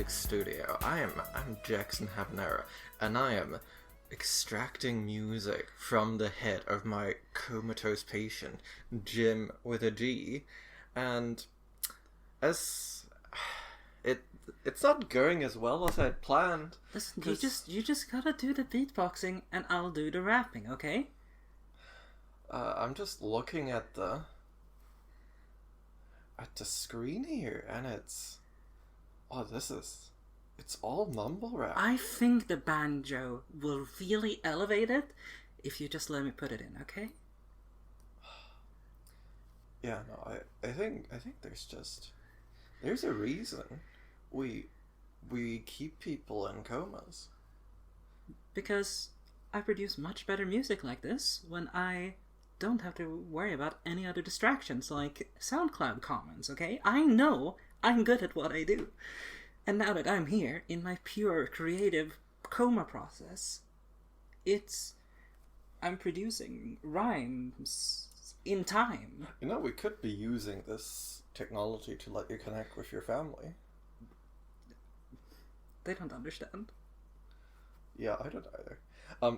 music studio. I'm Jackson Habanero, and I am extracting music from the head of my comatose patient, Jim with a G, and it's not going as well as I'd planned. Listen, you just gotta do the beatboxing, and I'll do the rapping, okay? I'm just looking at the screen here, and it's all mumble rap. I think the banjo will really elevate it if you just let me put it in, okay? Yeah, no, I think there's a reason we keep people in comas. Because I produce much better music like this when I don't have to worry about any other distractions like SoundCloud comments, okay? I know I'm good at what I do. And now that I'm here in my pure creative coma process, I'm producing rhymes in time. You know, we could be using this technology to let you connect with your family. They don't understand. Yeah, I don't either.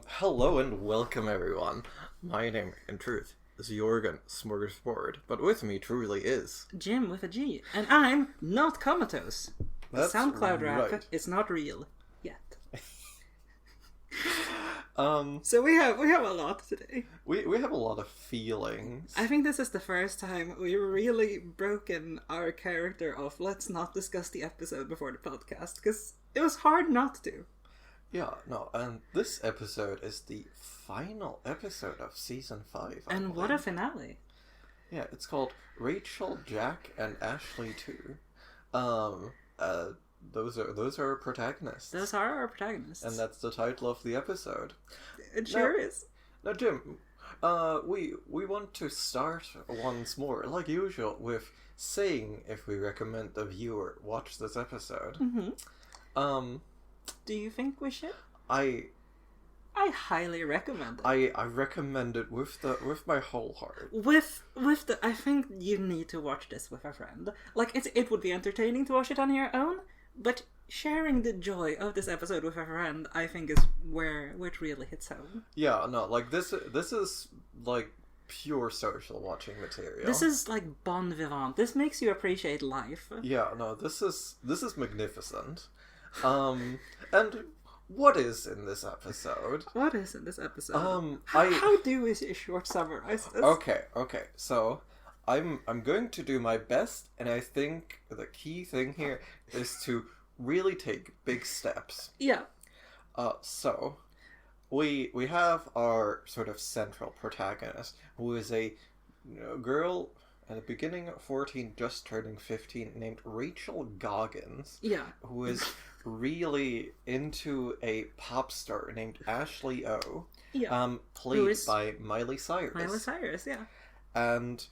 Hello and welcome everyone. My name, in truth, is Jorgen Smorgasbord, but with me truly is Jim with a G, and I'm not comatose. The That's SoundCloud rap right. is not real yet. So So we have a lot today. we have a lot of feelings. I think this is the first time we've really broken our character of let's not discuss the episode before the podcast, because it was hard not to. Yeah, no, and this episode is the final episode of season 5. And what a finale. Yeah, it's called Rachel, Jack, and Ashley 2. Those are our protagonists. Those are our protagonists. And that's the title of the episode. It sure is. Now, Jim, we want to start once more, like usual, with saying if we recommend the viewer watch this episode. Mm-hmm. Do you think we should? I highly recommend it. I recommend it with my whole heart. I think you need to watch this with a friend. Like it would be entertaining to watch it on your own, but sharing the joy of this episode with a friend, I think, is where it really hits home. Yeah, no, like this is like pure social watching material. This is like bon vivant. This makes you appreciate life. Yeah, no, this is magnificent. And what is in this episode? What is in this episode? How how do we short summarize this? Okay. So, I'm going to do my best, and I think the key thing here is to really take big steps. Yeah. So, we have our sort of central protagonist, who is a girl at the beginning of 14, just turning 15, named Rachel Goggins. Yeah. Who is really into a pop star named Ashley O. Yeah. Played by Miley Cyrus. Miley Cyrus, yeah. And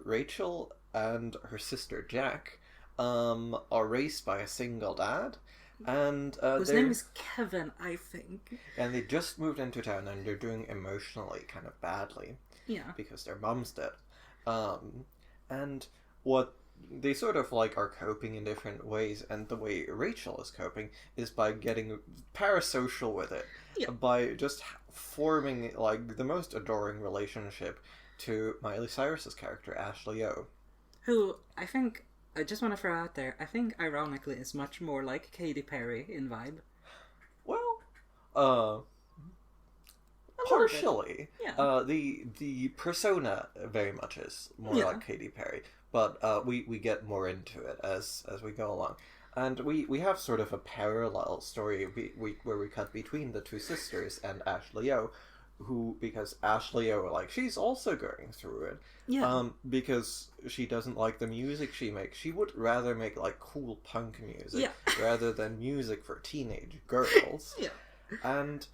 Rachel and her sister Jack are raised by a single dad. And whose name is Kevin, I think. And they just moved into town, and they're doing emotionally kind of badly. Yeah. Because their mom's dead. And what they sort of like are coping in different ways, and the way Rachel is coping is by getting parasocial with it. Yeah. By just forming like the most adoring relationship to Miley Cyrus's character, Ashley O. Who, I think, I just want to throw out there, I think ironically is much more like Katy Perry in vibe. Well, partially. Yeah. The persona very much is more like Katy Perry, but we get more into it as we go along. And we have sort of a parallel story where we cut between the two sisters and Ashley O, who, because Ashley O, like, she's also going through it. Yeah. Because she doesn't like the music she makes. She would rather make, like, cool punk music rather than music for teenage girls. Yeah. And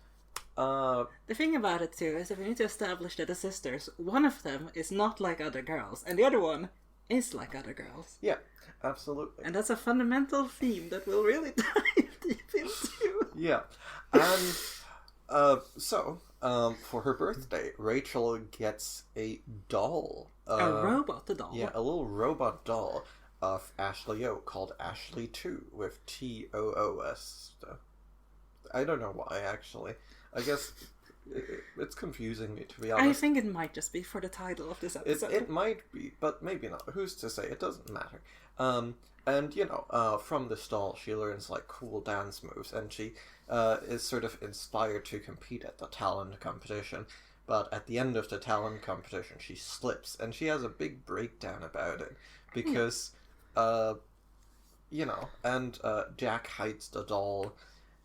the thing about it too is that we need to establish that the sisters, one of them is not like other girls, and the other one is like other girls. Yeah, absolutely. And that's a fundamental theme that we'll really dive deep into. Yeah. And so for her birthday, Rachel gets a doll. A robot doll. Yeah, a little robot doll of Ashley O called Ashley 2 with TOOS. I don't know why, actually. I guess it's confusing me, to be honest. I think it might just be for the title of this episode. It might be, but maybe not. Who's to say? It doesn't matter. And, from this doll, she learns, cool dance moves, and she is sort of inspired to compete at the talent competition. But at the end of the talent competition, she slips, and she has a big breakdown about it. Because, Jack hides the doll,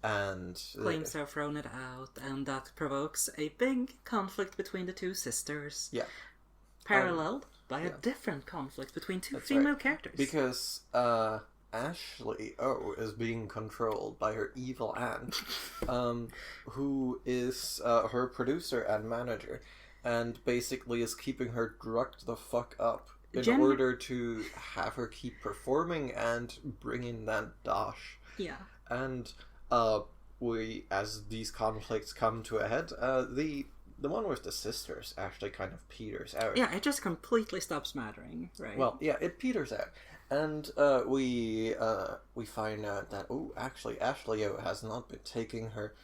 and... claims to have thrown it out, and that provokes a big conflict between the two sisters. Yeah. Paralleled by a different conflict between two female characters. Because, Ashley O is being controlled by her evil aunt, who is her producer and manager, and basically is keeping her drugged the fuck up in order to have her keep performing and bring in that dosh. Yeah. And as these conflicts come to a head, the one with the sisters actually kind of peters out. Yeah, it just completely stops mattering, right? Well, yeah, it peters out. And we find out that, actually, Ashley O has not been taking her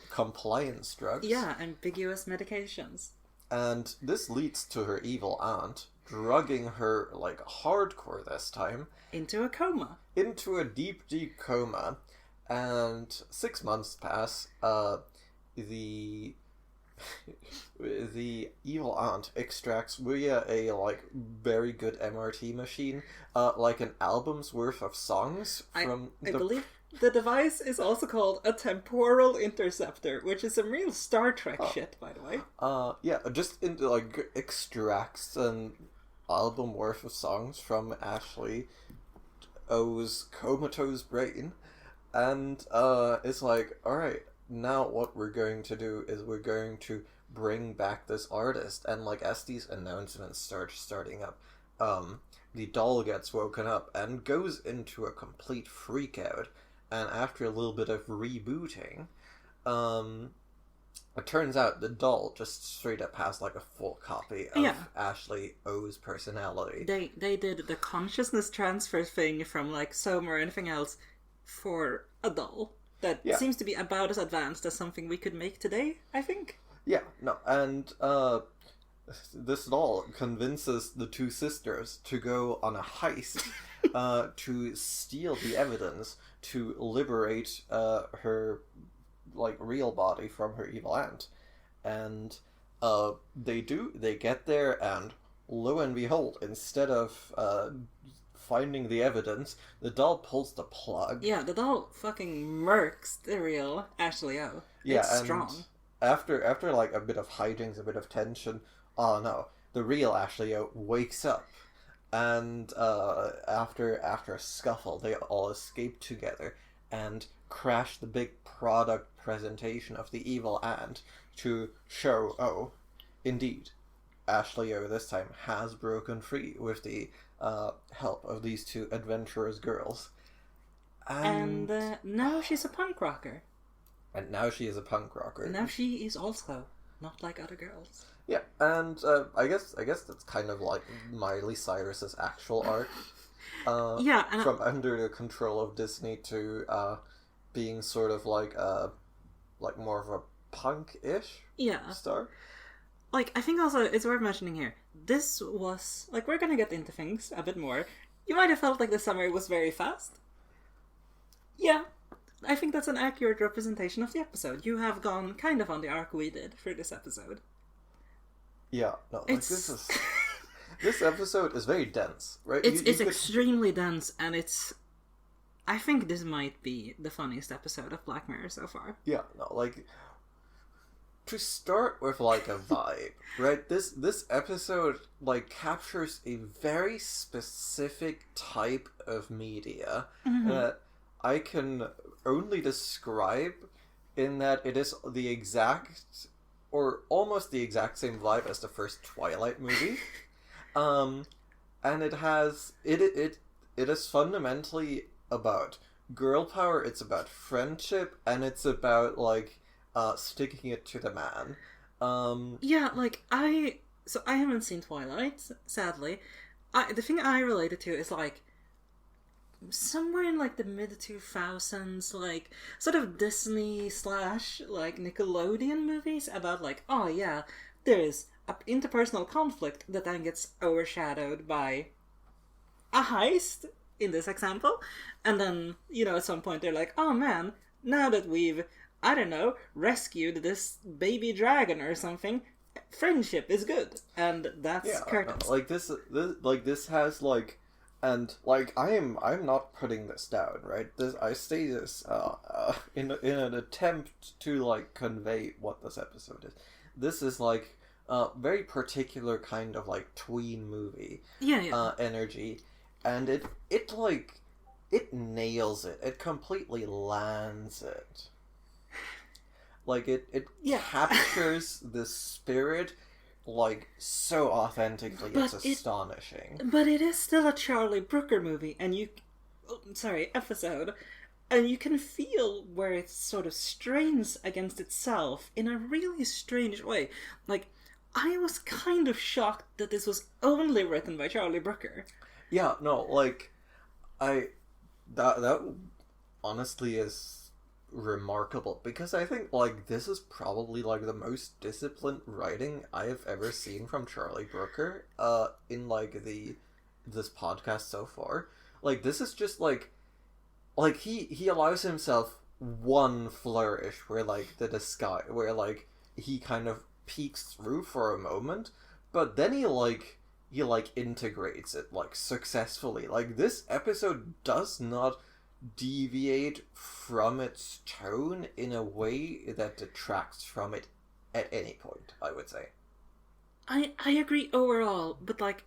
compliance drugs. Yeah, ambiguous medications. And this leads to her evil aunt drugging her, hardcore this time. Into a coma. Into a deep, deep coma. And 6 months pass. The evil aunt extracts via a very good MRT machine an album's worth of songs from I believe the device is also called a temporal interceptor, which is some real Star Trek shit, by the way. Just extracts an album worth of songs from Ashley O's comatose brain, and it's alright, now what we're going to do is we're going to bring back this artist. And as these announcements starting up, the doll gets woken up and goes into a complete freak out. And after a little bit of rebooting, it turns out the doll just straight up has a full copy of Ashley O's personality. They did the consciousness transfer thing from Soma or anything else for a doll. That seems to be about as advanced as something we could make today, I think. Yeah, no, and this doll convinces the two sisters to go on a heist to steal the evidence to liberate her real body from her evil aunt. And they get there, and lo and behold, instead of finding the evidence, the doll pulls the plug. Yeah, the doll fucking murks the real Ashley O. Yeah, it's and strong. After a bit of hijinks, a bit of tension, oh no, the real Ashley O wakes up, and after a scuffle, they all escape together and crash the big product presentation of the evil aunt to show, indeed, Ashley O this time has broken free with the help of these two adventurous girls. And now she's a punk rocker. And now she is a punk rocker. And now she is also not like other girls. Yeah, and I guess that's kind of like Miley Cyrus's actual arc. And from under the control of Disney to being sort of like more of a punk-ish star. I think also it's worth mentioning here, this was, we're gonna get into things a bit more. You might have felt like the summer was very fast. Yeah, I think that's an accurate representation of the episode. You have gone kind of on the arc we did for this episode. Yeah, no, this episode is very dense, right? It's extremely dense, and I think this might be the funniest episode of Black Mirror so far. Yeah, no, to start with a vibe, right? This episode captures a very specific type of media that I can only describe in that it is the exact or almost the exact same vibe as the first Twilight movie. And it is fundamentally about girl power, it's about friendship, and it's about sticking it to the man. I haven't seen Twilight, sadly. The thing I related to is somewhere in like the mid-2000s, like sort of Disney slash like Nickelodeon movies about like, oh yeah, there's an interpersonal conflict that then gets overshadowed by a heist, in this example, and then, you know, at some point they're like, oh man, now that we've, I don't know, rescued this baby dragon or something, friendship is good, and that's curtains. No, like this has like, and like I'm not putting this down, right? I say this in an attempt to like convey what this episode is. This is like a very particular kind of like tween movie, energy, and it nails it. It completely lands it. Like, it captures the spirit, like, so authentically, but it's astonishing. But it is still a Charlie Brooker movie, and episode, and you can feel where it sort of strains against itself in a really strange way. Like, I was kind of shocked that this was only written by Charlie Brooker. Yeah, no, like, that honestly is remarkable, because I think like this is probably like the most disciplined writing I have ever seen from Charlie Brooker in like this podcast so far. Like, this is just like he allows himself one flourish where like where like he kind of peeks through for a moment, but then he integrates it like successfully. Like, this episode does not deviate from its tone in a way that detracts from it at any point, I would say. I agree overall, but like,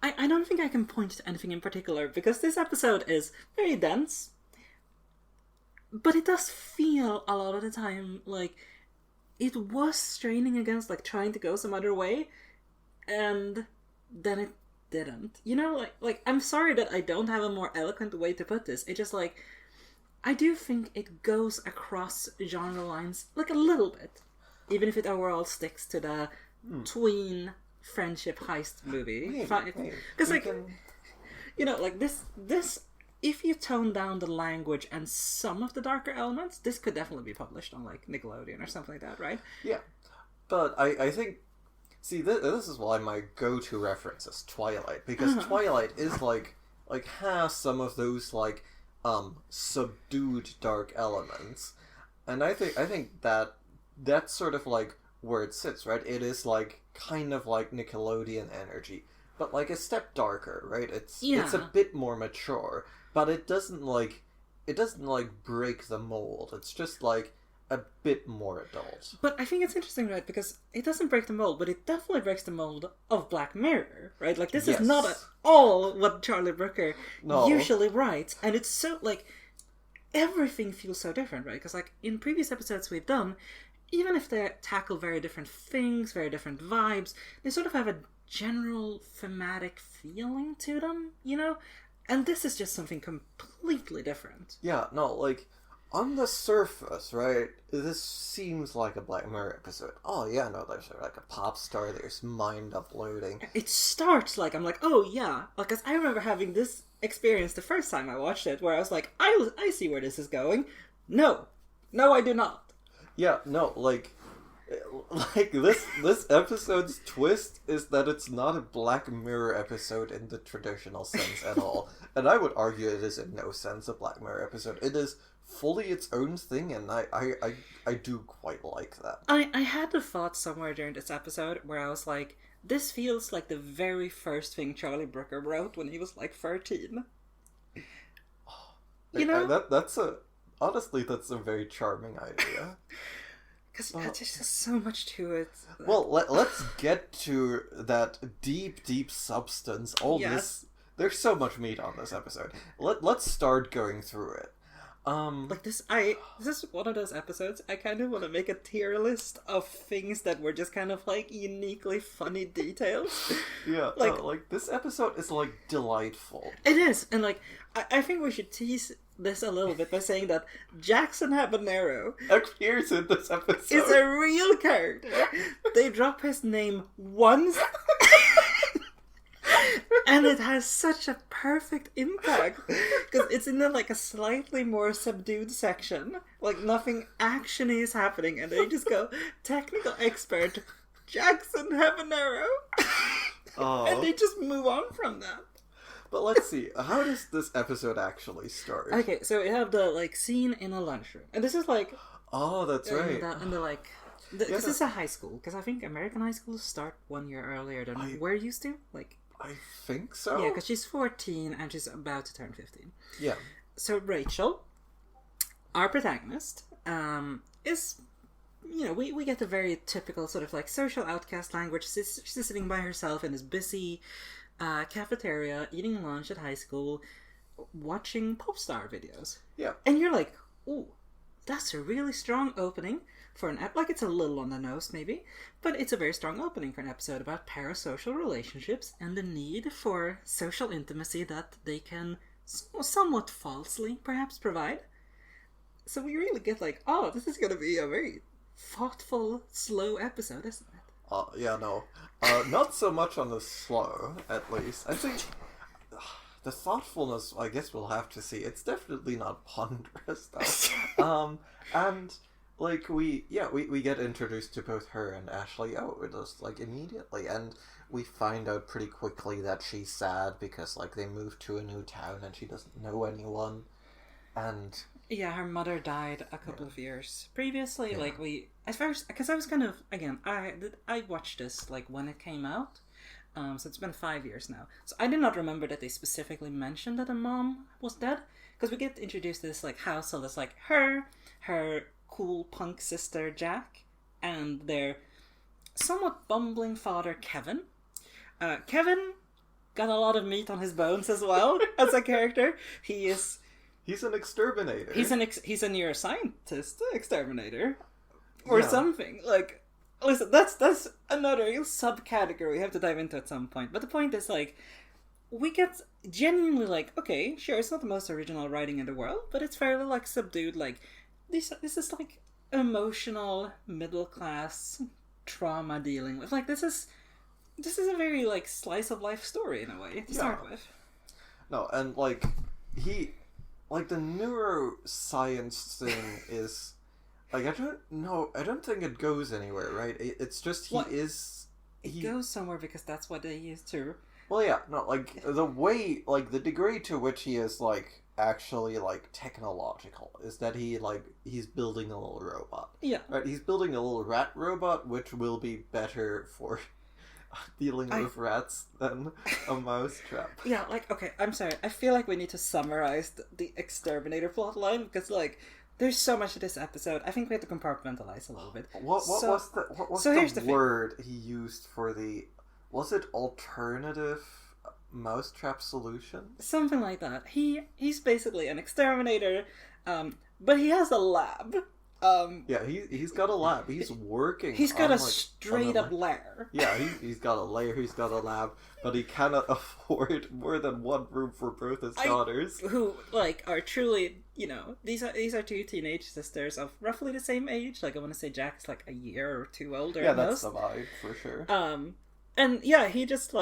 I don't think I can point to anything in particular, because this episode is very dense, but it does feel a lot of the time like it was straining against like trying to go some other way, and then it didn't. You know, like I'm sorry that I don't have a more eloquent way to put this. It just like, I do think it goes across genre lines like a little bit, even if it overall sticks to the tween friendship heist movie. Because like, you know, like this, if you tone down the language and some of the darker elements, this could definitely be published on like Nickelodeon or something like that, right? Yeah, but I think, see, this is why my go-to reference is Twilight, because Twilight is like has some of those like subdued dark elements, and I think that that's sort of like where it sits, right? It is like kind of like Nickelodeon energy, but like a step darker, right? It's a bit more mature, but it doesn't break the mold. It's just like a bit more adult. But I think it's interesting, right? Because it doesn't break the mold, but it definitely breaks the mold of Black Mirror, right? Like, this is not at all what Charlie Brooker usually writes, and it's so, like, everything feels so different, right? Because, like, in previous episodes we've done, even if they tackle very different things, very different vibes, they sort of have a general thematic feeling to them, you know? And this is just something completely different. Yeah, no, like, on the surface, right, this seems like a Black Mirror episode. Oh yeah, no, there's like a pop star, there's mind uploading. It starts like, I'm like, oh yeah, because I remember having this experience the first time I watched it, where I was like, I see where this is going. No, I do not. Yeah, no, like this episode's twist is that it's not a Black Mirror episode in the traditional sense at all. And I would argue it is in no sense a Black Mirror episode. It is fully its own thing, and I do quite like that. I had the thought somewhere during this episode where I was like, this feels like the very first thing Charlie Brooker wrote when he was like 13. You know? Honestly, that's a very charming idea. Because there's just so much to it. Well, let's get to that deep substance. There's so much meat on this episode. Let's start going through it. This is one of those episodes I kind of want to make a tier list of things that were just kind of like uniquely funny details. Yeah, this episode is like delightful. It is, and like I think we should tease this a little bit by saying that Jackson Habanero appears in this episode. Is a real character. They drop his name once. And it has such a perfect impact because it's in a slightly more subdued section, like nothing actiony is happening, and they just go technical expert Jackson Habanero, and they just move on from that. But let's see, how does this episode actually start? Okay, so we have the scene in a lunchroom, and this is oh, that's right. This is a high school, because I think American high schools start 1 year earlier than we're used to. I think so. Yeah, because she's 14 and she's about to turn 15. Yeah. So Rachel, our protagonist, is, we get the very typical sort of social outcast language. She's sitting by herself in this busy cafeteria, eating lunch at high school, watching pop star videos. Yeah. And you're like, ooh, that's a really strong opening for an it's a little on the nose maybe, but it's a very strong opening for an episode about parasocial relationships and the need for social intimacy that they can somewhat falsely perhaps provide. So we really get oh, this is going to be a very thoughtful, slow episode, isn't it? Yeah, no. Not so much on the slow, at least. I think the thoughtfulness, I guess we'll have to see. It's definitely not ponderous, though. And we get introduced to both her and Ashley just immediately, and we find out pretty quickly that she's sad because they moved to a new town and she doesn't know anyone, and yeah, her mother died a couple of years previously. Yeah. At first, because I was kind of, again, I watched this when it came out, so it's been 5 years now, so I did not remember that they specifically mentioned that a mom was dead, because we get introduced to this household that's her cool punk sister Jack, and their somewhat bumbling father Kevin. Kevin got a lot of meat on his bones as well as a character. He's an exterminator. He's a neuroscientist exterminator or something. Listen, that's another subcategory we have to dive into at some point. But the point is we get genuinely okay, sure, it's not the most original writing in the world, but it's fairly subdued. This is emotional middle class trauma dealing with. This is a very slice of life story in a way to start with. No, and he the neuroscience thing is I don't think it goes anywhere, right? It's just it goes somewhere because that's what they used to. Well, yeah, no, the way the degree to which he is actually technological is that he's building a little robot. Yeah. Right, he's building a little rat robot which will be better for dealing with rats than a mousetrap. Yeah, okay, I'm sorry. I feel we need to summarize the exterminator plotline because there's so much to this episode. I think we have to compartmentalize a little bit. What was the word he used for the? Was it alternative mousetrap solution? Something like that. He's basically an exterminator, but he has a lab. Yeah, he's got a lab. He's working. He's got a straight up lair. Yeah, he's got a lair. He's got a lab, but he cannot afford more than one room for both his daughters, who are truly, these are two teenage sisters of roughly the same age. I want to say Jack's a year or two older. Yeah, that's the vibe for sure. And yeah, he just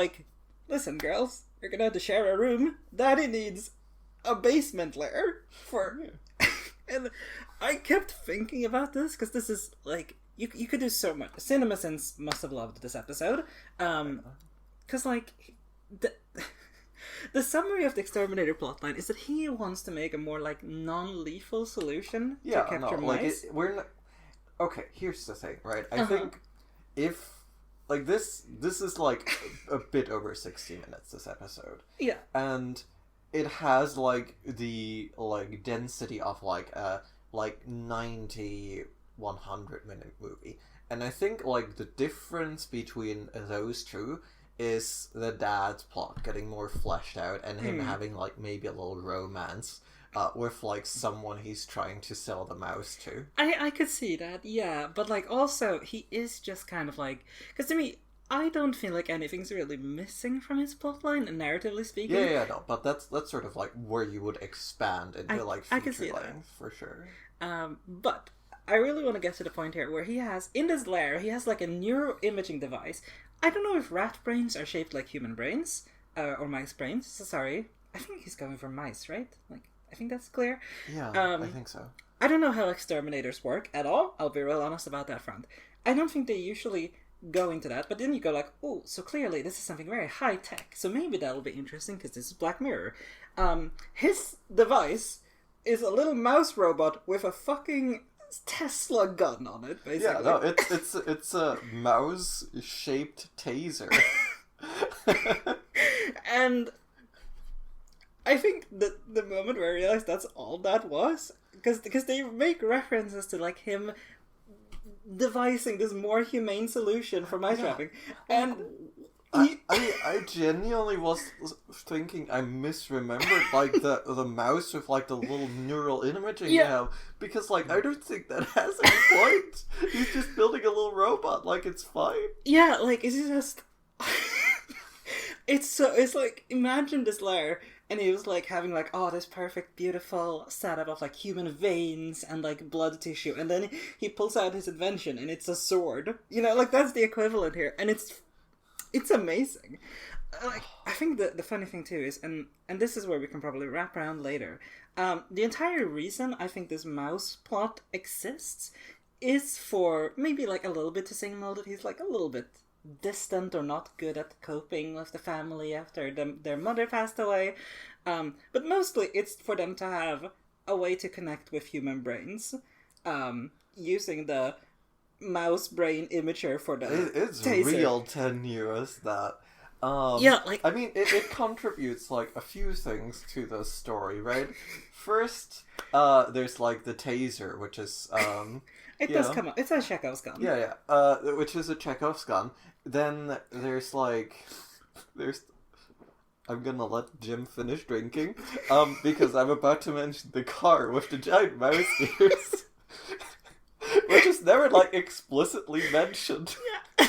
listen, girls, you're gonna have to share a room. Daddy needs a basement lair for. And I kept thinking about this because this is you could do so much. CinemaSins must have loved this episode, because the summary of the exterminator plotline is that he wants to make a more non-lethal solution to capture mice. Okay, here's the thing, right? I think if this is a bit over 60 minutes this episode. Yeah, and it has the density of a 90 100 minute movie, and I think the difference between those two is the dad's plot getting more fleshed out and him having maybe a little romance with someone he's trying to sell the mouse to. I could see that, yeah, but also he is just kind of because to me, I don't feel anything's really missing from his plotline, narratively speaking. Yeah, no, but that's sort of where you would expand into feature length for sure. But I really want to get to the point here where he has in this lair he has a neuroimaging device. I don't know if rat brains are shaped like human brains, or mice brains. So sorry. I think he's going for mice, right? Like, I think that's clear. Yeah, I think so. I don't know how exterminators work at all. I'll be real honest about that front. I don't think they usually go into that, but then you go like, oh, so clearly this is something very high tech. So maybe that'll be interesting because this is Black Mirror. His device is a little mouse robot with a fucking Tesla gun on it, basically. Yeah, no, it's a mouse-shaped taser. And I think that the moment where I realized that's all that was, because they make references to like him devising this more humane solution for mice trapping, and I genuinely was thinking I misremembered like the mouse with like the little neural imaging you have, because like I don't think that has any point. He's just building a little robot, like it's fine. Yeah, like it's just it's like imagine this lair. And he was like having like, oh, this perfect, beautiful setup of like human veins and like blood tissue. And then he pulls out his invention and it's a sword. You know, like that's the equivalent here. And it's amazing. Like, I think the funny thing too is, and this is where we can probably wrap around later. The entire reason I think this mouse plot exists is for maybe like a little bit to signal that he's like a little bit distant or not good at coping with the family after their mother passed away, but mostly it's for them to have a way to connect with human brains, using the mouse brain imager for the it's taser. Real tenuous that. Yeah, like I mean, it contributes like a few things to the story, right? First, there's like the taser, which is it does come up. It's a Chekhov's gun. Yeah. Which is a Chekhov's gun. Then there's I'm gonna let Jim finish drinking, because I'm about to mention the car with the giant mouse ears, which is never like explicitly mentioned. Yeah.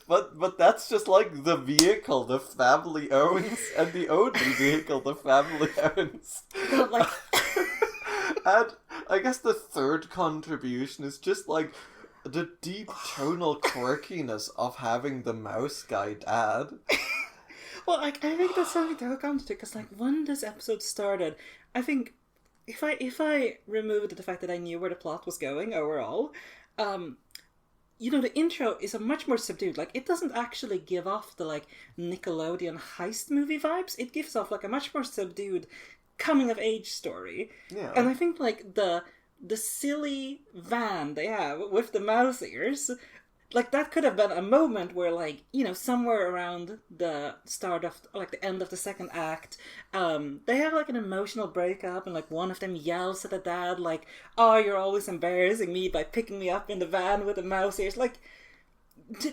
But that's just like the vehicle the family owns, and the only vehicle the family owns. But, like... And I guess the third contribution is just like the deep tonal quirkiness of having the mouse guy dad. Well, like, I think that's something to hook onto, because like when this episode started, I think if I removed the fact that I knew where the plot was going overall, you know, the intro is a much more subdued. Like, it doesn't actually give off the like Nickelodeon heist movie vibes. It gives off like a much more subdued coming of age story. Yeah. And I think like the silly van they have with the mouse ears, like that could have been a moment where like, you know, somewhere around the start of like the end of the second act, they have like an emotional breakup, and like one of them yells at the dad like, oh, you're always embarrassing me by picking me up in the van with the mouse ears. Like,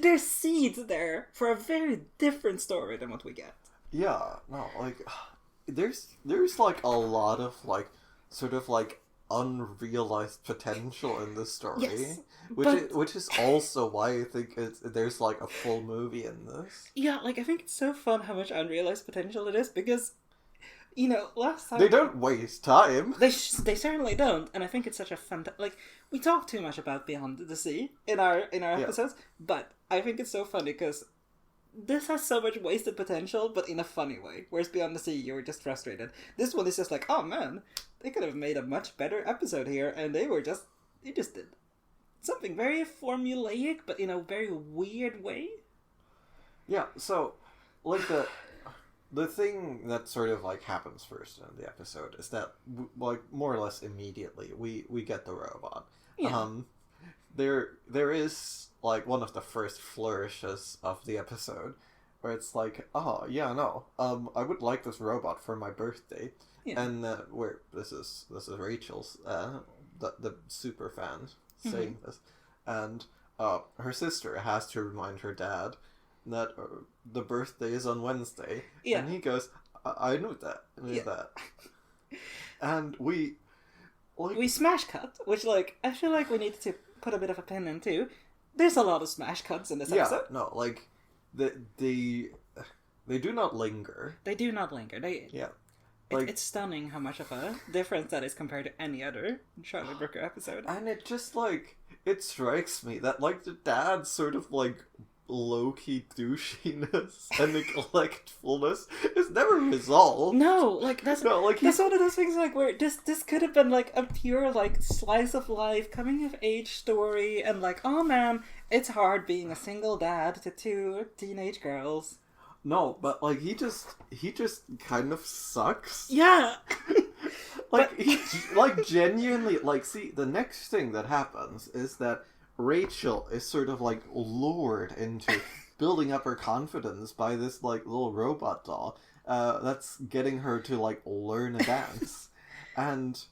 there's seeds there for a very different story than what we get. Yeah, no, like there's like a lot of like sort of like unrealized potential in this story, yes, which is also why I think there's like a full movie in this. Yeah, like I think it's so fun how much unrealized potential it is, because, you know, last time they don't waste time. They certainly don't, and I think it's such a fun. Like, we talk too much about Beyond the Sea in our episodes, but I think it's so funny because this has so much wasted potential, but in a funny way. Whereas Beyond the Sea, you were just frustrated. This one is just like, oh man, they could have made a much better episode here, and they just did something very formulaic, but in a very weird way. Yeah, so, like, the thing that sort of, like, happens first in the episode is that, like, more or less immediately, we get the robot. Yeah. There is, like, one of the first flourishes of the episode, where it's like, oh, yeah, no, I would like this robot for my birthday. Yeah. And, where, this is Rachel's, the super fan saying this. And, her sister has to remind her dad that the birthday is on Wednesday. Yeah. And he goes, I knew that. And we smash cut, which, like, I feel like we need to put a bit of a pin in too. There's a lot of smash cuts in this episode. Yeah, no, like, they do not linger. They do not linger. Yeah. Like, it's stunning how much of a difference that is compared to any other Charlie Brooker episode. And it just, like, it strikes me that, like, the dad sort of, like, low-key douchiness and neglectfulness is never resolved. No, like that's No, like that's one of those things like where this could have been like a pure like slice of life, coming of age story, and like, oh man, it's hard being a single dad to 2 teenage girls. No, but like he just kind of sucks. Yeah. Like he like genuinely like see the next thing that happens is that Rachel is sort of like lured into building up her confidence by this like little robot doll that's getting her to like learn a dance. and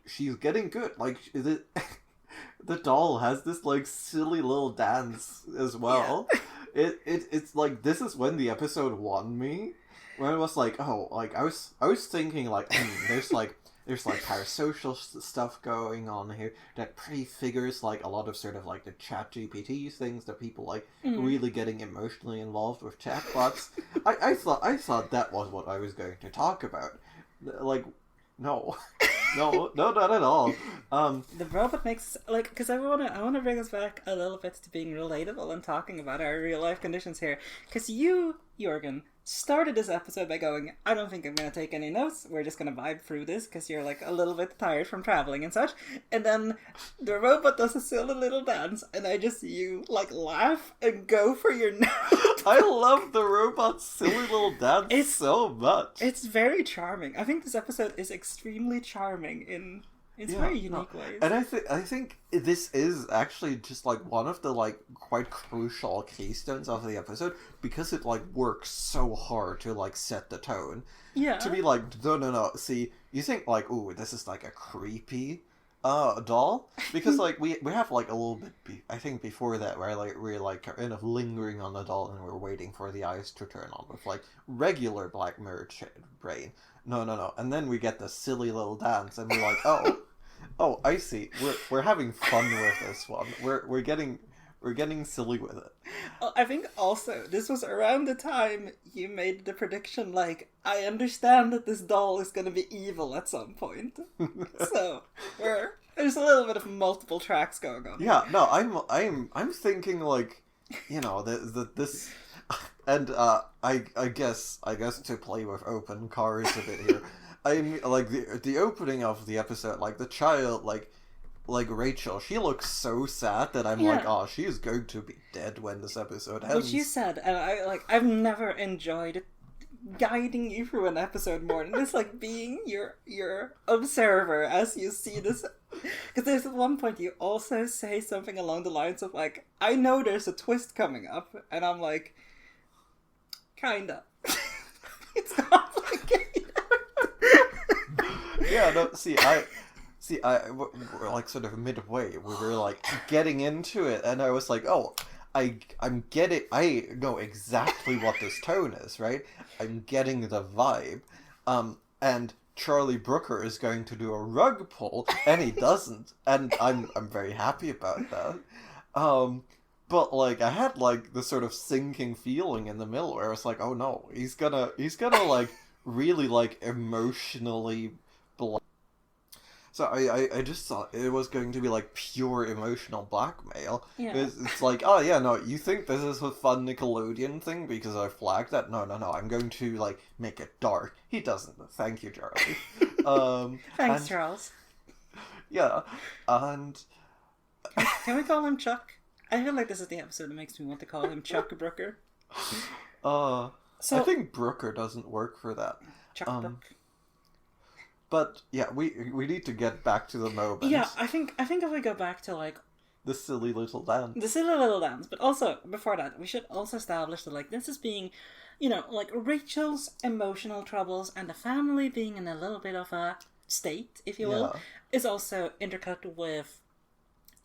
she's getting good. Like the doll has this like silly little dance as well. Yeah. It's like this is when the episode won me. When I was like, oh, like I was thinking like there's parasocial stuff going on here that prefigures like a lot of sort of like the chat GPT things that people like really getting emotionally involved with chatbots. I thought that was what I was going to talk about. Like, no, not at all. The robot makes like, because I wanna bring us back a little bit to being relatable and talking about our real life conditions here. Because you, Jorgen, started this episode by going, I don't think I'm going to take any notes, we're just going to vibe through this because you're like a little bit tired from traveling and such, and then the robot does a silly little dance and I just see you like laugh and go for your note. I love the robot's silly little dance so much. It's very charming. I think this episode is extremely charming in very unique ways. And I think this is actually just like one of the like quite crucial keystones of the episode because it like works so hard to like set the tone. Yeah. To be like, no. See, you think like, ooh, this is like a creepy doll? Because like we have like a little bit I think before that where like we're like kind of lingering on the doll and we're waiting for the eyes to turn on with like regular Black Mirror brain. No. And then we get the silly little dance and we're like, oh, I see. We're having fun with this one. We're getting silly with it. Well, I think also this was around the time you made the prediction like, I understand that this doll is going to be evil at some point. So there's a little bit of multiple tracks going on. Yeah, no, I'm thinking like, you know, this. And I guess to play with open cards a bit here, I'm like the opening of the episode, like the child, like Rachel, she looks so sad that I'm like, oh, she is going to be dead when this episode ends. Which you said, and I've never enjoyed guiding you through an episode more than this, like being your observer as you see this. Because there's at one point you also say something along the lines of like, I know there's a twist coming up, and I'm like, kinda. It's complicated. Yeah, no, we're like sort of midway. We were like getting into it, and I was like, oh, I know exactly what this tone is, right? I'm getting the vibe. And Charlie Brooker is going to do a rug pull, and he doesn't, and I'm very happy about that. But like I had like the sort of sinking feeling in the middle where I was like, oh no, he's gonna like really like emotionally. So I just thought it was going to be like pure emotional blackmail. Yeah. It's like, oh yeah, no, you think this is a fun Nickelodeon thing because I flagged that? No, I'm going to like make it dark. He doesn't. Thank you, Charlie. Thanks, Charles. Yeah, and can we call him Chuck? I feel like this is the episode that makes me want to call him Chuck Brooker. So I think Brooker doesn't work for that. Chuck Brook. But yeah, we need to get back to the moment. Yeah, I think if we go back to like the silly little dance. But also before that, we should also establish that like this is being, you know, like Rachel's emotional troubles and the family being in a little bit of a state, if you will, is also intercut with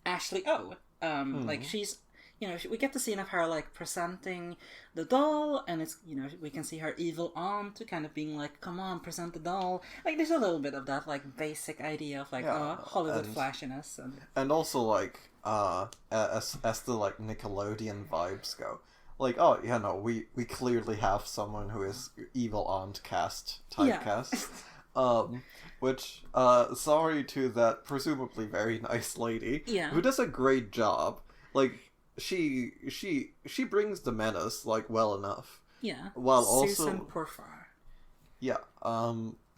Ashley O. Like she's, you know, we get the scene of her like presenting the doll, and it's, you know, we can see her evil aunt kind of being like, come on, present the doll. Like there's a little bit of that like basic idea of like Hollywood flashiness, and also like as the like Nickelodeon vibes go, like, oh yeah, no, we clearly have someone who is evil aunt typecast. Which, sorry to that presumably very nice lady, who does a great job. Like, she brings the menace like well enough. Yeah. While Susan also Porfar. yeah,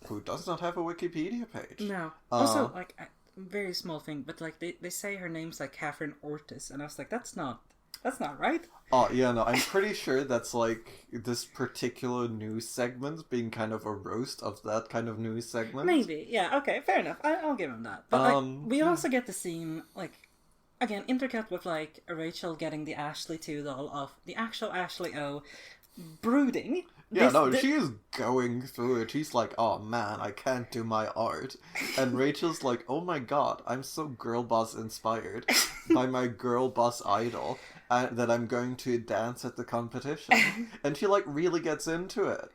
who does not have a Wikipedia page. No. Also, like, very small thing, but like they say her name's like Catherine Ortiz, and I was like, that's not right. Oh yeah, no, I'm pretty sure that's like this particular news segment being kind of a roast of that kind of news segment. Maybe, yeah, okay, fair enough. I'll give him that. But like, we also get the scene like. Again, intercut with, like, Rachel getting the Ashley 2 doll of the actual Ashley O brooding. Yeah, she is going through it. She's like, oh man, I can't do my art. And Rachel's like, oh my god, I'm so girl boss inspired by my girl boss idol that I'm going to dance at the competition. And she, like, really gets into it.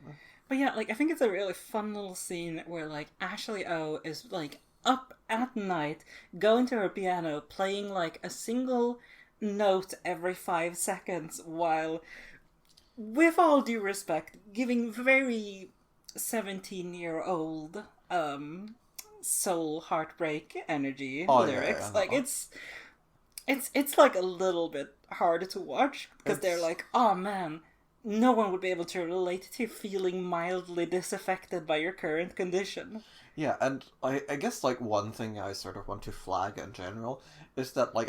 But yeah, like, I think it's a really fun little scene where, like, Ashley O is, like, up at night, going to her piano, playing like a single note every 5 seconds, while, with all due respect, giving very 17-year-old soul heartbreak energy lyrics. Yeah, like it's like a little bit hard to watch because they're like, oh man, no one would be able to relate to feeling mildly disaffected by your current condition. Yeah, and I guess, like, one thing I sort of want to flag in general is that, like,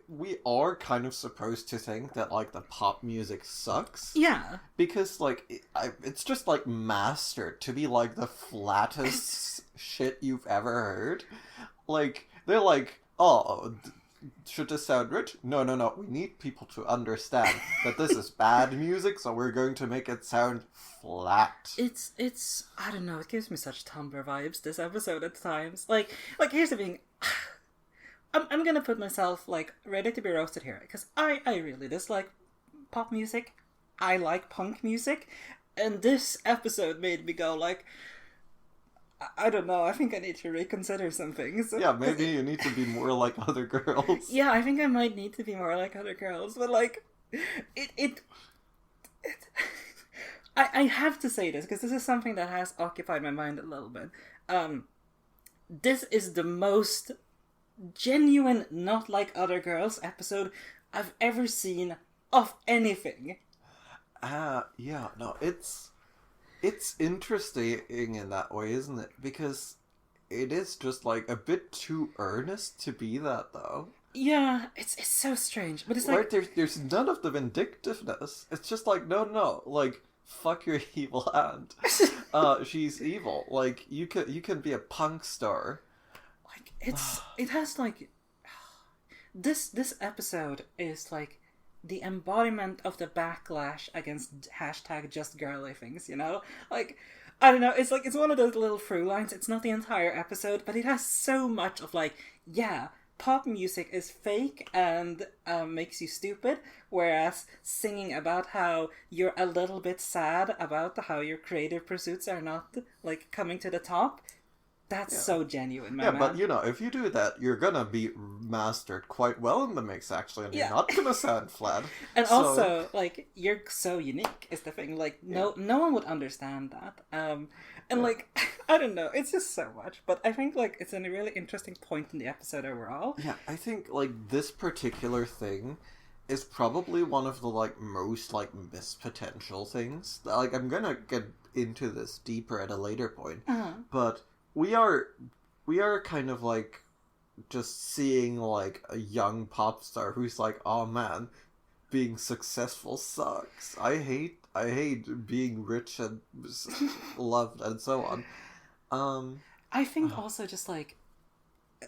we are kind of supposed to think that, like, the pop music sucks. Yeah. Because, like, it's just, like, mastered to be, like, the flattest shit you've ever heard. Like, they're like, oh, should this sound rich? No. We need people to understand that this is bad music, so we're going to make it sound flat. It's I don't know, it gives me such Tumblr vibes, this episode at times. Like here's the thing. I'm gonna put myself, like, ready to be roasted here, because I really dislike pop music. I like punk music. And this episode made me go, like, I don't know, I think I need to reconsider some things. Yeah, maybe you need to be more like other girls. Yeah, I think I might need to be more like other girls, but, like, I have to say this, because this is something that has occupied my mind a little bit. This is the most genuine not like other girls episode I've ever seen of anything. Yeah, no, it's interesting in that way, isn't it? Because it is just, like, a bit too earnest to be that, though. Yeah, it's so strange, but it's like... There's none of the vindictiveness. It's just like, no, like, fuck your evil aunt. She's evil. Like, you can be a punk star. Like, it has, like... This episode is, like, the embodiment of the backlash against #JustGirly things, you know? Like, I don't know, it's like, it's one of those little through lines. It's not the entire episode, but it has so much of, like, yeah, pop music is fake and makes you stupid, whereas singing about how you're a little bit sad about how your creative pursuits are not, like, coming to the top, that's so genuine, man. But, you know, if you do that, you're gonna be mastered quite well in the mix, actually, and you're not gonna sound flat. And also, like, you're so unique, is the thing. Like, no one would understand that. Like, I don't know, it's just so much. But I think, like, it's a really interesting point in the episode overall. Yeah, I think, like, this particular thing is probably one of the, like, most, like, missed potential things. Like, I'm gonna get into this deeper at a later point, but... We are kind of, like, just seeing, like, a young pop star who's like, oh man, being successful sucks. I hate being rich and loved and so on. I think also just, like,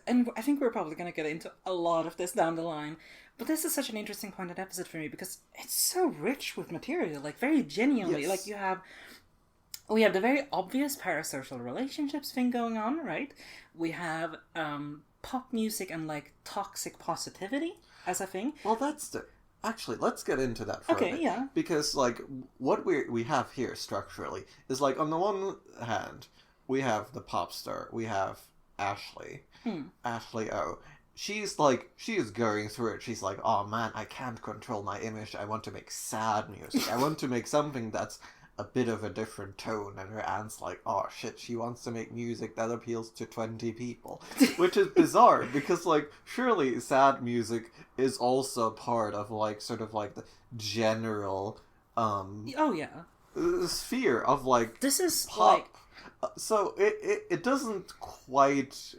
and I think we're probably going to get into a lot of this down the line, but this is such an interesting point of the episode for me because it's so rich with material, like, very genuinely. Yes. Like, we have the very obvious parasocial relationships thing going on, right? We have pop music and, like, toxic positivity as a thing. Well, actually, let's get into that for a bit. Yeah. Because, like, what we have here structurally is, like, on the one hand, we have the pop star, we have Ashley O. She is going through it. She's like, oh man, I can't control my image. I want to make sad music. I want to make something that's a bit of a different tone, and her aunt's like, oh shit, she wants to make music that appeals to 20 people, which is bizarre, because, like, surely sad music is also part of, like, sort of, like, the general, oh yeah, sphere of, like, this is pop. like, So it doesn't quite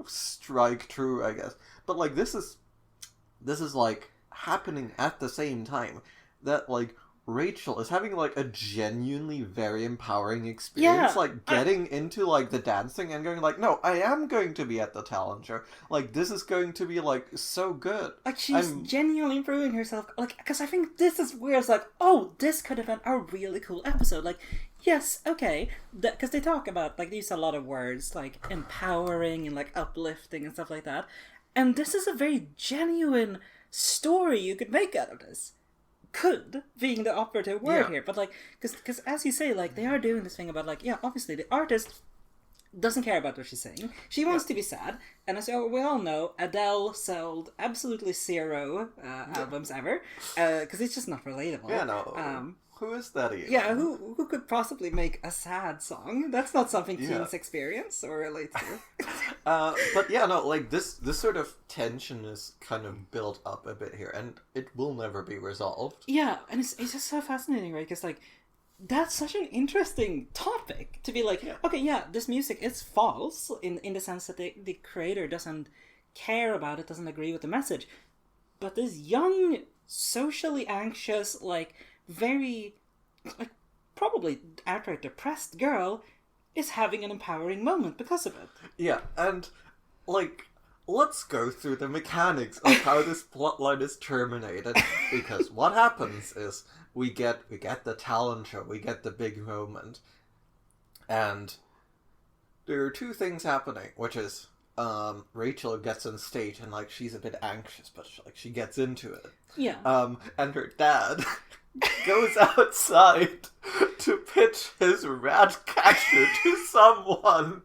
strike true, I guess, but, like, this is like happening at the same time that, like, Rachel is having, like, a genuinely very empowering experience, like, getting into, like, the dancing and going, like, no, I am going to be at the talent show. Like, this is going to be, like, so good. Like, she's genuinely improving herself. Like, because I think this is where it's like, oh, this could have been a really cool episode. Like, yes, okay, because they talk about, like, they use a lot of words, like, empowering and, like, uplifting and stuff like that. And this is a very genuine story you could make out of this. Could being the operative word here, but, like, because as you say, like, they are doing this thing about, like, yeah, obviously the artist doesn't care about what she's saying. She wants to be sad, and as we all know, Adele sold absolutely 0 albums ever, because it's just not relatable. Yeah, no. Who is that even? Yeah, who could possibly make a sad song? That's not something teens experience or relate to. But yeah, no, like, this sort of tension is kind of built up a bit here, and it will never be resolved. Yeah, and it's just so fascinating, right? Because, like, that's such an interesting topic to be like, okay, yeah, this music is false in the sense that the creator doesn't care about it, doesn't agree with the message. But this young, socially anxious, like, very, like, probably outright depressed girl is having an empowering moment because of it. Yeah, and, like, let's go through the mechanics of how this plotline is terminated, because what happens is we get the talent show, we get the big moment, and there are 2 things happening, which is Rachel gets on stage and, like, she's a bit anxious, but, like, she gets into it. Yeah. And her dad goes outside to pitch his rat catcher to someone.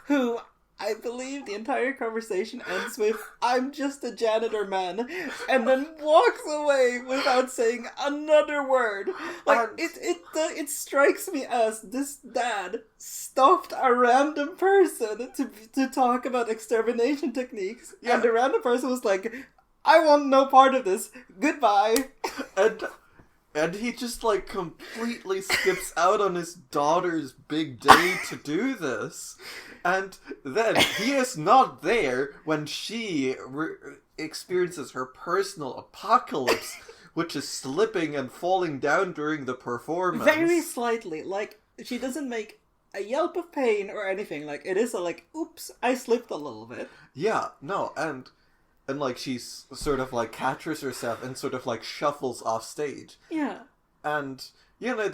Who, I believe the entire conversation ends with, I'm just a janitor, man, and then walks away without saying another word. Like, it strikes me as this dad stopped a random person to talk about extermination techniques, and the random person was like, I want no part of this. Goodbye. And he just, like, completely skips out on his daughter's big day to do this. And then he is not there when she experiences her personal apocalypse, which is slipping and falling down during the performance. Very slightly. Like, she doesn't make a yelp of pain or anything. Like, it is a, like, oops, I slipped a little bit. Yeah, no, and like, she's sort of, like, catches herself and sort of, like, shuffles off stage. Yeah. And, you know,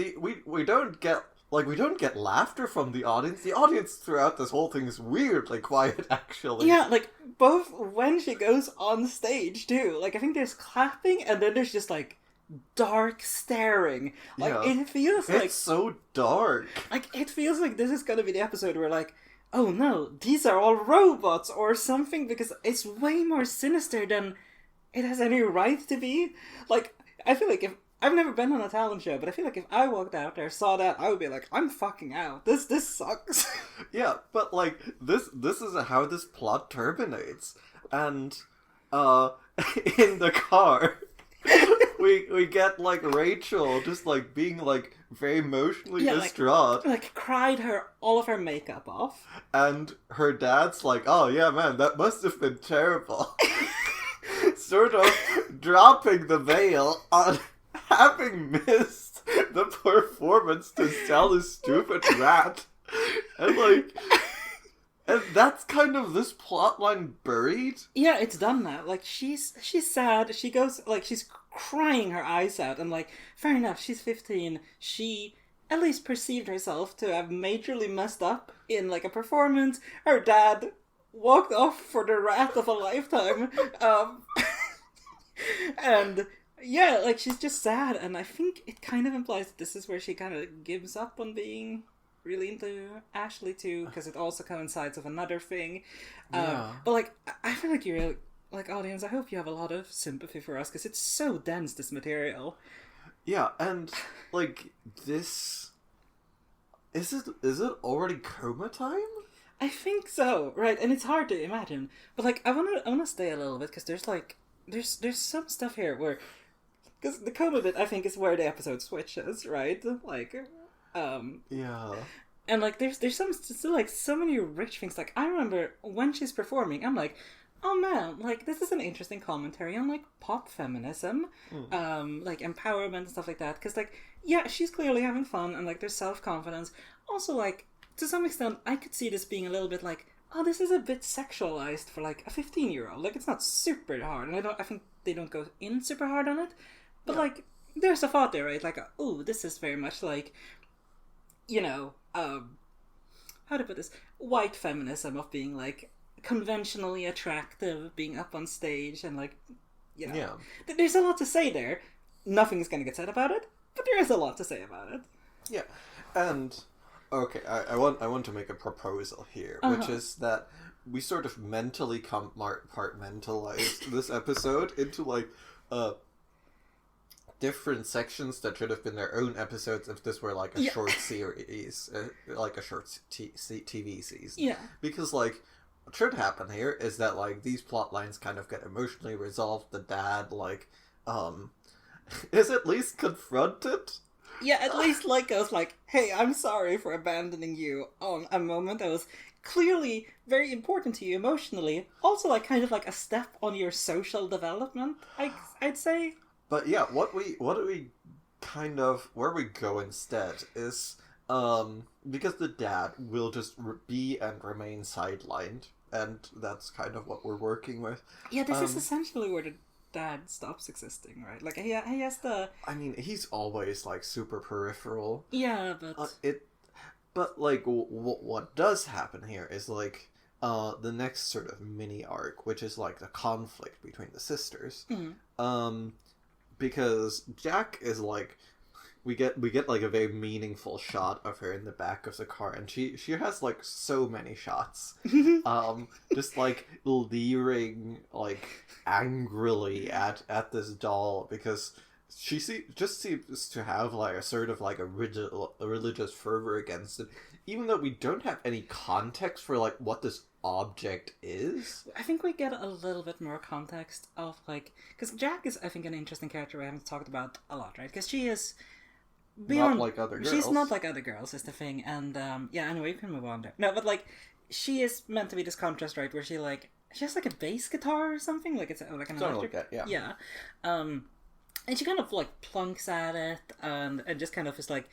we don't get laughter from the audience. The audience throughout this whole thing is weirdly quiet, actually. Yeah, like, both when she goes on stage, too. Like, I think there's clapping, and then there's just, like, dark staring. Like, it feels like... It's so dark. Like, it feels like this is gonna be the episode where, like, oh no, these are all robots or something, because it's way more sinister than it has any right to be. Like, I feel like if... I've never been on a talent show, but I feel like if I walked out there, saw that, I would be like, I'm fucking out. This sucks. Yeah, but, like, this is how this plot terminates. And, in the car, we get, like, Rachel just, like, being, like, very emotionally distraught. Like, cried all of her makeup off. And her dad's like, oh yeah, man, that must have been terrible. Sort of dropping the veil on having missed the performance to sell his stupid rat. And, like, and that's kind of this plotline buried. Yeah, it's done now. Like, she's sad. She goes, like, she's crying her eyes out. And, like, fair enough, she's 15. She at least perceived herself to have majorly messed up in, like, a performance. Her dad walked off for the wrath of a lifetime. And... yeah, like, she's just sad, and I think it kind of implies that this is where she kind of gives up on being really into Ashley, too, because it also coincides with another thing. But, like, I feel like you're, like, audience, I hope you have a lot of sympathy for us, because it's so dense, this material. Yeah, and like this, is it already coma time? I think so, right? And it's hard to imagine, but like I wanna stay a little bit because there's some stuff here where because the coma bit I think is where the episode switches, right? Like, Yeah. and like there's some still like so many rich things. Like I remember when she's performing, I'm like, oh man, like this is an interesting commentary on like pop feminism, like empowerment and stuff like that. Because like yeah, she's clearly having fun and like there's self-confidence. Also like to some extent, I could see this being a little bit like, oh, this is a bit sexualized for like a 15-year-old. Like it's not super hard, and I think they don't go in super hard on it, but like there's a thought there, right? Like, oh, this is very much like, you know, how to put this, white feminism of being like conventionally attractive, being up on stage, and like, you know, there's a lot to say there. Nothing's gonna get said about it, but there is a lot to say about it. Yeah, and okay, I want to make a proposal here, which is that we sort of mentally compartmentalize this episode into like different sections that should have been their own episodes if this were like a short series, like a short TV season. Yeah. Because like what should happen here is that like these plot lines kind of get emotionally resolved. The dad like is at least confronted. Yeah, at least like goes like, hey, I'm sorry for abandoning you on a moment that was clearly very important to you emotionally. Also like kind of like a step on your social development, I'd say. But yeah, what do we kind of where we go instead is because the dad will just be and remain sidelined, and that's kind of what we're working with. Yeah, this is essentially where the dad stops existing, right? Like he has the. I mean, he's always like super peripheral. Yeah, but But like what does happen here is like the next sort of mini arc, which is like the conflict between the sisters. Because Jack is like, we get like a very meaningful shot of her in the back of the car, and she has like so many shots, just like leering like angrily at this doll because she just seems to have like a sort of like a religious fervor against it, even though we don't have any context for like what this object is. I think we get a little bit more context of like, because Jack is I think an interesting character we haven't talked about a lot, right? Because she is beyond not like other girls. She's not like other girls is the thing, and yeah, anyway, you can move on there. No, but like she is meant to be this contrast, right? Where she has like a bass guitar or something, like it's like an electric, like that, yeah. And she kind of like plunks at it and just kind of is like,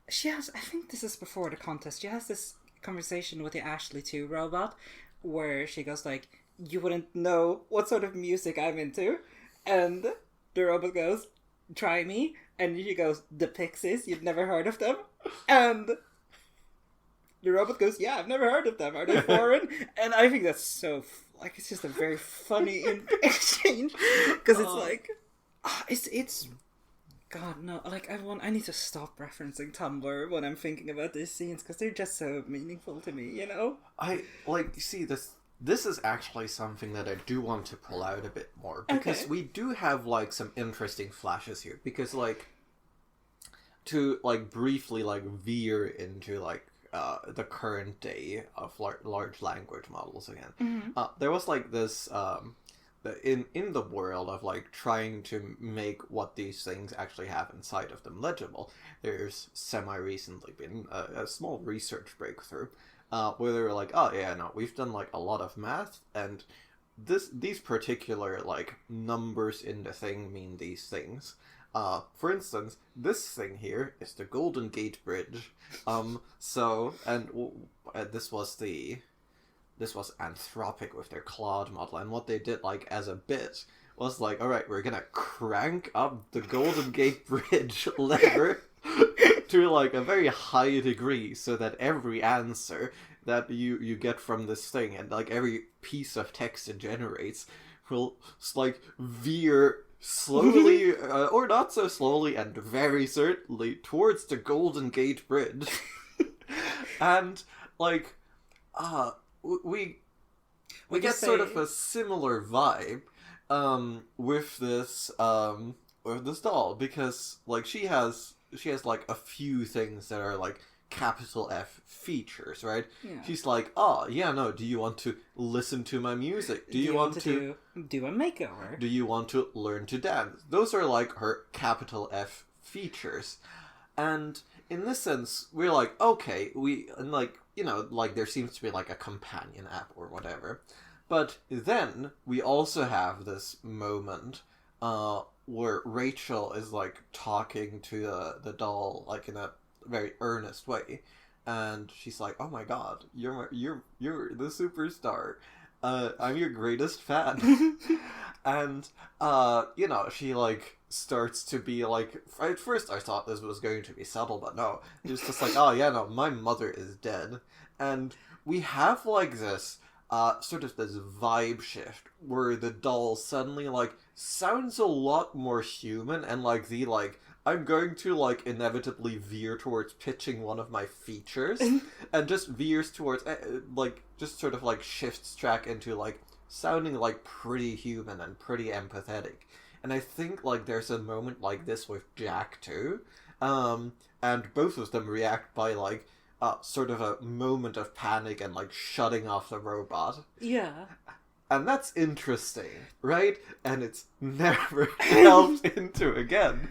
she has, I think this is before the contest, she has this conversation with the Ashley 2 robot where she goes like, you wouldn't know what sort of music I'm into, and the robot goes, try me, and she goes, the Pixies, you've never heard of them? And the robot goes, yeah, I've never heard of them, are they foreign? And I think that's so like, it's just a very funny exchange because it's like it's God, no, like I need to stop referencing Tumblr when I'm thinking about these scenes because they're just so meaningful to me, you know? I like, see, this is actually something that I do want to pull out a bit more because we do have like some interesting flashes here, because like to like briefly like veer into like the current day of large language models again. There was like this in the world of like trying to make what these things actually have inside of them legible. There's semi-recently been a small research breakthrough where they were like, oh yeah, no, we've done like a lot of math, and these particular like numbers in the thing mean these things. For instance, this thing here is the Golden Gate Bridge. So, and this was Anthropic with their Claude model, and what they did, like, as a bit, was like, alright, we're gonna crank up the Golden Gate Bridge lever to, like, a very high degree, so that every answer that you get from this thing, and, like, every piece of text it generates, will, like, veer slowly, or not so slowly, and very certainly, towards the Golden Gate Bridge. And, like, we get sort of a similar vibe with this with this doll because like she has like a few things that are like capital F features, right? Yeah. She's like, oh yeah, no, do you want to listen to my music? Do you want to do a makeover? Do you want to learn to dance? Those are like her capital F features. And in this sense, we're like, okay, and like, you know, like there seems to be like a companion app or whatever. But then we also have this moment where Rachel is like talking to the doll like in a very earnest way, and she's like, "Oh my God, you're the superstar. I'm your greatest fan." And you know, she like starts to be like. At first, I thought this was going to be subtle, but no, it's just like, "Oh yeah, no, my mother is dead," and we have like this. Sort of this vibe shift where the doll suddenly like sounds a lot more human, and like the like I'm going to like inevitably veer towards pitching one of my features and just veers towards like just sort of like shifts track into like sounding like pretty human and pretty empathetic. And I think like there's a moment like this with Jack too, and both of them react by like sort of a moment of panic and like shutting off the robot. Yeah. And that's interesting, right? And it's never delved into again.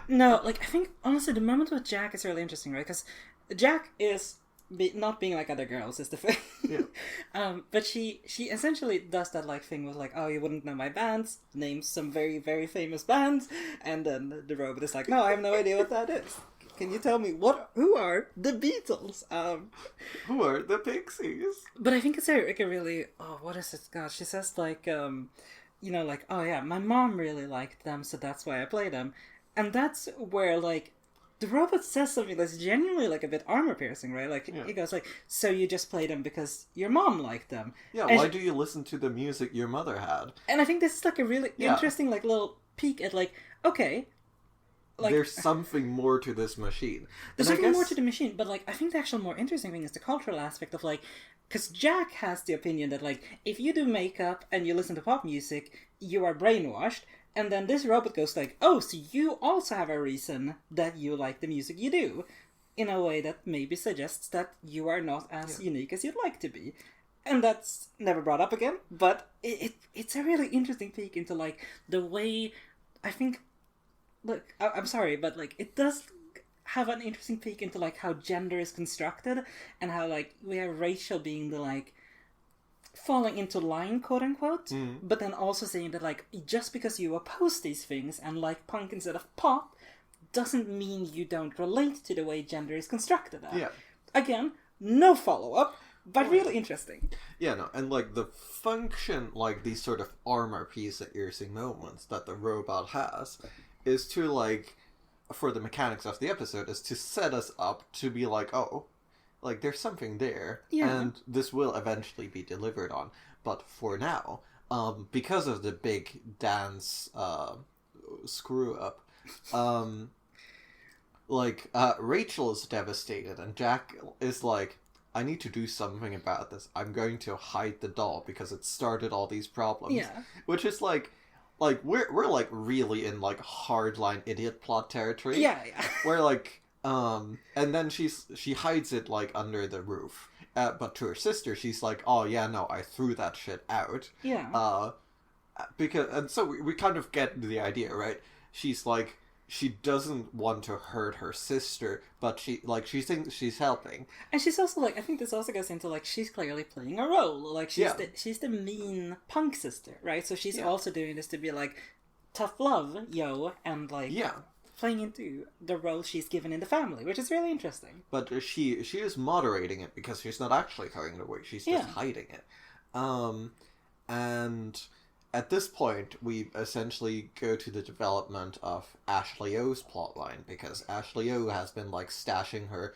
No, like, I think, honestly, the moment with Jack is really interesting, right? Because Jack is not being like other girls, is the thing. Yeah. But she essentially does that, like, thing with, like, oh, you wouldn't know my bands, names some very, very famous bands, and then the robot is like, no, I have no idea what that is. Can you tell me who are the Beatles? Who are the Pixies? But I think it's like a really, what is it? God, she says like, you know, like, oh yeah, my mom really liked them, so that's why I play them. And that's where like, the robot says something that's genuinely like a bit armor piercing, right? Like, he goes like, so you just play them because your mom liked them. Yeah, and why do you listen to the music your mother had? And I think this is like a really interesting like little peek at like, okay, like, there's something more to this machine. There's something more to the machine, but like I think the actual more interesting thing is the cultural aspect of like, because Jack has the opinion that like if you do makeup and you listen to pop music, you are brainwashed, and then this robot goes like, oh, so you also have a reason that you like the music you do, in a way that maybe suggests that you are not as unique as you'd like to be. And that's never brought up again, but it's a really interesting peek into like the way I think. Look, I'm sorry, but like it does have an interesting peek into like how gender is constructed and how like we have Rachel being the like falling into line, quote unquote, but then also saying that like just because you oppose these things and like punk instead of pop doesn't mean you don't relate to the way gender is constructed. Yeah. Again, no follow up, but really interesting. Yeah, no, and like the function, like these sort of armor piece at piercing moments that the robot has. Is to like, for the mechanics of the episode, is to set us up to be like, oh, like there's something there, and this will eventually be delivered on. But for now, because of the big dance screw up, like Rachel is devastated, and Jack is like, I need to do something about this. I'm going to hide the doll because it started all these problems. Yeah, which is like we're like really in like hardline idiot plot territory. Yeah. Where like and then she hides it like under the roof. But to her sister, she's like, oh yeah, no, I threw that shit out. Yeah. And so we kind of get the idea, right? She's like, she doesn't want to hurt her sister, but she thinks she's helping. And she's also like, I think this also goes into like, she's clearly playing a role. Like she's the mean punk sister, right? So she's also doing this to be like tough love, yo, and like playing into the role she's given in the family, which is really interesting. But she is moderating it because she's not actually throwing it away; she's just hiding it. And at this point, we essentially go to the development of Ashley O's plotline, because Ashley O has been, like, stashing her,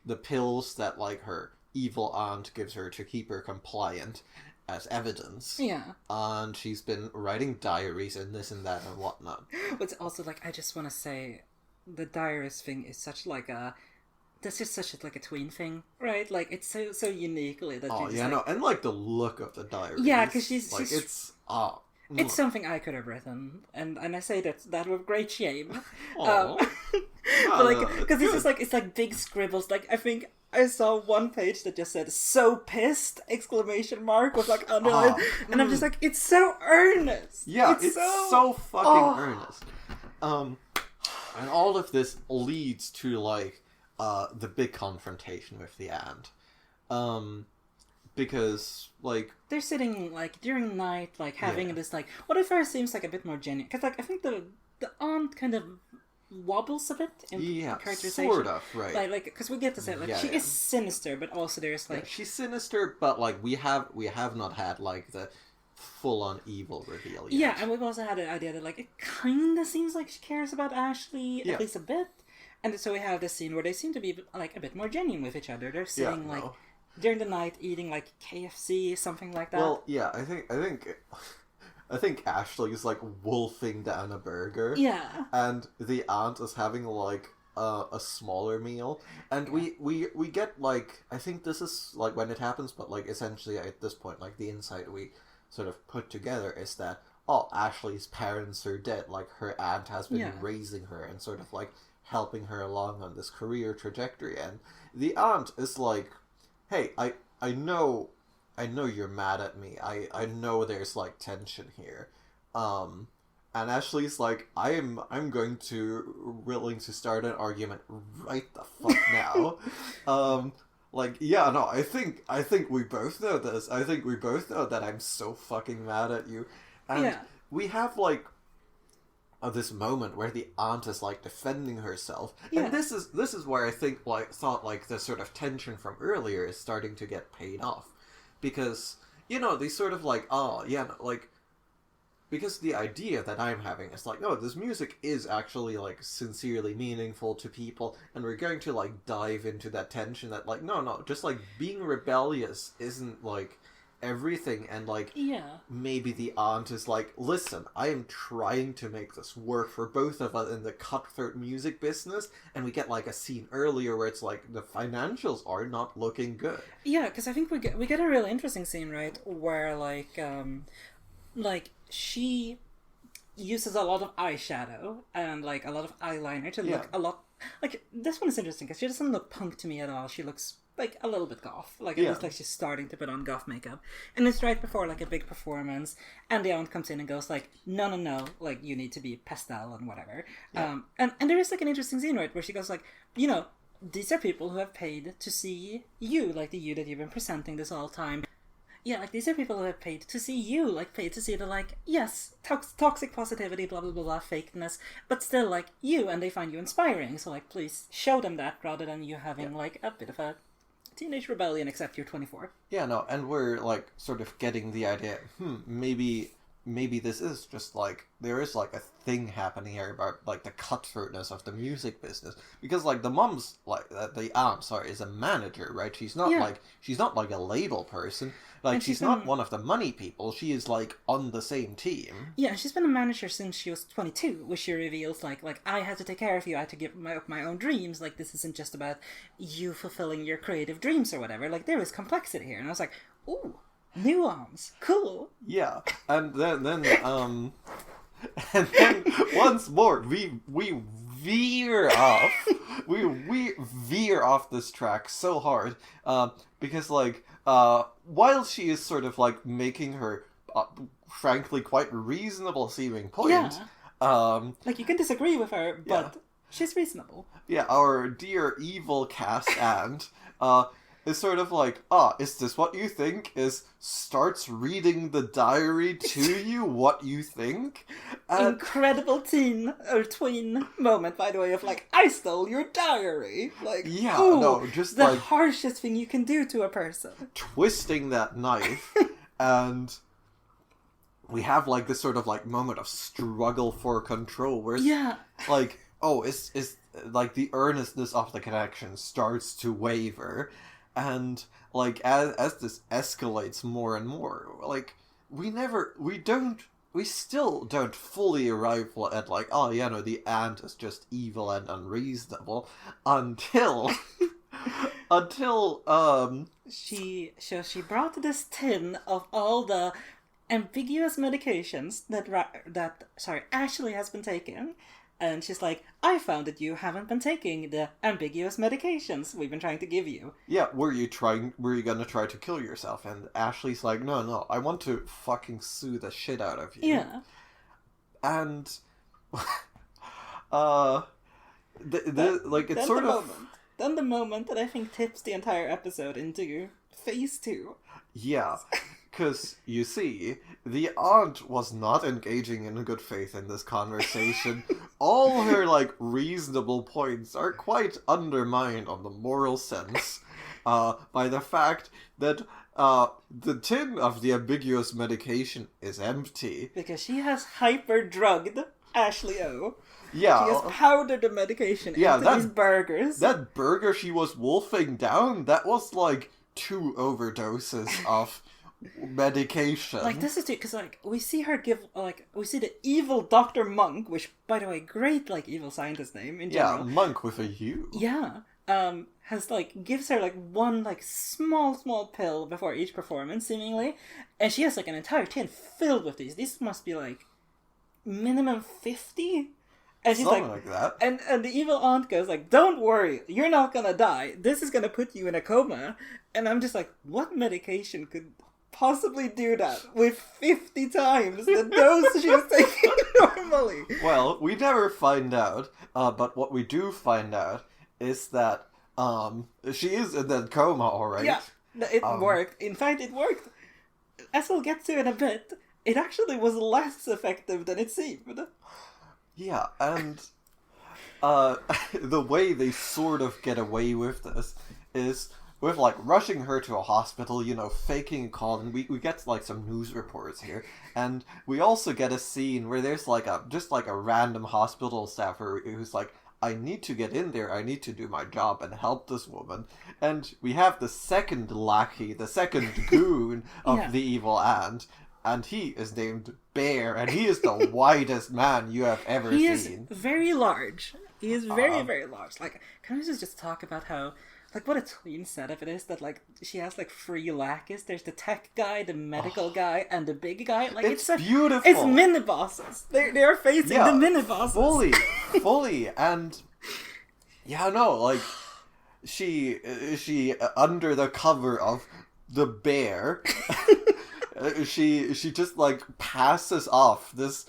the pills that, like, her evil aunt gives her to keep her compliant as evidence. Yeah. And she's been writing diaries and this and that and whatnot. But also, like, I just want to say, the diaries thing is such, like, that's just such like a tween thing, right? Like it's so uniquely that. Oh yeah, like... no, and like the look of the diary. Yeah, because she's it's It's something I could have written, and I say that with great shame. But because it's like big scribbles. Like, I think I saw one page that just said "so pissed!" exclamation mark was like underlined, and I'm just like, it's so earnest. Yeah, it's so fucking earnest. And all of this leads to like the big confrontation with the aunt. Because, like... They're sitting, like, during the night, like, having this, like... What at first seems like a bit more genuine. Because, like, I think the aunt kind of wobbles a bit in characterization. Sort of, right. Like, because we get to say, like, she is sinister, but also there's, like... Yeah, she's sinister, but, like, we have not had, like, the full-on evil reveal yet. Yeah, and we've also had the idea that, like, it kind of seems like she cares about Ashley, at least a bit. And so we have this scene where they seem to be, like, a bit more genuine with each other. They're sitting, like... during the night, eating like KFC, something like that. Well, yeah, I think Ashley's like wolfing down a burger. Yeah. And the aunt is having like a smaller meal, and we get like, I think this is like when it happens, but like essentially at this point, like the insight we sort of put together is that Ashley's parents are dead. Like her aunt has been raising her and sort of like helping her along on this career trajectory, and the aunt is like, hey, I know you're mad at me. I know there's like tension here. And Ashley's like, I'm willing to start an argument right the fuck now. I think we both know this. I think we both know that I'm so fucking mad at you. And we have like this moment where the aunt is like defending herself, and this is where I think thought the sort of tension from earlier is starting to get paid off, because they sort of like because the idea that I'm having is like, this music is actually like sincerely meaningful to people, and we're going to like dive into that tension that like no just like being rebellious isn't like everything, and like maybe the aunt is like, listen, I am trying to make this work for both of us in the cutthroat music business, and we get like a scene earlier where it's like the financials are not looking good. Because I think we get a really interesting scene, right, where like she uses a lot of eyeshadow and like a lot of eyeliner to look a lot like, this one is interesting because she doesn't look punk to me at all. She looks like a little bit goth, like it looks like she's starting to put on goth makeup, and it's right before like a big performance, and the aunt comes in and goes like, no, like you need to be pastel and whatever. And there is like an interesting scene, right, where she goes like, these are people who have paid to see you, like the you that you've been presenting this whole time. Yeah, like, these are people who have paid to see you, like, paid to see the, like, yes, toxic positivity, blah, blah, blah, blah, fakeness, but still, like, you, and they find you inspiring, so, like, please show them that, rather than you having, like, a bit of a teenage rebellion, except you're 24. Yeah, no, and we're, like, sort of getting the idea, maybe this is just, like, there is, like, a thing happening here about, like, the cutthroatness of the music business. Because, like, the mom's, like, the aunt, is a manager, right? She's not, like, a label person. Like, she's not one of the money people. She is, like, on the same team. Yeah, she's been a manager since she was 22, which she reveals, like, I had to take care of you, I had to give my own dreams. Like, this isn't just about you fulfilling your creative dreams or whatever. Like, there is complexity here. And I was like, ooh, nuance, cool. Yeah, and then and then once more we veer off. we veer off this track so hard, because like while she is sort of like making her frankly quite reasonable seeming point, like, you can disagree with her, but she's reasonable. Yeah, our dear evil cast aunt is sort of like, is this what you think? Starts reading the diary to you what you think? Incredible tween moment, by the way, of like, I stole your diary. Like, just the like harshest thing you can do to a person. Twisting that knife, and we have like this sort of like moment of struggle for control, where it's like, is like the earnestness of the connection starts to waver. And, like, as this escalates more and more, like, we still don't fully arrive at, like, the aunt is just evil and unreasonable, until she brought this tin of all the ambiguous medications that Ashley has been taking. And she's like, I found that you haven't been taking the ambiguous medications we've been trying to give you. Yeah, were you gonna try to kill yourself? And Ashley's like, no, I want to fucking sue the shit out of you. Yeah. And, it's sort of... Then the moment that I think tips the entire episode into phase 2. Yeah, because, you see, the aunt was not engaging in good faith in this conversation. All her, reasonable points are quite undermined on the moral sense by the fact that the tin of the ambiguous medication is empty. Because she has hyper-drugged Ashley O. Yeah. She has powdered the medication into these burgers. That burger she was wolfing down, that was 2 overdoses of medication. This is because we see her give we see the evil Dr. Monk, which by the way, great evil scientist name in general. Yeah, Monk with a U. Yeah. Has gives her one small pill before each performance seemingly, and she has an entire tin filled with these. These must be minimum 50. And she's something like that. And the evil aunt goes don't worry, you're not gonna die. This is gonna put you in a coma. And I'm just what medication could possibly do that with 50 times the dose she was taking normally? Well, we never find out, but what we do find out is that she is in that coma, alright. Yeah, it worked. In fact, it worked. As we'll get to in a bit, it actually was less effective than it seemed. Yeah, and the way they sort of get away with this is with rushing her to a hospital, faking a call, and we get some news reports here, and we also get a scene where there's a random hospital staffer who's I need to get in there, I need to do my job and help this woman, and we have the second lackey, the second goon of the evil aunt. And he is named Bear, and he is the whitest man you have ever seen. He is very large. He is very, very large. Can I just talk about how, what a tween setup it is, that, she has, 3 lackeys. There's the tech guy, the medical guy, and the big guy. It's beautiful. It's mini-bosses. They are facing the mini-bosses. Fully. And, she, under the cover of the Bear... She just passes off this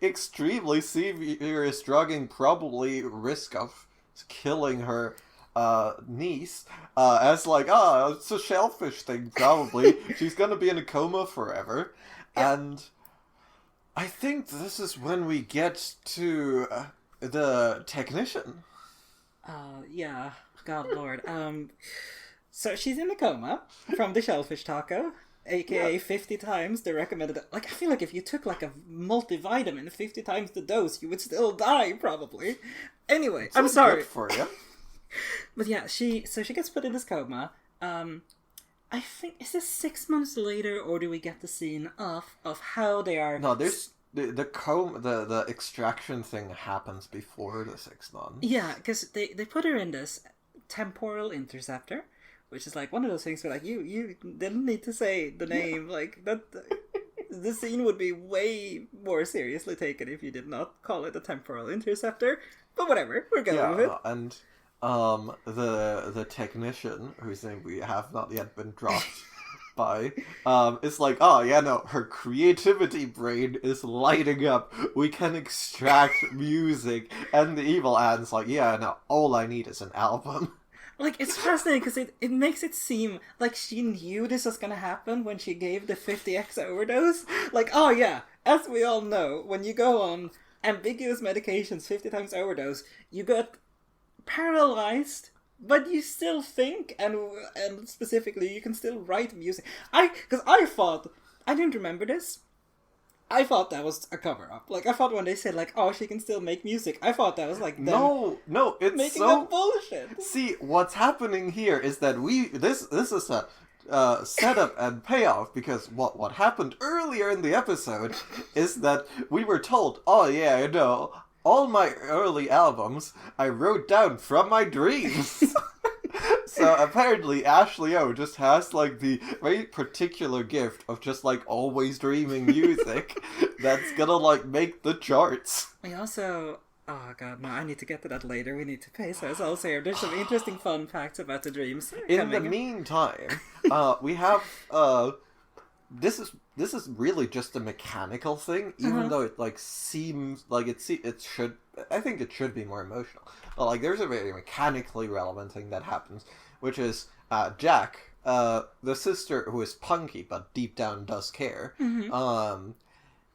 extremely serious drugging, probably risk of killing her niece, as it's a shellfish thing, probably. She's gonna be in a coma forever. Yeah. And I think this is when we get to the technician. Yeah, God Lord. So she's in a coma from the shellfish taco. AKA 50 times the recommended... I feel if you took, a multivitamin 50 times the dose, you would still die, probably. Anyway, I'm sorry. Good for you. But yeah, she gets put in this coma. I think... Is this 6 months later, or do we get the scene of how they are... No, there's... The extraction thing happens before the 6 months. Yeah, because they put her in this temporal interceptor, which is one of those things where you didn't need to say the name. That the scene would be way more seriously taken if you did not call it a temporal interceptor. But whatever, we're going with it. And the technician, whose name we have not yet been dropped by, is her creativity brain is lighting up. We can extract music. And the evil aunt's all I need is an album. It's fascinating because it makes it seem like she knew this was gonna happen when she gave the 50x overdose. As we all know, when you go on ambiguous medications 50 times overdose, you get paralyzed, but you still think, and specifically, you can still write music. Because I thought, I didn't remember this. I thought that was a cover-up. I thought when they said, she can still make music, I thought that was, them No, it's making up bullshit. See, what's happening here is that this is a setup and payoff, because what happened earlier in the episode is that we were told, all my early albums I wrote down from my dreams. So apparently Ashley O just has like the very particular gift of just like always dreaming music that's gonna like make the charts. We also... Oh god, no, I need to get to that later. We need to pace ourselves here. There's some interesting fun facts about the dreams In coming. the meantime, we have this is really just a mechanical thing, even though it like seems like it should. I think it should be more emotional. But like, there's a very mechanically relevant thing that happens, which is Jack, the sister who is punky but deep down does care.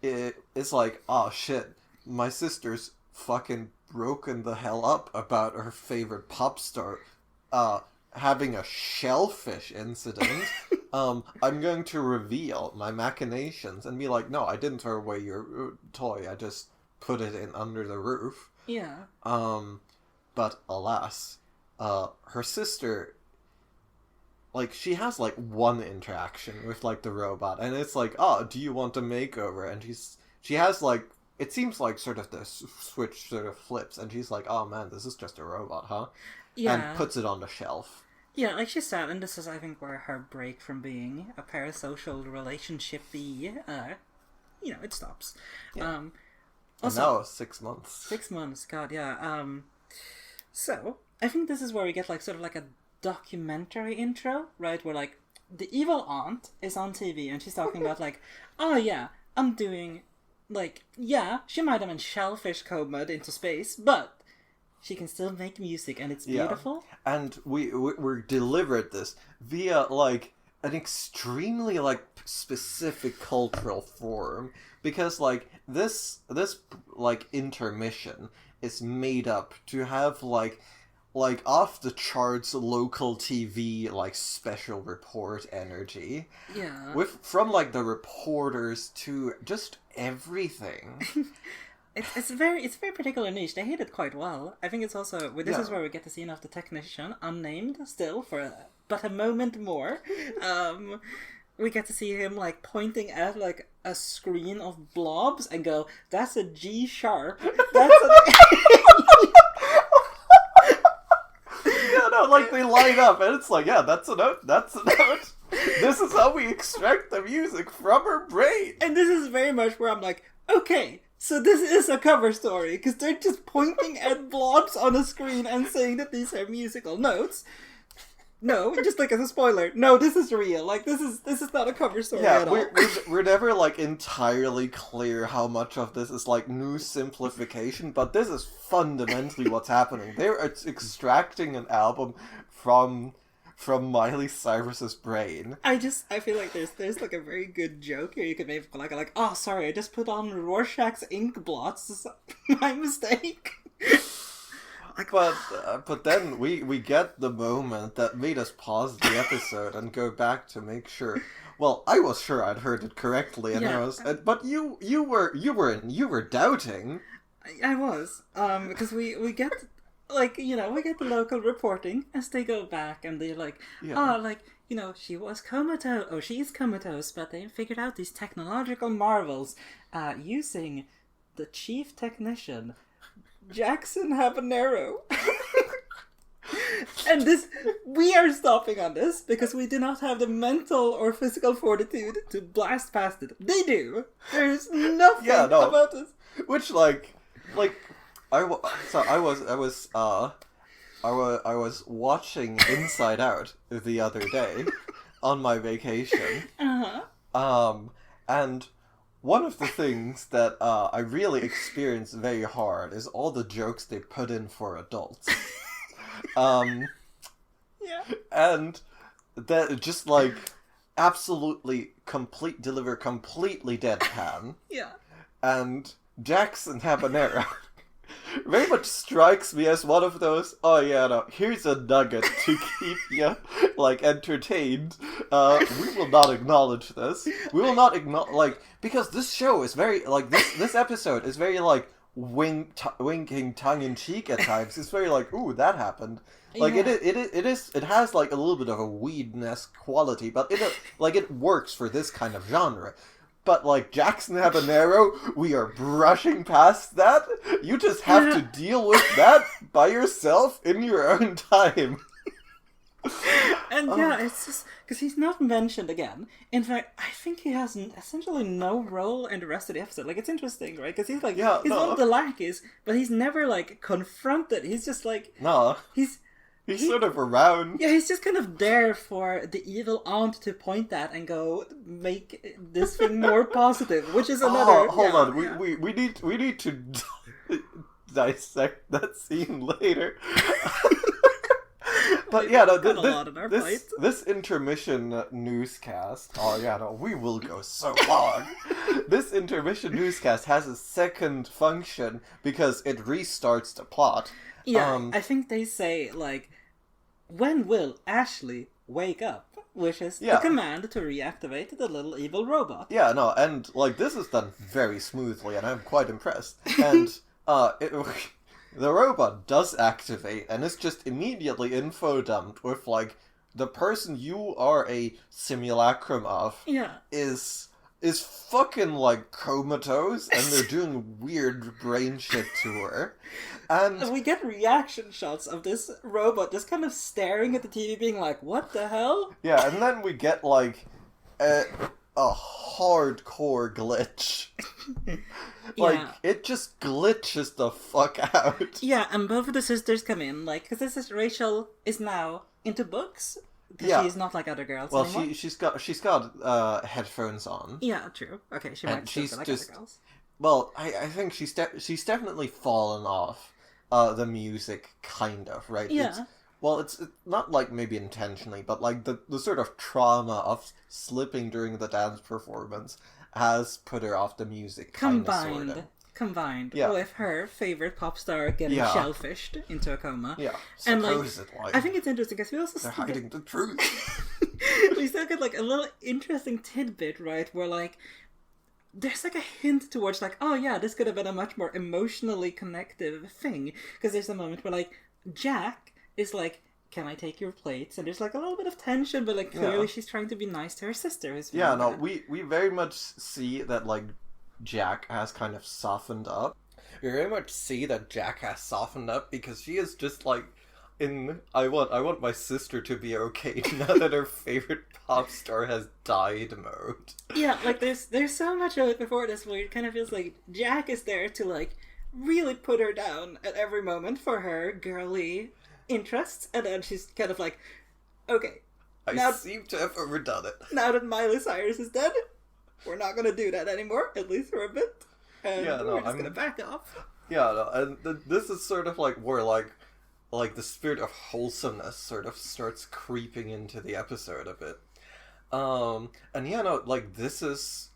It's like, oh shit, my sister's fucking broken the hell up about her favorite pop star having a shellfish incident. I'm going to reveal my machinations and be like, no, I didn't throw away your toy, I just put it in under the roof. Yeah. But alas, her sister, like, she has like one interaction with like the robot, and it's like, oh, do you want a makeover? And she has like, it seems like sort of the switch sort of flips, and she's like, oh man, this is just a robot, huh? Yeah. And puts it on the shelf. Yeah, like she said, and this is, I think, where her break from being a parasocial relationship-y, it stops. Yeah. Also, and now 6 months. 6 months, god, yeah. So, I think this is where we get, like, sort of like a documentary intro, right? Where, like, the evil aunt is on TV, and she's talking about, like, oh yeah, I'm doing, like, yeah, she might have been shellfish comed into space, but she can still make music, and it's beautiful. Yeah. And we're delivered this via, like, an extremely, like, specific cultural form. Because, like, this like, intermission is made up to have, like off-the-charts local TV, like, special report energy. Yeah. From, like, the reporters to just everything. It's a very particular niche. They hit it quite well. I think it's also... This is where we get the scene of the technician, unnamed still, for but a moment more. We get to see him, like, pointing at, like, a screen of blobs and go, that's a G sharp. That's Yeah, no, like, they line up, and it's like, yeah, that's a note, that's a note. This is how we extract the music from her brain. And this is very much where I'm like, okay, so this is a cover story, because they're just pointing at blobs on a screen and saying that these are musical notes. No, just like as a spoiler, no, this is real. Like, this is not a cover story at all. We're never, like, entirely clear how much of this is, like, new simplification, but this is fundamentally what's happening. They're extracting an album from Miley Cyrus's brain. I feel like there's like a very good joke here you could make, like, oh, sorry, I just put on Rorschach's ink blots. My mistake. But then we get the moment that made us pause the episode and go back to make sure. Well, I was sure I'd heard it correctly, and but you were doubting. I was, because we get, like, we get the local reporting as they go back, and they're like, she was comatose. Oh, she's comatose, but they figured out these technological marvels using the chief technician, Jackson Habanero. And we are stopping on this because we do not have the mental or physical fortitude to blast past it. They do. There's nothing about this. Which, I was watching Inside Out the other day on my vacation. And one of the things that I really experienced very hard is all the jokes they put in for adults. Yeah. And that just, like, absolutely deliver completely deadpan. Yeah. And Jackson Habanero very much strikes me as one of those, oh yeah, no, here's a nugget to keep you, like, entertained. We will not acknowledge this. We will not acknowledge, because this show is very, like, this episode is very, like, winking tongue-in-cheek at times. It's very like, ooh, that happened. Like, yeah. It has, like, a little bit of a weed-esque quality, but it works for this kind of genre. But, like, Jackson Habanero, we are brushing past that. You just have to deal with that by yourself in your own time. And yeah, it's just because he's not mentioned again. In fact, I think he has essentially no role in the rest of the episode. Like, it's interesting, right? Because he's like, he's one of the lackeys, but he's never like confronted. He's just like, he's sort of around. Yeah, he's just kind of there for the evil aunt to point at and go, make this thing more positive, which is another. Hold on, we need to dissect that scene later. But yeah, no, this intermission newscast. Oh yeah, no, we will go so long. This intermission newscast has a second function because it restarts the plot. Yeah, I think they say like, when will Ashley wake up? Which is the command to reactivate the little evil robot. Yeah, no, and like this is done very smoothly, and I'm quite impressed. And the robot does activate, and it's just immediately info dumped with, like, the person you are a simulacrum of is fucking, like, comatose, and they're doing weird brain shit to her. And we get reaction shots of this robot just kind of staring at the TV being like, what the hell? Yeah, and then we get, like, a hardcore glitch. Like, it just glitches the fuck out. Yeah, and both of the sisters come in, like, because this is Rachel is now into books. She's not like other girls anymore. Well, she's got headphones on. Yeah, true. Okay, she might still be like other girls. Well, I think she's definitely fallen off the music, kind of, right? Yeah. It's not, like, maybe intentionally, but, like, the sort of trauma of slipping during the dance performance has put her off the music, Combined with her favorite pop star getting shellfished into a coma. Yeah, and, like, I think it's interesting because we also they're hiding the truth. We still get, like, a little interesting tidbit, right, where, like, there's, like, a hint towards, like, oh yeah, this could have been a much more emotionally connective thing. Because there's a moment where, like, Jack is like, can I take your plates? And there's, like, a little bit of tension, but, like, clearly she's trying to be nice to her sister. We very much see that, like, Jack has kind of softened up. We very much see that Jack has softened up because she is just, like, I want my sister to be okay now that her favorite pop star has died mode. Yeah, like, there's so much of it before this where it kind of feels like Jack is there to, like, really put her down at every moment for her girly interests, and then she's kind of like, okay, I seem to have overdone it. Now that Miley Cyrus is dead, we're not gonna do that anymore, at least for a bit, and we're just gonna back off. Yeah, no, and this is sort of like where like the spirit of wholesomeness sort of starts creeping into the episode a bit. And yeah, no, like this is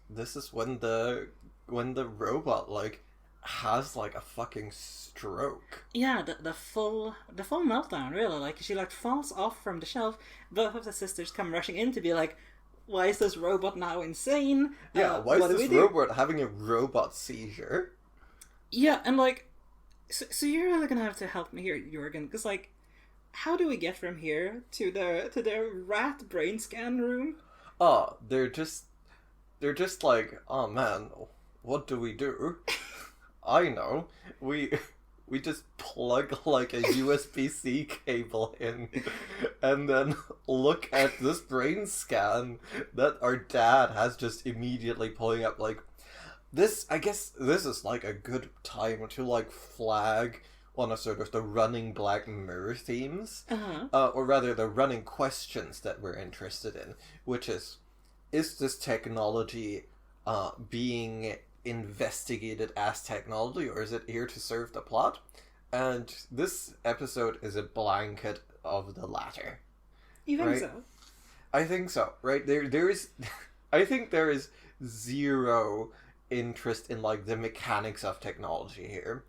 when the robot, like, has, like, a fucking stroke. Yeah, the full meltdown, really. Like, she, like, falls off from the shelf. Both of the sisters come rushing in to be like, why is this robot now insane? Yeah, why is this robot having a robot seizure? Yeah, and, like, so you're really gonna have to help me here, Jürgen, because, like, how do we get from here to the rat brain scan room? Oh, they're just like, oh man, what do we do? I know. We just plug, like, a USB-C cable in and then look at this brain scan that our dad has just immediately pulling up. Like, this, I guess this is, like, a good time to, like, flag one of sort of the running Black Mirror themes. Or rather, the running questions that we're interested in, which is this technology being investigated as technology, or is it here to serve the plot? And this episode is a blanket of the latter. You think so? I think so, right? There is I think there is zero interest in, like, the mechanics of technology here.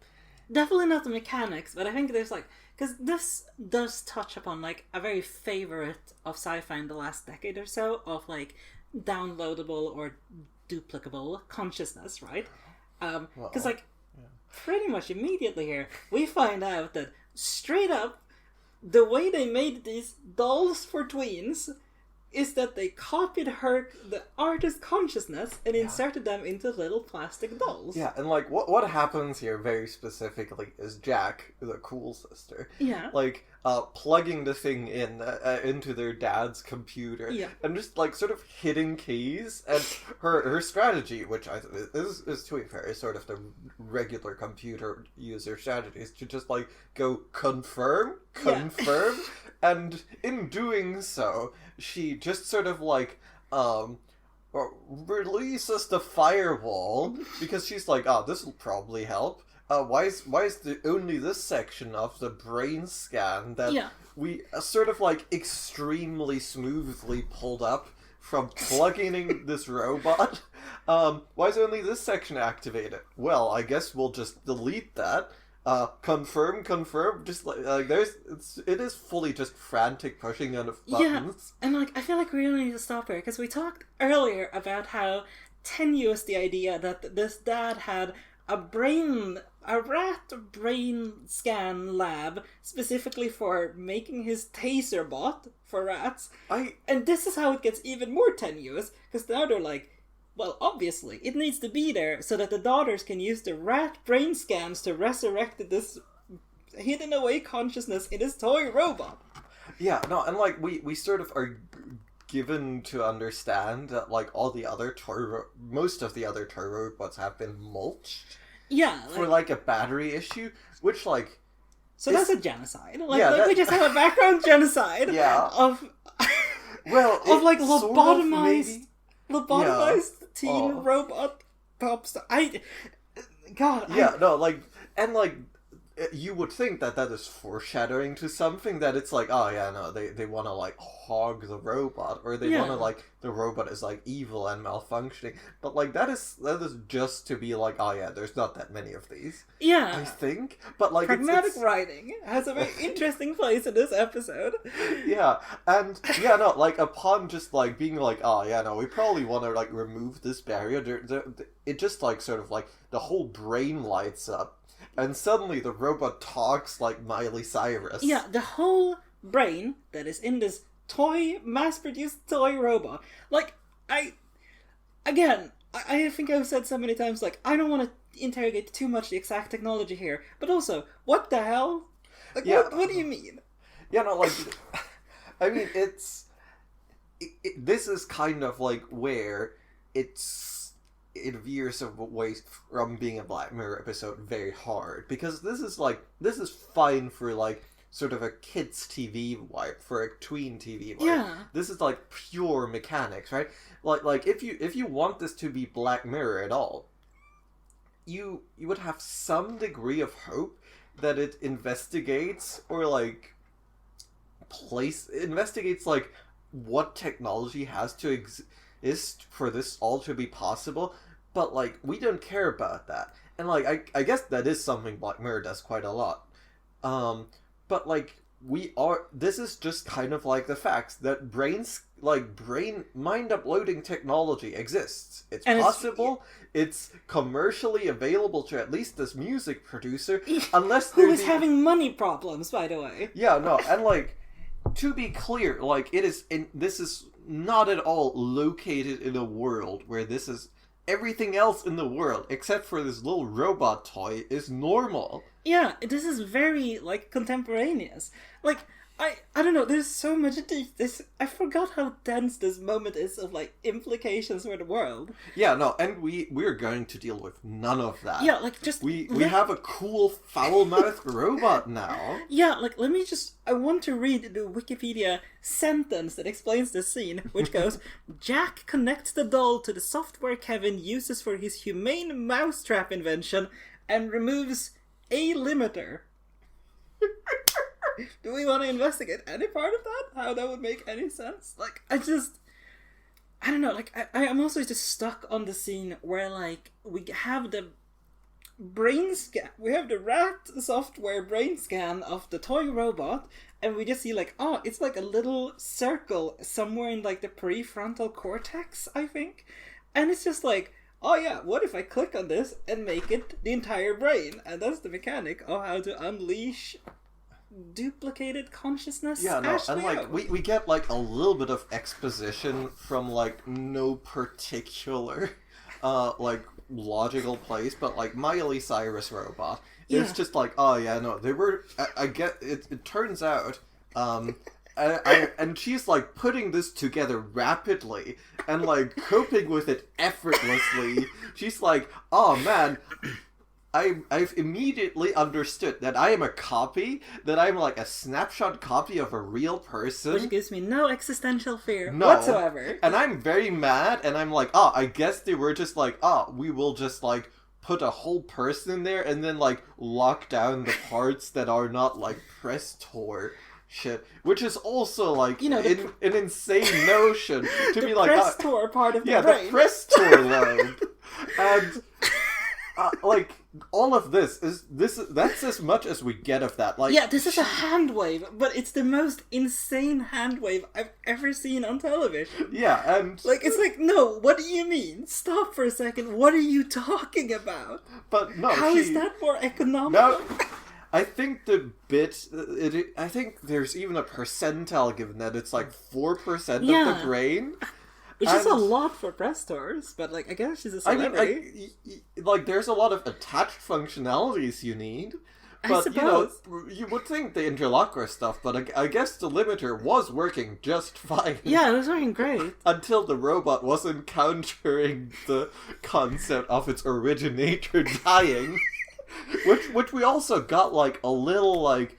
Definitely not the mechanics, but I think there's, like, because this does touch upon, like, a very favorite of sci-fi in the last decade or so, of, like, downloadable or duplicable consciousness, right? Because, like, pretty much immediately here, we find out that, straight up, the way they made these dolls for tweens is that they copied the artist's consciousness and inserted them into little plastic dolls. Yeah, and, like, what happens here very specifically is Jack, the cool sister, yeah, like, plugging the thing in into their dad's computer, and just like sort of hitting keys. And her strategy, which is to be fair, is sort of the regular computer user strategy, is to just like go confirm, and in doing so, she just sort of like releases the firewall because she's like, this will probably help. Why is only this section of the brain scan that we sort of like extremely smoothly pulled up from plugging in this robot? Why is only this section activated? Well, I guess we'll just delete that. Confirm. Just like it is fully just frantic pushing of buttons. Yeah, and like I feel like we really need to stop here because we talked earlier about how tenuous the idea that this dad had a rat brain scan lab specifically for making his taser bot for rats. And this is how it gets even more tenuous, because now they're like, well, obviously, it needs to be there so that the daughters can use the rat brain scans to resurrect this hidden away consciousness in this toy robot. Yeah, no, and like we sort of are given to understand that like most of the other toy robots have been mulched. Yeah, for like a battery issue, which like. So that's a genocide. We just have a background genocide. Of. Well, of like lobotomized teen robot pop star. You would think that is foreshadowing to something, that it's like, they want to like hog the robot, or they want to like the robot is like evil and malfunctioning, but like that is just to be like, there's not that many of these. Yeah, I think, but like pragmatic writing has a very interesting place in this episode. Yeah, and like upon just like being like, we probably want to like remove this barrier. It just like sort of like the whole brain lights up. And suddenly the robot talks like Miley Cyrus. Yeah, the whole brain that is in this mass-produced toy robot. Like, I think I've said so many times, like, I don't want to interrogate too much the exact technology here, but also, what the hell? Like, what do you mean? Yeah, no, like, I mean, this is kind of like where it veers away from being a Black Mirror episode very hard, because this is fine for like sort of a kids TV vibe, for a tween TV vibe. Yeah. This is like pure mechanics, right? Like if you want this to be Black Mirror at all, you would have some degree of hope that it investigates or like investigates like what technology has to exist for this all to be possible, but like we don't care about that. And like I guess that is something Black Mirror does quite a lot. But like this is just kind of like the facts that mind uploading technology exists. It's possible. It's commercially available to at least this music producer, unless who is having money problems, by the way. Yeah, no, and like to be clear, like this is not at all located in a world where this is everything else in the world except for this little robot toy is normal. Yeah, this is very like contemporaneous. Like I don't know, there's so much this. I forgot how dense this moment is of like implications for the world. Yeah, no, and we're going to deal with none of that. Yeah, like just we have a cool foul-mouthed robot now. Yeah, like I want to read the Wikipedia sentence that explains this scene, which goes, Jack connects the doll to the software Kevin uses for his humane mousetrap invention and removes a limiter. Do we want to investigate any part of that? How that would make any sense? Like, I don't know, like, I am also just stuck on the scene where, like, we have the brain scan, we have the rat software brain scan of the toy robot, and we just see, like, it's like a little circle somewhere in, like, the prefrontal cortex, I think. And it's just like, what if I click on this and make it the entire brain? And that's the mechanic of how to unleash duplicated consciousness. Yeah, no, and like we get like a little bit of exposition from like no particular like, logical place, but, like, Miley Cyrus robot is just like, oh, yeah, no, they were, I get, it turns out, and she's, like, putting this together rapidly and, like, coping with it effortlessly. She's like, oh, man, I've immediately understood that I am a copy, that I'm like a snapshot copy of a real person. Which gives me no existential fear whatsoever. And I'm very mad, and I'm like, oh, I guess they were just like, oh, we will just like put a whole person in there and then like lock down the parts that are not like press tour shit. Which is also like, you know, an insane notion to be like... The press tour part of the brain. Yeah, the press tour lobe. And... like, all of that's as much as we get of that. Like, yeah, this is a hand wave, but it's the most insane hand wave I've ever seen on television. Yeah, and... like, it's like, no, what do you mean? Stop for a second, what are you talking about? But no, How is that more economical? No, I think the bit... I think there's even a percentile given that it's like 4% of the brain... Which is a lot for press tours, but, like, I guess she's a celebrity. Like, there's a lot of attached functionalities you need. But, I suppose. You know, you would think the interlocker stuff, but I guess the limiter was working just fine. Yeah, it was working great. Until the robot was encountering the concept of its originator dying. which we also got, like, a little, like...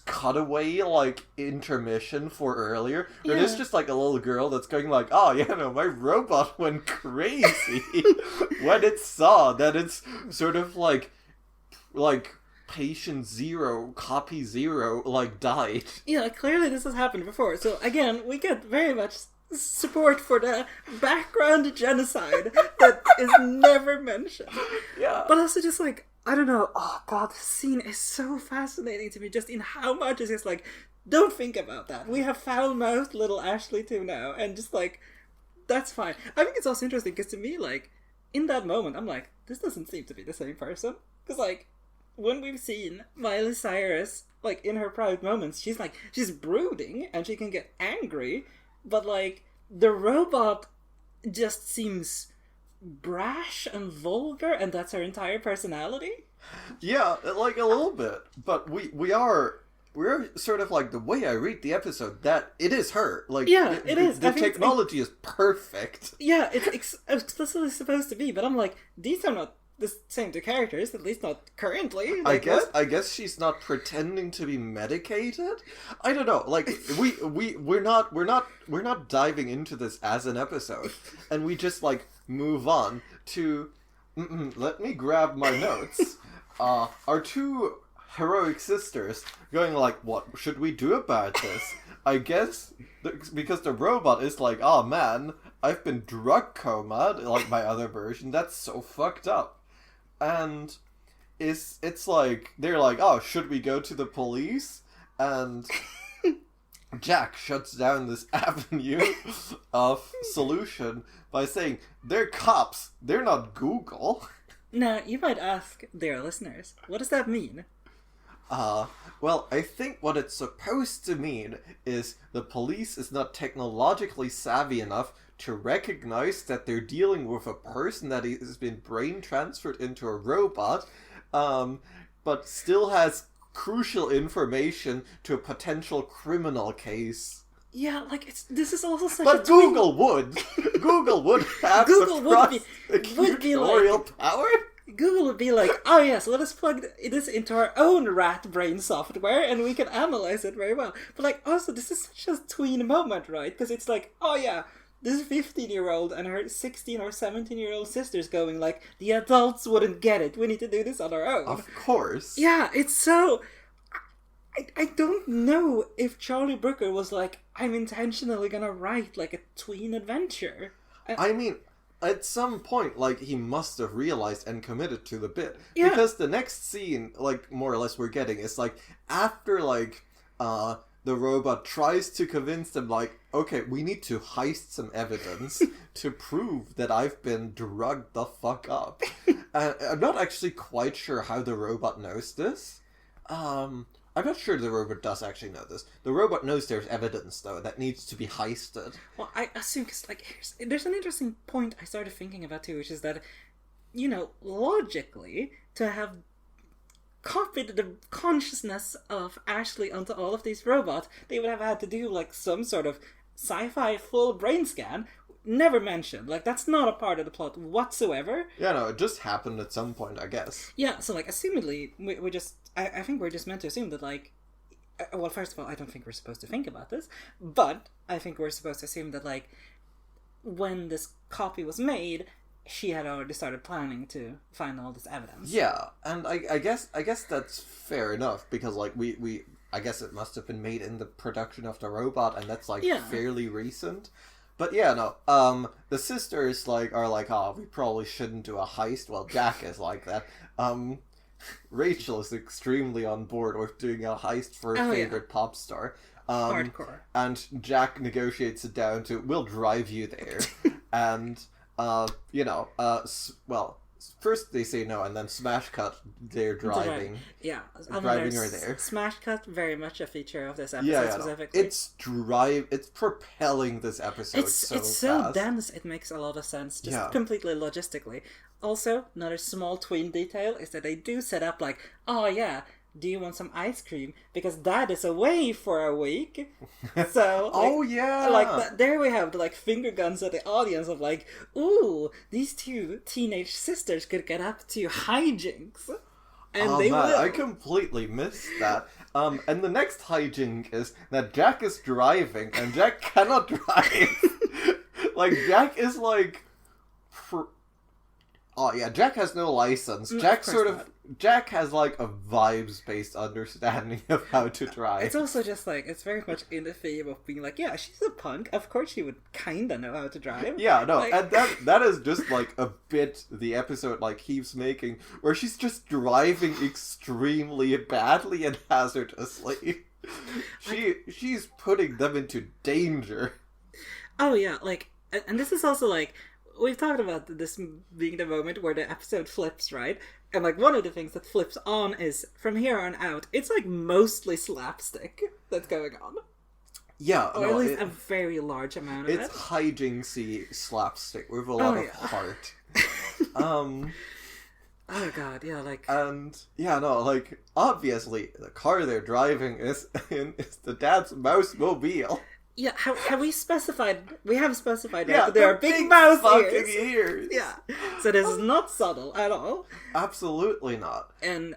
cutaway, like, intermission for earlier. Yeah. It is just, like, a little girl that's going like, oh, yeah, no, my robot went crazy when it saw that it's sort of, like, patient 0, copy 0, like, died. Yeah, clearly this has happened before. So, again, we get very much support for the background genocide that is never mentioned. Yeah. But also just, like, I don't know, oh god, this scene is so fascinating to me, just in how much it's just like, don't think about that. We have foul-mouthed little Ashley too now, and just like, that's fine. I think it's also interesting, because to me, like, in that moment, I'm like, this doesn't seem to be the same person. Because, like, when we've seen Miley Cyrus, like, in her private moments, she's like, she's brooding, and she can get angry, but, like, the robot just seems... brash and vulgar, and that's her entire personality? Yeah, like a little bit. But we're sort of like, the way I read the episode, that it is her. Like, yeah, it is. The technology is perfect. Yeah, it's explicitly supposed to be, but I'm like, these are not the same two characters, at least not currently. Like, I guess she's not pretending to be medicated. I don't know. Like, we're not diving into this as an episode, and we just like move on to. Let me grab my notes. Our two heroic sisters going like, what should we do about this? I guess because the robot is like, oh man, I've been drug coma, like my other version. That's so fucked up. And it's like, they're like, oh, should we go to the police? And Jack shuts down this avenue of solution by saying, they're cops, they're not Google. Now, you might ask, dear listeners, what does that mean? Well, I think what it's supposed to mean is the police is not technologically savvy enough to recognize that they're dealing with a person that has been brain transferred into a robot, but still has crucial information to a potential criminal case. Yeah, like, this is also such but a... Google would! Google would have Google the would be like, power? Google would be like, oh yes, let us plug this into our own rat brain software and we can analyze it very well. But like, also, this is such a tween moment, right? Because it's like, oh yeah, this 15-year-old and her 16 or 17-year-old sister's going like, the adults wouldn't get it, we need to do this on our own. Of course. Yeah, it's so... I don't know if Charlie Brooker was like, I'm intentionally gonna write like a tween adventure. I mean, at some point, like, he must have realized and committed to the bit. Yeah. Because the next scene, like, more or less we're getting is like, after, like, the robot tries to convince them, like, okay, we need to heist some evidence to prove that I've been drugged the fuck up. I'm not actually quite sure how the robot knows this. I'm not sure the robot does actually know this. The robot knows there's evidence, though, that needs to be heisted. Well, I assume, because, there's an interesting point I started thinking about, too, which is that, logically, to have copied the consciousness of Ashley onto all of these robots, they would have had to do, some sort of sci-fi full brain scan. Never mentioned. That's not a part of the plot whatsoever. Yeah, no, it just happened at some point, I guess. Yeah, so, assumedly, we just... I think we're just meant to assume that, well, first of all, I don't think we're supposed to think about this, but I think we're supposed to assume that, when this copy was made, she had already started planning to find all this evidence. Yeah, and I guess that's fair enough, because, we I guess it must have been made in the production of the robot, and that's, fairly recent. But yeah, no, the sisters, are oh, we probably shouldn't do a heist. Well, Jack is like that. Rachel is extremely on board with doing a heist for a favorite pop star. Hardcore. And Jack negotiates it down to, we'll drive you there. And, first they say no, and then smash cut, they're driving. Yeah. Driving her there. Smash cut, very much a feature of this episode specifically. No. It's propelling this episode it's so dense, it makes a lot of sense, just completely logistically. Also, another small tween detail is that they do set up oh yeah, do you want some ice cream? Because Dad is away for a week. So, oh yeah! There we have the finger guns at the audience of ooh, these two teenage sisters could get up to hijinks. And they will. I completely missed that. And the next hijink is that Jack is driving, and Jack cannot drive. Jack is oh yeah, Jack has no license. Jack has a vibes-based understanding of how to drive. It's also just it's very much in the theme of being yeah, she's a punk. Of course she would kinda know how to drive. Yeah, no, and that is just a bit the episode keeps making, where she's just driving extremely badly and hazardously. She's putting them into danger. Oh yeah, and this is also we've talked about this being the moment where the episode flips, right? And one of the things that flips on is, from here on out, it's mostly slapstick that's going on. Yeah, or at least a very large amount of it. It's hijinksy slapstick with a lot of heart. Oh god, yeah, And, yeah, no, obviously, the car they're driving is the dad's mouse mobile. Yeah, have we specified? We have specified that there are big mouse ears. Yeah, so this is not subtle at all. Absolutely not. And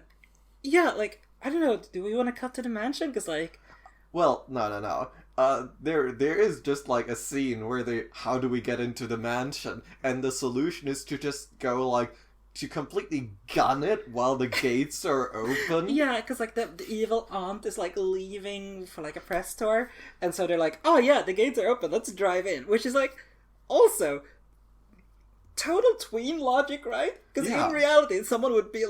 yeah, I don't know. Do we want to cut to the mansion? Because well, no. There is just a scene where how do we get into the mansion, and the solution is to just go to completely gun it while the gates are open. Yeah, because the evil aunt is leaving for a press tour, and so they're oh yeah, the gates are open, let's drive in, which is also total tween logic, right? Because in reality someone would be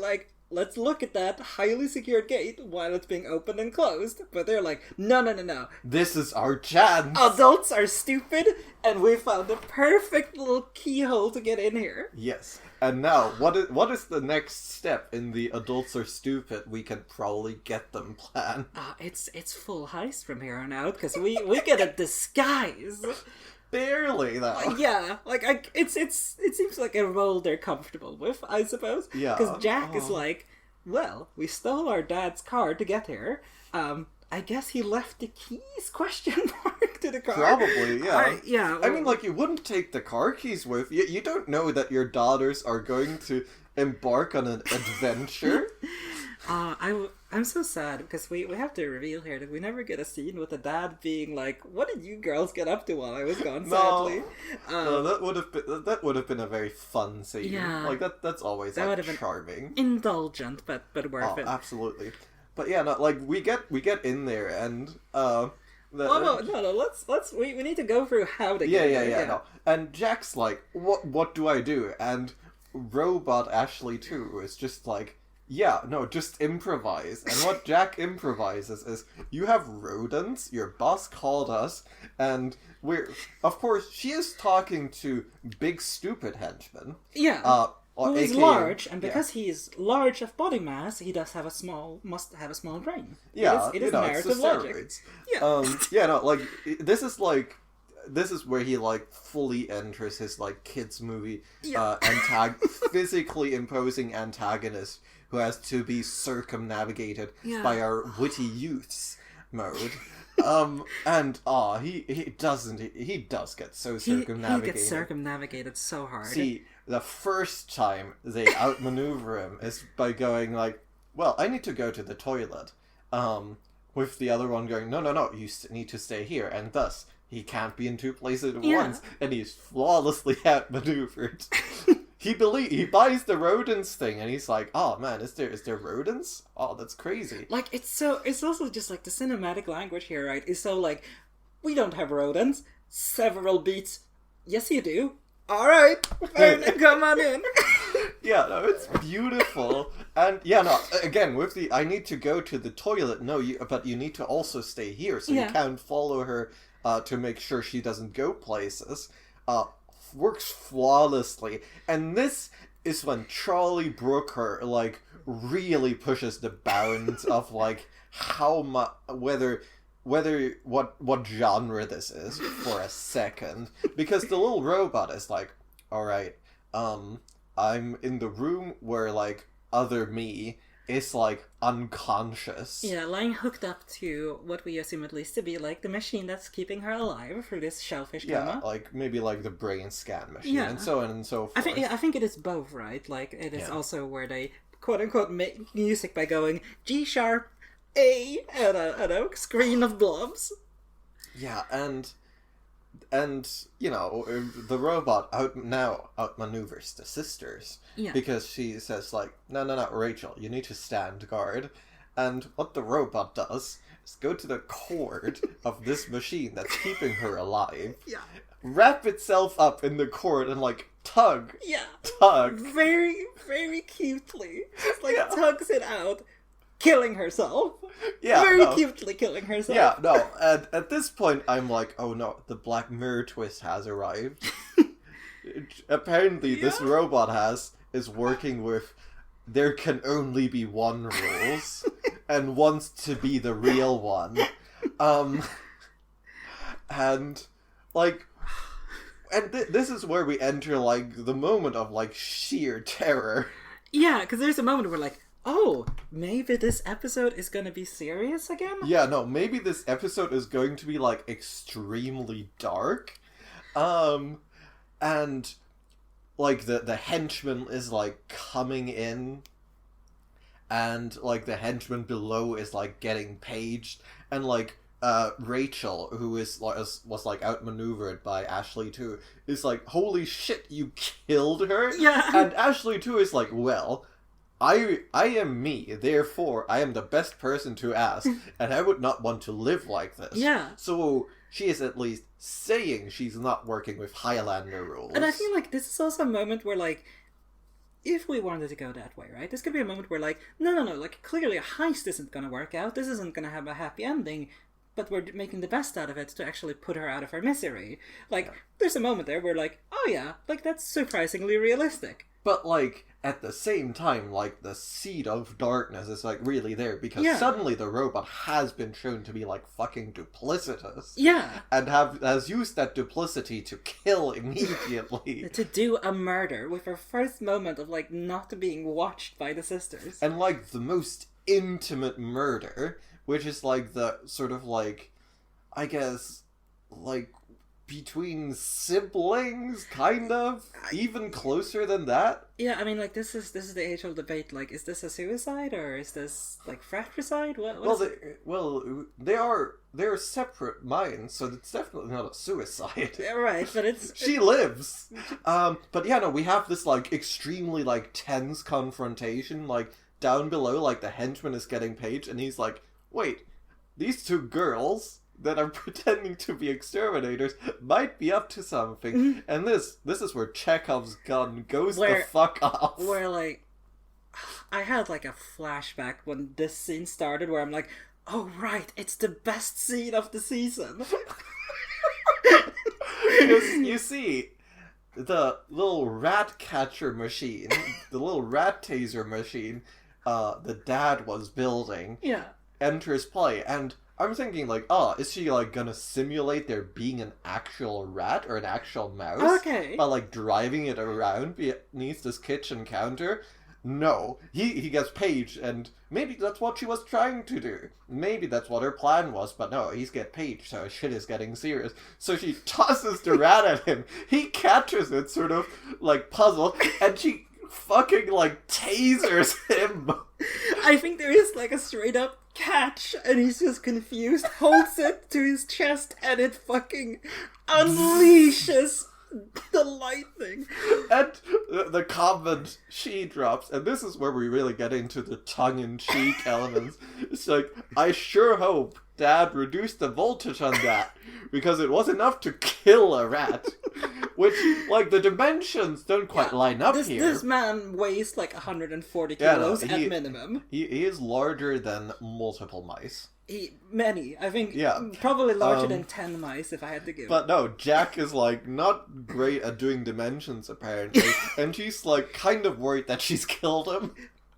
let's look at that highly secured gate while it's being opened and closed. But they're no. This is our chance. Adults are stupid, and we found the perfect little keyhole to get in here. Yes. And now, what is the next step in the adults are stupid, we can probably get them plan? It's full heist from here on out, because we get a disguise. Barely, though. Yeah, it seems like a role they're comfortable with, I suppose. Yeah. Because Jack is well, we stole our dad's car to get here. I guess he left the keys, to the car. Probably, yeah. Yeah. I mean, you wouldn't take the car keys with you. You don't know that your daughters are going to embark on an adventure. I'm so sad, because we have to reveal here that we never get a scene with the dad being what did you girls get up to while I was gone, sadly? No, that would have been a very fun scene. Yeah. That's always that would have been charming. Indulgent, but worth it. Absolutely. But yeah, no, we get in there, and no, let's we need to go through how to get there. Yeah. No. And Jack's what do I do? And Robot Ashley too is just Yeah, no, just improvise. And what Jack improvises is, you have rodents, your boss called us, and of course, she is talking to big stupid henchman. Yeah. Who is AKA, large, and because he is large of body mass, he must have a small brain. Yeah, it is narrative logic. Yeah. This is where he like fully enters his like kids movie physically imposing antagonist who has to be circumnavigated by our witty youths mode. He does get so circumnavigated. He gets circumnavigated so hard. See, the first time they outmaneuver him is by going like, well, I need to go to the toilet. With the other one going, no, you need to stay here, and thus he can't be in two places at once, and he's flawlessly outmaneuvered. He buys the rodents thing, and he's like, oh man, is there rodents? Oh, that's crazy. Like, it's also just like the cinematic language here, right? Is so like, we don't have rodents. Several beats. Yes, you do. All right, come on in. Yeah, no, it's beautiful. And yeah, no, again, with the I need to go to the toilet. No, but you need to also stay here, so you can't follow her to make sure she doesn't go places. Works flawlessly. And this is when Charlie Brooker like really pushes the bounds of like how much what genre this is for a second, because the little robot is like, all right, I'm in the room where like other me is like unconscious. Yeah, lying hooked up to what we assume at least to be like the machine that's keeping her alive through this shellfish coma. Yeah, like maybe like the brain scan machine and so on and so forth. I think it is both, right? Like it is also where they quote unquote make music by going G sharp A and a screen of blobs. Yeah, and you know, the robot outmaneuvers the sisters because she says like, no, Rachel, you need to stand guard. And what the robot does is go to the cord of this machine that's keeping her alive, wrap itself up in the cord and like tug, very, very cutely, just like tugs it out. Killing herself. Very cutely killing herself. Yeah, no. And at this point, I'm like, oh no, the Black Mirror twist has arrived. Apparently, this robot is working with there can only be one rules, and wants to be the real one. And like, and this is where we enter like the moment of like sheer terror. Yeah, because there's a moment where like, oh, maybe this episode is going to be serious again? Yeah, no, maybe this episode is going to be, like, extremely dark. And, like, the henchman is, like, coming in. And, like, the henchman below is, like, getting paged. And, like, Rachel, who was outmaneuvered by Ashley too, is like, holy shit, you killed her? Yeah. And Ashley too is like, well, I am me, therefore I am the best person to ask, and I would not want to live like this. Yeah. So she is at least saying she's not working with Highlander rules. And I feel like this is also a moment where, like, if we wanted to go that way, right? This could be a moment where, like, no, like, clearly a heist isn't going to work out, this isn't going to have a happy ending, but we're making the best out of it to actually put her out of her misery. Like, there's a moment there where, like, oh yeah, like, that's surprisingly realistic. But, like, at the same time, like, the seed of darkness is, like, really there, because suddenly the robot has been shown to be, like, fucking duplicitous. Yeah. And has used that duplicity to kill immediately. To do a murder with her first moment of, like, not being watched by the sisters. And, like, the most intimate murder, which is, like, the sort of, like, I guess, like, between siblings, kind of, even closer than that. Yeah, I mean, like, this is the age-old debate. Like, is this a suicide or is this like fratricide? They're separate minds, so it's definitely not a suicide. Yeah, right, but she lives. But yeah, no, we have this like extremely like tense confrontation. Like down below, like the henchman is getting paged, and he's like, "Wait, these two girls that are pretending to be exterminators might be up to something." Mm-hmm. And this is where Chekhov's gun goes the fuck off. Where, like, I had like a flashback when this scene started where I'm like, oh right, it's the best scene of the season. Because you see, the little rat catcher machine, the little rat taser machine, the dad was building, enters play, and I'm thinking like, is she like gonna simulate there being an actual rat or an actual mouse? Okay. By like driving it around beneath this kitchen counter? No, he gets paged, and maybe that's what she was trying to do. Maybe that's what her plan was, but no, he's get paged, so shit is getting serious. So she tosses the rat at him. He catches it, sort of like puzzled, and she fucking like tasers him. I think there is like a straight up catch, and he's just confused, holds it to his chest, and it fucking unleashes the lightning. And the comment she drops, and this is where we really get into the tongue-in-cheek elements. It's like, I sure hope Dad reduced the voltage on that, because it was enough to kill a rat. Which, like, the dimensions don't quite line up here. This man weighs like 140 kilos at minimum. He is larger than multiple mice. Many. I think probably larger than 10 mice if I had to give. But no, Jack is like not great at doing dimensions apparently. And she's like kind of worried that she's killed him.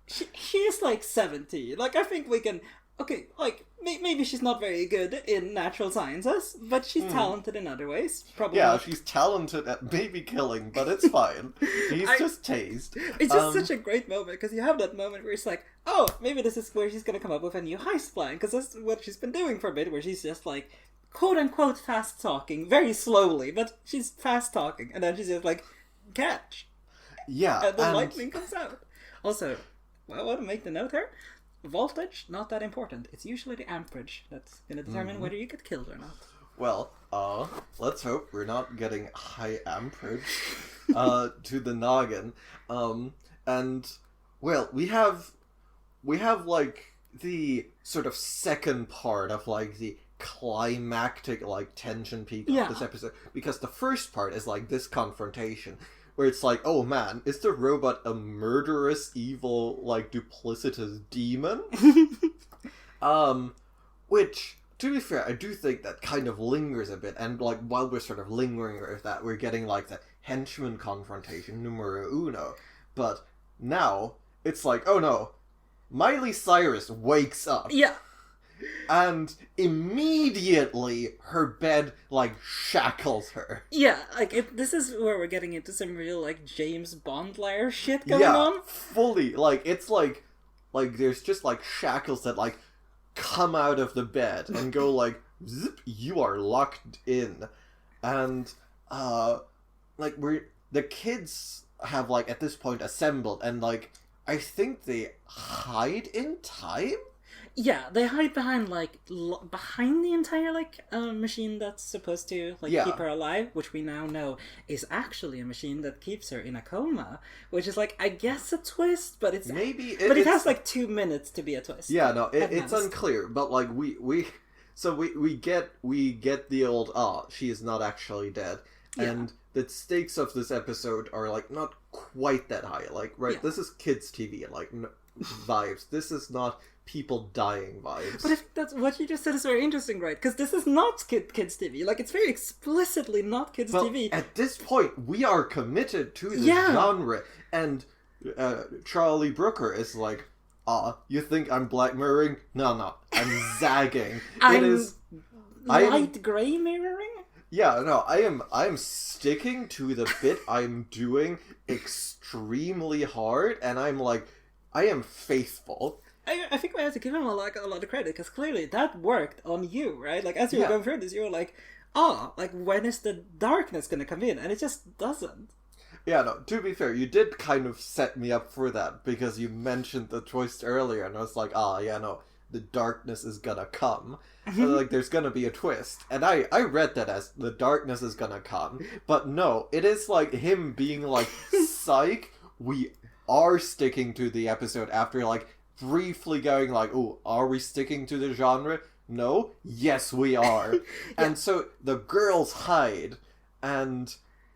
She's like 70. Like I think we can... Okay, like, maybe she's not very good in natural sciences, but she's talented in other ways. Probably. Yeah, she's talented at maybe killing, but it's fine. He's just tased. It's just such a great moment, because you have that moment where it's like, oh, maybe this is where she's going to come up with a new heist plan, because that's what she's been doing for a bit, where she's just like, quote-unquote fast-talking, very slowly, but she's fast-talking, and then she's just like, catch. Yeah, and the lightning comes out. Also, I want to make the note here. Voltage, not that important. It's usually the amperage that's going to determine whether you get killed or not. Well, let's hope we're not getting high amperage to the noggin. And, well, we have like the sort of second part of like the climactic like tension peak of this episode, because the first part is like this confrontation where it's like, oh man, is the robot a murderous, evil, like, duplicitous demon? Which, to be fair, I do think that kind of lingers a bit, and, like, while we're sort of lingering with that, we're getting, like, the henchman confrontation numero uno. But now, it's like, oh no, Miley Cyrus wakes up. Yeah. And immediately her bed, like, shackles her. Yeah, like, this is where we're getting into some real, like, James Bond-layer shit going on. Yeah, fully. Like, it's like, there's just, like, shackles that, like, come out of the bed and go, like, zip, you are locked in. And, like, the kids have, like, at this point assembled, and, like, I think they hide in time? Yeah, they hide behind, like, behind the entire, like, machine that's supposed to, like, keep her alive, which we now know is actually a machine that keeps her in a coma, which is, like, I guess a twist, but it's... Maybe it has, like, 2 minutes to be a twist. Yeah, no, it's unclear, but, like, we get the old, she is not actually dead, and the stakes of this episode are, like, not quite that high, like, right, this is kids' TV, like, vibes, this is not... people dying vibes. But I think that's what you just said is very interesting, right? Because this is not kids' TV. Like, it's very explicitly not kids' TV. At this point, we are committed to the genre. And Charlie Brooker is like, you think I'm black mirroring? No, I'm zagging. Light grey mirroring? Yeah, no, I am sticking to the bit I'm doing extremely hard, and I'm like, I am faithful. I think we have to give him a lot of credit, because clearly that worked on you, right? Like, as you were going through this, you were like, like, when is the darkness going to come in? And it just doesn't. Yeah, no, to be fair, you did kind of set me up for that, because you mentioned the twist earlier, and I was like, the darkness is gonna come. And, like, there's gonna be a twist. And I read that as, the darkness is gonna come. But no, it is like him being like, psych, we are sticking to the episode after, like, briefly going like, oh, are we sticking to the genre? No? Yes, we are. And so the girls hide, and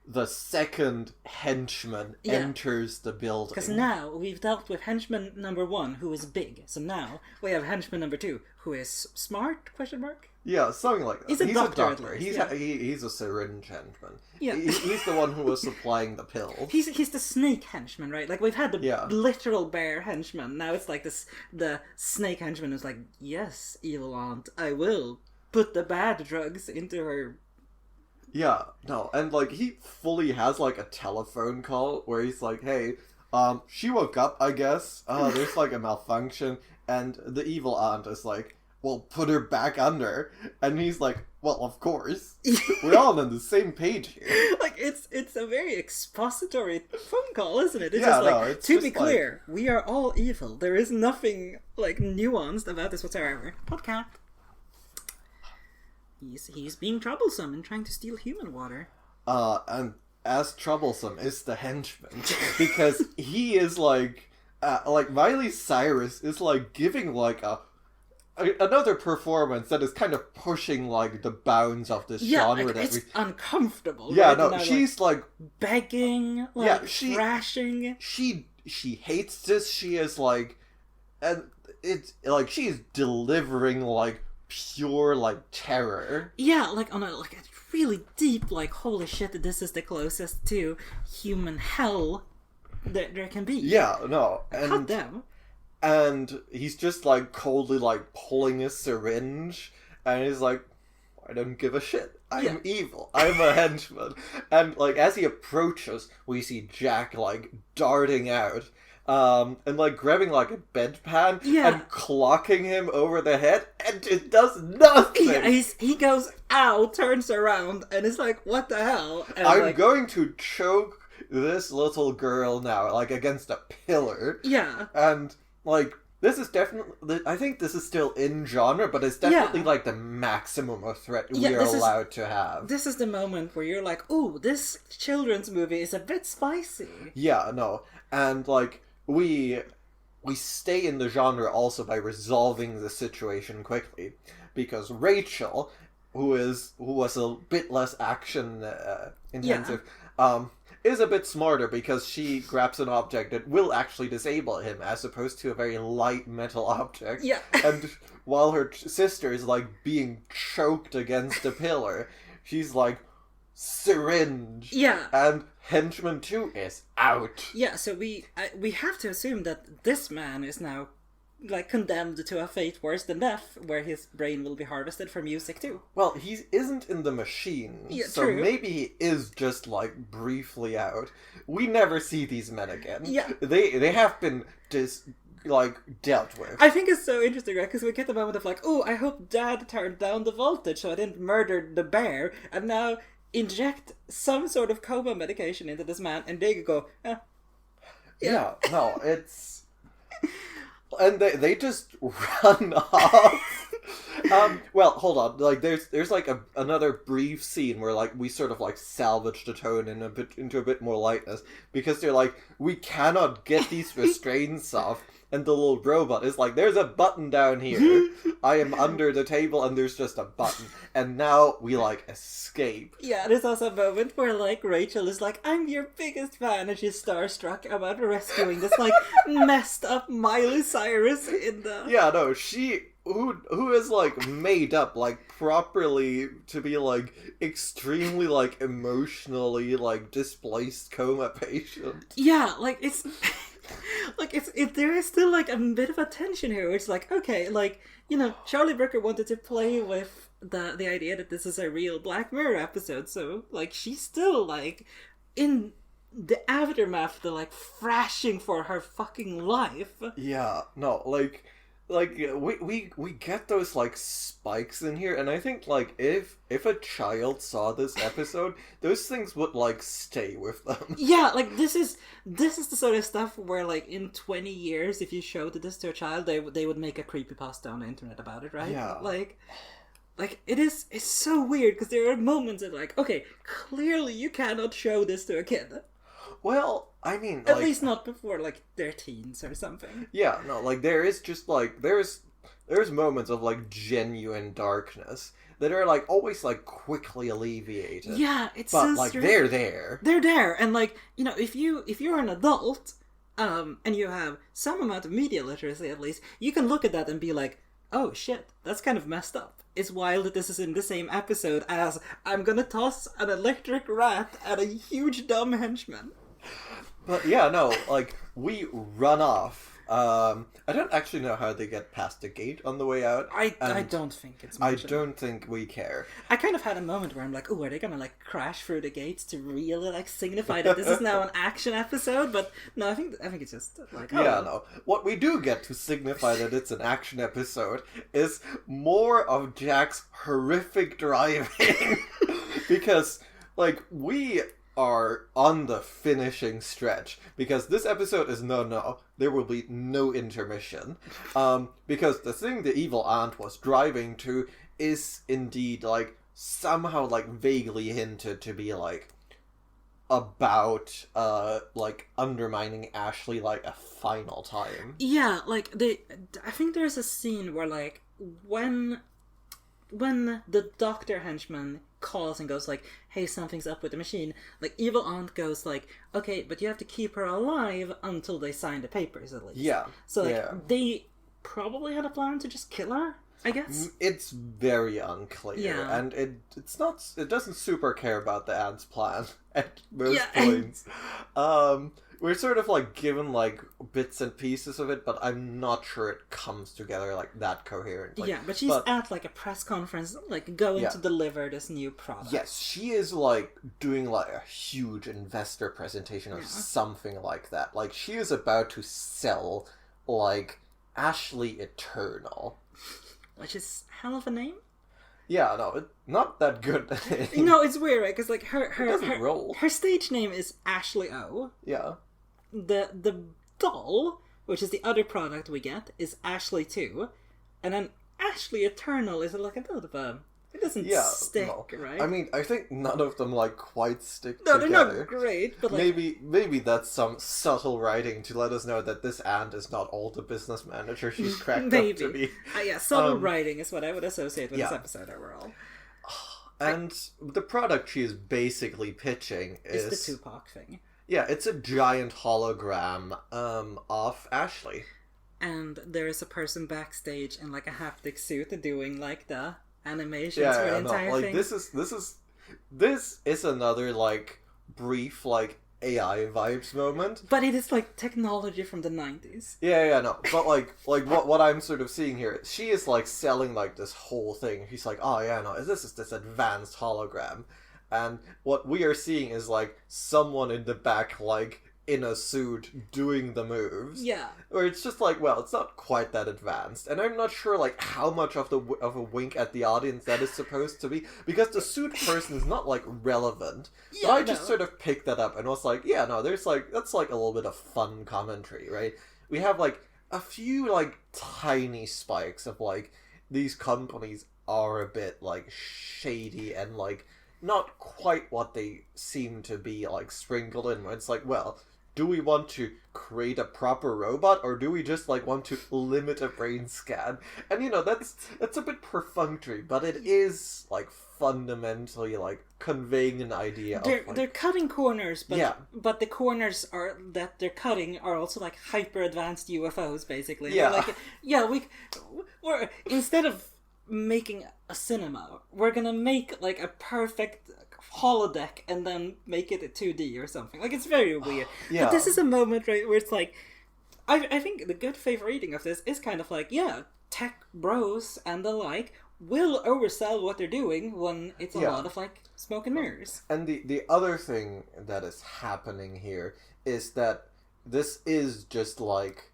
the second henchman enters the building. Because now we've dealt with henchman number 1, who is big. So now we have henchman number 2, who is smart, question mark? Yeah, something like that. He's a doctor. He's a syringe henchman. Yeah. He's the one who was supplying the pills. He's the snake henchman, right? Like, we've had the literal bear henchman. Now it's like the snake henchman who's like, yes, evil aunt, I will put the bad drugs into her. Yeah, no, and, like, he fully has, like, a telephone call where he's like, hey, she woke up, I guess. There's, like, a malfunction. And the evil aunt is like, well, put her back under. And he's like, well, of course. We're all on the same page here. Like, it's a very expository phone call, isn't it? It's just like, to be clear, we are all evil. There is nothing, like, nuanced about this whatsoever. Podcast. He's being troublesome and trying to steal human water. And as troublesome is the henchman. Because he is like Miley Cyrus is, like, giving, like, another performance that is kind of pushing, like, the bounds of this genre. Like, it's uncomfortable. Yeah, right? no, she's, like... begging, like, thrashing. She hates this. She is, like... And it's, like, she's delivering, like, pure, like, terror. Yeah, like, on a really deep, like, holy shit, this is the closest to human hell that there can be. Yeah, no. And, God damn. And he's just, like, coldly, like, pulling a syringe, and he's like, I don't give a shit. I'm evil. I'm a henchman. And, like, as he approaches, we see Jack, like, darting out, and, like, grabbing, like, a bedpan, and clocking him over the head, and it does nothing! Yeah, he goes, ow, turns around, and is like, what the hell? And I'm going to choke this little girl now, like, against a pillar. Yeah. And... like, this is definitely... I think this is still in genre, but it's definitely, like, the maximum of threat we are allowed to have. This is the moment where you're like, ooh, this children's movie is a bit spicy. Yeah, no. And, like, we stay in the genre also by resolving the situation quickly. Because Rachel, who was a bit less action intensive... is a bit smarter because she grabs an object that will actually disable him as opposed to a very light metal object. Yeah. And while her sister is, like, being choked against a pillar, she's like, syringe. Yeah. And Henchman 2 is out. Yeah, so we have to assume that this man is now, like, condemned to a fate worse than death, where his brain will be harvested for music too. Well, he isn't in the machine, so true. Maybe he is just, like, briefly out. We never see these men again. Yeah. They have been dealt with. I think it's so interesting, right? Because we get the moment of, like, oh, I hope Dad turned down the voltage so I didn't murder the bear, and now inject some sort of coma medication into this man, and they go, Yeah, no, it's... And they just run off. Well, hold on. Like, there's like another brief scene where, like, we sort of, like, salvage the tone into a bit more lightness, because they're like, we cannot get these restraints off. And the little robot is like, there's a button down here. I am under the table and there's just a button. And now we, like, escape. Yeah, there's also a moment where, like, Rachel is like, I'm your biggest fan, and she's starstruck about rescuing this, like, messed up Miley Cyrus in the... Yeah, no, she... Who is, like, made up, like, properly to be, like, extremely, like, emotionally, like, displaced coma patient. Yeah, like, it's... like, there is still, like, a bit of a tension here. It's like, okay, like, you know, Charlie Brooker wanted to play with the idea that this is a real Black Mirror episode, so, like, she's still, like, in the aftermath, the, like, thrashing for her fucking life. Yeah, no, like we get those, like, spikes in here, and I think, like, if a child saw this episode, those things would, like, stay with them. Yeah, like, this is the sort of stuff where, like, in 20 years, if you showed this to a child, they would make a creepypasta on the internet about it, right? Yeah. Like it's so weird, because there are moments that, like, okay, clearly you cannot show this to a kid. Well, I mean, at least not before, like, they're teens or something. Yeah, no, like, there's there's moments of like genuine darkness that are like always like quickly alleviated. Yeah, it's but so like strange. they're there. They're there, and like, you know, if you're an adult, and you have some amount of media literacy at least, you can look at that and be like, oh shit, that's kind of messed up. It's wild that this is in the same episode as I'm gonna toss an electric rat at a huge dumb henchman. But yeah, no, like, we run off. I don't actually know how they get past the gate on the way out. I don't think it's I mentioned. don't think we care. I kind of had a moment where I'm like, oh, are they gonna like crash through the gates to really like signify that this is now an action episode? But no, I think it's just like, oh. Yeah, no. What we do get to signify that it's an action episode is more of Jack's horrific driving. Because, like, we are on the finishing stretch, because this episode is there will be no intermission, because the thing the evil aunt was driving to is indeed like somehow like vaguely hinted to be like about like undermining Ashley like a final time. Yeah, like I think there's a scene where like when the doctor henchman calls and goes like, hey, something's up with the machine, like evil aunt goes like, okay, but you have to keep her alive until they sign the papers at least. Yeah. So like they probably had a plan to just kill her, I guess. It's very unclear, Yeah. and it doesn't super care about the aunt's plan at most points. We're sort of like given like bits and pieces of it, but I'm not sure it comes together like that coherently. Yeah, but she's at like a press conference, like going to deliver this new product. Yes, she is like doing like a huge investor presentation or something like that. Like she is about to sell like Ashley Eternal. Which is hell of a name. Yeah, no, not that good. No, it's weird, right? Because like her stage name is Ashley O. Yeah. The doll, which is the other product we get, is Ashley 2, and then Ashley Eternal is like a bit of a... It doesn't stick, right? I mean, I think none of them like quite stick together. They're not great, but like... Maybe that's some subtle writing to let us know that this aunt is not all the business manager she's cracked up to be. Subtle writing is what I would associate with this episode overall. And the product she is basically pitching is the Tupac thing. Yeah, it's a giant hologram of Ashley. And there is a person backstage in like a haptic suit doing like the animations for the entire thing. This is another like brief like AI vibes moment. But it is like technology from the 90s. But like what I'm sort of seeing here, she is like selling like this whole thing. She's like, this is this advanced hologram. And what we are seeing is, like, someone in the back, like, in a suit doing the moves. Yeah. Or it's just like, well, it's not quite that advanced. And I'm not sure, like, how much of a wink at the audience that is supposed to be. Because the suit person is not, like, relevant. Yeah, but I just sort of picked that up and was like, there's, like, that's, like, a little bit of fun commentary, right? We have, like, a few, like, tiny spikes of, like, these companies are a bit, like, shady and, like, not quite what they seem to be, like, sprinkled in. It's like, well, do we want to create a proper robot, or do we just, like, want to limit a brain scan? And, you know, that's a bit perfunctory, but it is, like, fundamentally, like, conveying an idea they're cutting corners, but the corners that they're cutting are also, like, hyper-advanced UFOs, basically. Yeah. They're like, we're instead of making a cinema, we're gonna make like a perfect holodeck and then make it a 2D or something. Like, it's very weird. But this is a moment, right, where it's like, I think the good faith reading of this is kind of like, tech bros and the like will oversell what they're doing when it's a lot of like smoke and mirrors. And the other thing that is happening here is that this is just like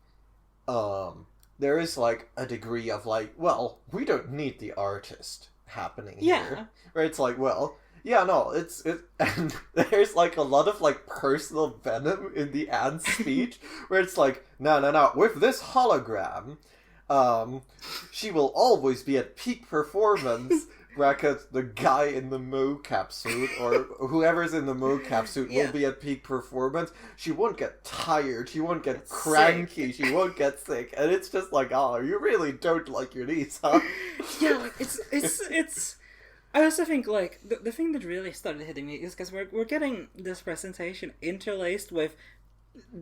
there is, like, a degree of, like, well, we don't need the artist happening here. Where it's like, well, and there's, like, a lot of, like, personal venom in the aunt's speech, where it's like, no, with this hologram, she will always be at peak performance, brackets, the guy in the mocap suit, or whoever's in the mocap suit will be at peak performance. She won't get tired, she won't get cranky, she won't get sick, and it's just like, oh, you really don't like your niece, huh? Yeah, like, it's... I also think, like, the thing that really started hitting me is because we're getting this presentation interlaced with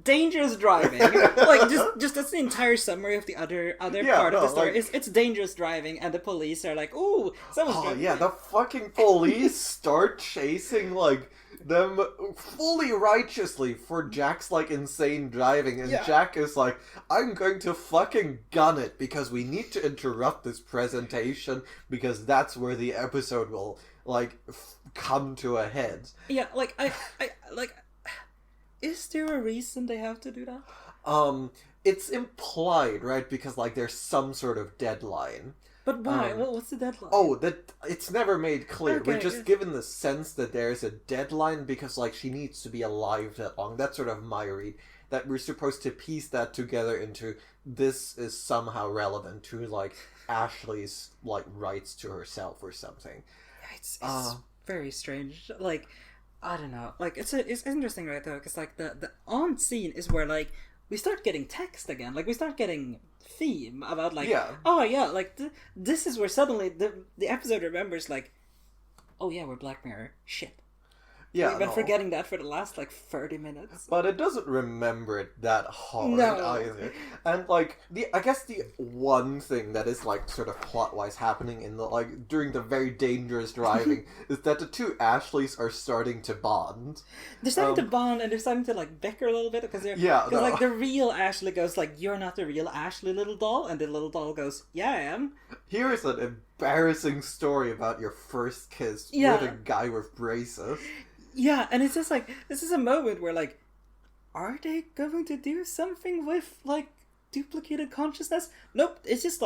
dangerous driving. Like, just that's the entire summary of the other part of the story. Like, it's dangerous driving, and the police are like, ooh, someone's driving. Yeah, the fucking police start chasing, like, them fully righteously for Jack's, like, insane driving, and Jack is like, I'm going to fucking gun it, because we need to interrupt this presentation, because that's where the episode will, like, come to a head. Yeah, like, I is there a reason they have to do that? It's implied, right? Because, like, there's some sort of deadline. But why? What's the deadline? Oh, that it's never made clear. Okay, we're just given the sense that there's a deadline because, like, she needs to be alive that long. That's sort of my read. That we're supposed to piece that together into this is somehow relevant to, like, Ashley's, like, rights to herself or something. It's very strange. Like, I don't know. Like, it's interesting, right, though, because, like, the on scene is where, like, we start getting text again. Like, we start getting theme about, like, oh, yeah, like, this is where suddenly the episode remembers, like, oh, yeah, we're Black Mirror. Shit. Yeah, we've been forgetting that for the last, like, 30 minutes. But it doesn't remember it that hard either. And, like, I guess the one thing that is, like, sort of plot-wise happening in the, like, during the very dangerous driving is that the two Ashleys are starting to bond. They're starting to bond, and they're starting to, like, bicker a little bit, because like, the real Ashley goes, like, you're not the real Ashley, little doll, and the little doll goes, yeah, I am. Here's an embarrassing story about your first kiss with a guy with braces. Yeah, and it's just like, this is a moment where, like, are they going to do something with, like, duplicated consciousness? Nope, it's just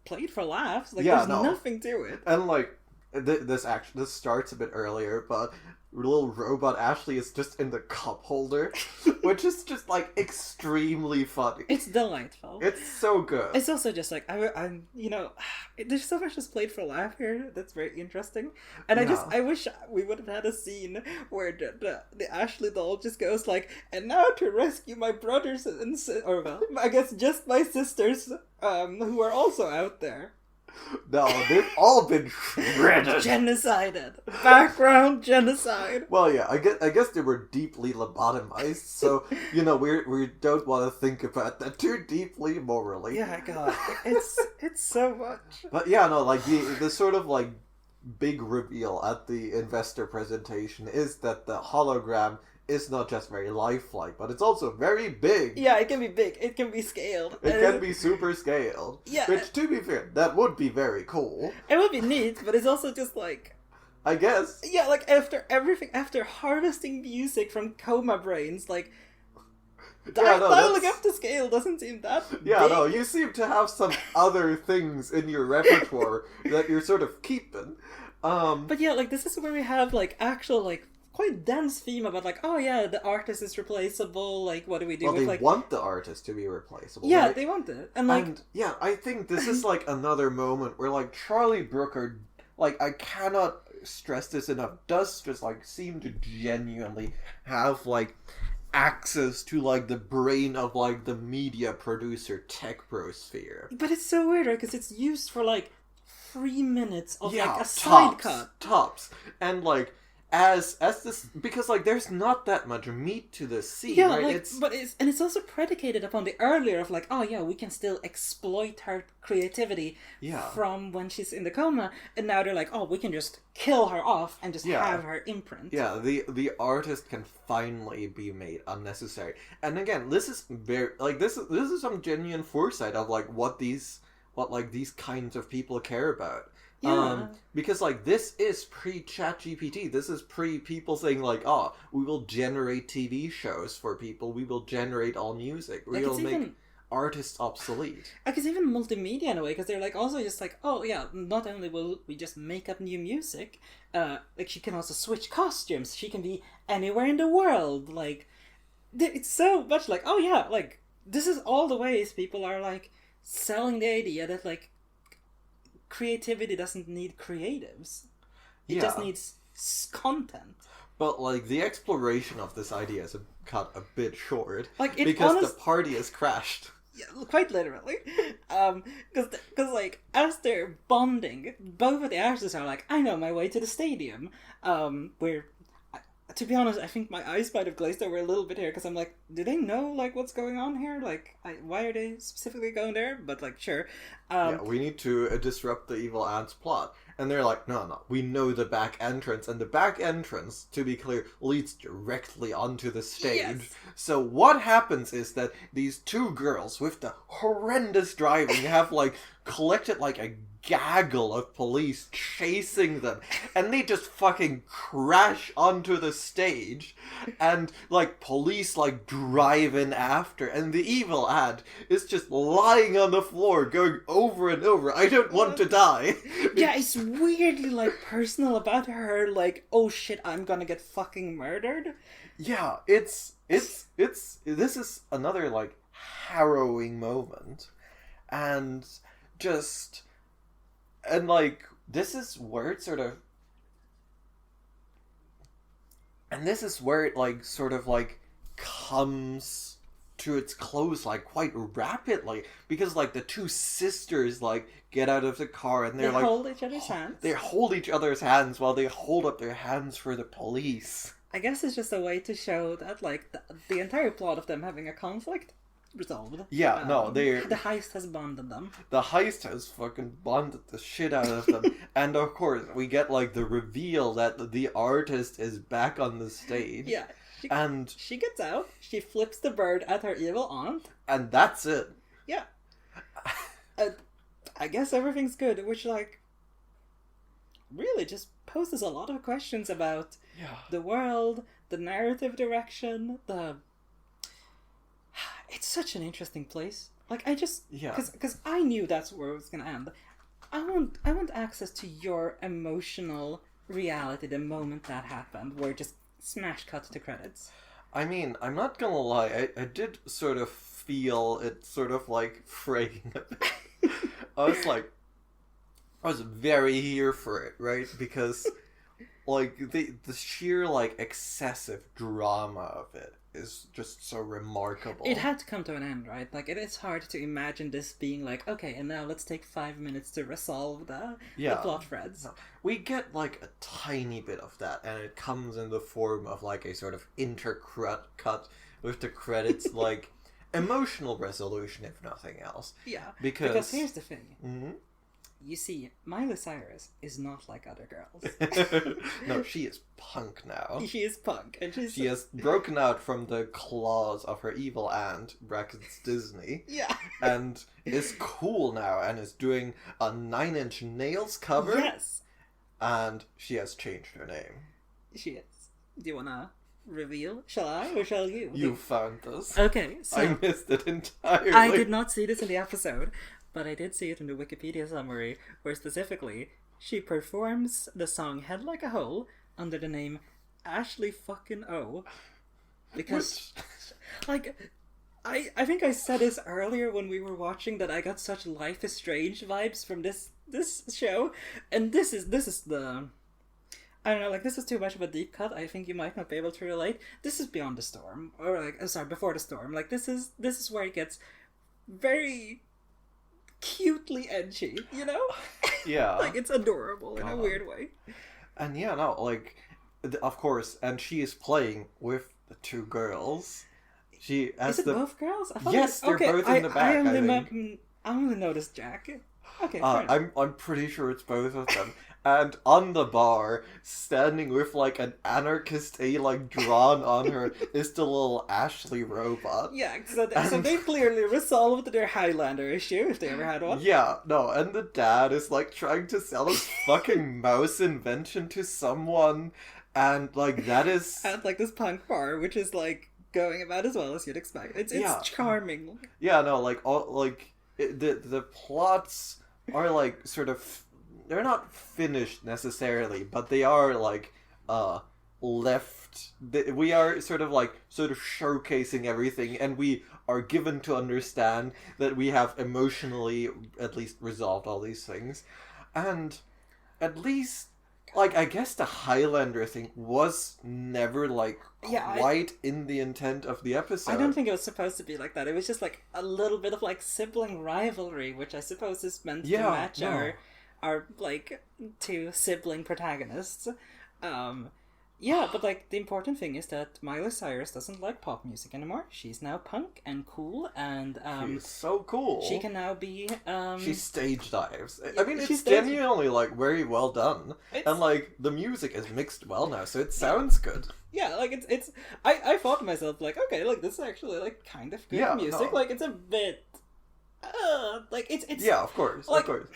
played for laughs. Like, there's nothing to it. And, like, this starts a bit earlier, but little robot Ashley is just in the cup holder, which is just, like, extremely funny. It's delightful. It's so good. It's also just, like, I'm you know, there's so much just played for laugh here that's very interesting. And I wish we would have had a scene where the Ashley doll just goes, like, and now to rescue my brothers and or, well, I guess just my sisters, who are also out there. No, they've all been shredded. Genocided. Background genocide. Well, yeah, I guess they were deeply lobotomized, so, you know, we don't want to think about that too deeply morally. Yeah, God. It's so much. But yeah, no, like, the sort of, like, big reveal at the investor presentation is that the hologram is not just very lifelike, but it's also very big. Yeah, it can be big. It can be scaled. It can be super scaled. Yeah. Which, to be fair, that would be very cool. It would be neat, but it's also just like... I guess. Yeah, like, after harvesting music from coma brains, like... dialing up the scale doesn't seem that big. Yeah, no, you seem to have some other things in your repertoire that you're sort of keeping. But yeah, like, this is where we have, like, actual, like, quite dense theme about, like, oh yeah, the artist is replaceable, like, what do we do with, like... they want the artist to be replaceable. Yeah, right? they want it. And, like... And, yeah, I think this is, like, another moment where, like, Charlie Brooker, like, I cannot stress this enough, does just, like, seem to genuinely have, like, access to, like, the brain of, like, the media producer tech brosphere. But it's so weird, right? Because it's used for, like, 3 minutes of, like, a side cut. Tops. And, like... As this, because, like, there's not that much meat to the scene, yeah, right? Like, it's also predicated upon the earlier of, like, oh yeah, we can still exploit her creativity from when she's in the coma, and now they're like, oh, we can just kill her off and just have her imprint. Yeah, the artist can finally be made unnecessary. And again, this is very, like, this is some genuine foresight of, like, what these kinds of people care about. Yeah. Because, like, this is pre-ChatGPT. This is pre-people saying, like, oh, we will generate TV shows for people. We will generate all music. We will make artists obsolete. Like, it's even multimedia in a way, because they're, like, also just like, oh, yeah, not only will we just make up new music, like, she can also switch costumes. She can be anywhere in the world. Like, it's so much like, oh, yeah, like, this is all the ways people are, like, selling the idea that, like, creativity doesn't need creatives. It just needs content. But, like, the exploration of this idea is cut a bit short. Like, because the party has crashed. Yeah, quite literally. Because, like, as they're bonding, both of the actors are like, I know my way to the stadium. Where, to be honest, I think my eyes might have glazed over a little bit here, because I'm like, do they know, like, what's going on here? Like, why are they specifically going there? But, like, sure. Yeah, we need to disrupt the evil aunt's plot. And they're like, no, we know the back entrance. And the back entrance, to be clear, leads directly onto the stage. Yes. So what happens is that these two girls with the horrendous driving have, like, collected, like, a gaggle of police chasing them. And they just fucking crash onto the stage. And, like, police, like, drive in after. And the evil aunt is just lying on the floor going over and over, I don't want to die. Yeah, it's weirdly, like, personal about her, like, oh shit, I'm gonna get fucking murdered. Yeah, this is another, like, harrowing moment. And like, this is where it sort of... And this is where it, like, sort of, like, comes to its close, like, quite rapidly. Because, like, the two sisters, like, get out of the car and they're like... They hold each other's hands. They hold each other's hands while they hold up their hands for the police. I guess it's just a way to show that, like, the entire plot of them having a conflict resolved. Yeah, no, the heist has bonded them. The heist has fucking bonded the shit out of them. And of course, we get, like, the reveal that the artist is back on the stage. Yeah. She gets out, she flips the bird at her evil aunt. And that's it. Yeah. I guess everything's good, which, like, really just poses a lot of questions about the world, the narrative direction, It's such an interesting place. Like, I just... Because I knew that's where it was going to end. I want access to your emotional reality the moment that happened, where it just smash cut to credits. I mean, I'm not gonna lie, I did sort of feel it sort of, like, fraying a bit. I was very here for it, right? Because, like, the sheer, like, excessive drama of it is just so remarkable. It had to come to an end, right? Like, it is hard to imagine this being like, okay, and now let's take 5 minutes to resolve the plot threads. No. We get, like, a tiny bit of that, and it comes in the form of, like, a sort of cut with the credits, like, emotional resolution, if nothing else. Yeah, because here's the thing. Mm-hmm. You see, Miley Cyrus is not like other girls. No, she is punk now. She is punk. And she has broken out from the claws of her evil aunt, brackets Disney. Yeah. And is cool now and is doing a 9 Inch Nails cover. Yes. And she has changed her name. She is. Do you wanna reveal? Shall I or shall you? You found this. Okay, so... I missed it entirely. I did not see this in the episode. But I did see it in the Wikipedia summary, where specifically, she performs the song Head Like a Hole under the name Ashley fucking O. Because, like, I think I said this earlier when we were watching that I got such Life is Strange vibes from this show. And this is the... I don't know, like, this is too much of a deep cut. I think you might not be able to relate. This is Beyond the Storm. Or, like, sorry, Before the Storm. Like, this is where it gets very... cutely edgy, you know? Yeah. Like, it's adorable in a weird way. And yeah, no, like, of course, and she is playing with the two girls. She has Is it both girls? Yes, they're both in the back, I only noticed Jack. Okay, I'm pretty sure it's both of them. And on the bar, standing with, like, an anarchist like, drawn on her, is the little Ashley robot. Yeah, so they clearly resolved their Highlander issue, if they ever had one. Yeah, no, and the dad is, like, trying to sell his fucking mouse invention to someone, and, like, that is... At, like, this punk bar, which is, like, going about as well as you'd expect. It's charming. Yeah, no, like, the plots are, like, sort of... They're not finished necessarily, but they are, like, left... We are sort of showcasing everything, and we are given to understand that we have emotionally at least resolved all these things. And at least, like, I guess the Highlander thing was never, like, quite in the intent of the episode. I don't think it was supposed to be like that. It was just, like, a little bit of, like, sibling rivalry, which I suppose is meant to match our, like, two sibling protagonists. Yeah, but, like, the important thing is that Miley Cyrus doesn't like pop music anymore. She's now punk and cool, and, she's so cool. She can now be, She stage dives. I mean, it's genuinely, like, very well done. And, like, the music is mixed well now, so it sounds good. Yeah, like, it's... I thought to myself, like, okay, like, this is actually, like, kind of good music. No. Like, it's a bit... like it's yeah, of course, like, of course.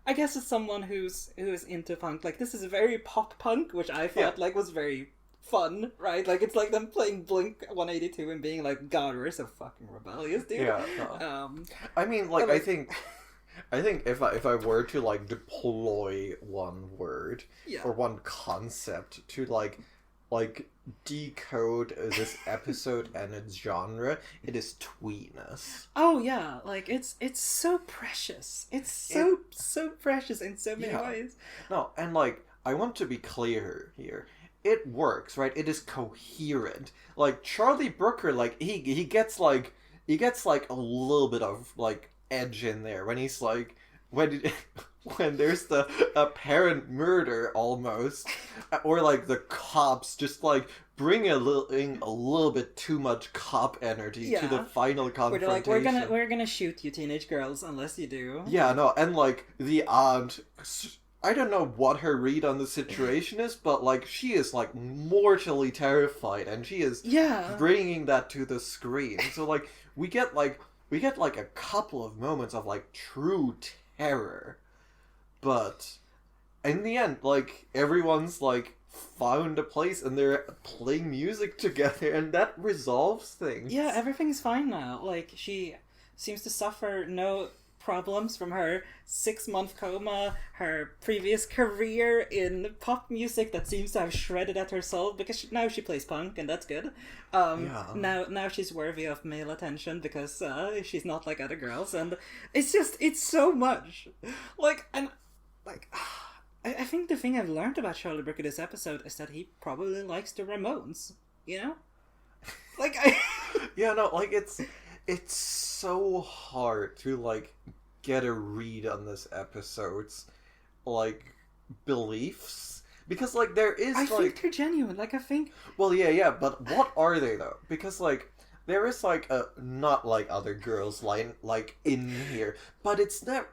I guess as someone who's into punk, like this is a very pop punk, which I thought like was very fun, right? Like it's like them playing Blink 182 and being like, God, we're so fucking rebellious, dude. Yeah. I mean, like, I think if I were to like deploy one word or one concept to like decode this episode and its genre, it is tweeness. Oh yeah, like it's so precious. It's so precious in so many ways. No, and like I want to be clear here. It works, right? It is coherent. Like Charlie Brooker, like he gets like a little bit of like edge in there when he's like when there's the apparent murder almost, or like the cops just like bring a little bit too much cop energy to the final confrontation. Where they're like, we're gonna shoot you teenage girls unless you do. Yeah, no, and like the aunt, I don't know what her read on the situation is, but like she is like mortally terrified, and she is bringing that to the screen. So like we get like a couple of moments of like true terror. But in the end, like, everyone's, like, found a place and they're playing music together and that resolves things. Yeah, everything's fine now. Like, she seems to suffer no problems from her 6-month coma, her previous career in pop music that seems to have shredded at her soul, because now she plays punk and that's good. Now she's worthy of male attention because she's not like other girls, and it's so much. I think the thing I've learned about Charlie Brooker this episode is that he probably likes the Ramones, you know? Yeah, no, like, it's so hard to, like, get a read on this episode's, like, beliefs. Because, like, there is, I think they're genuine, like, I think... Well, yeah, but what are they, though? Because, like, there is, like, a not like other girls line, like, in here. But it's not...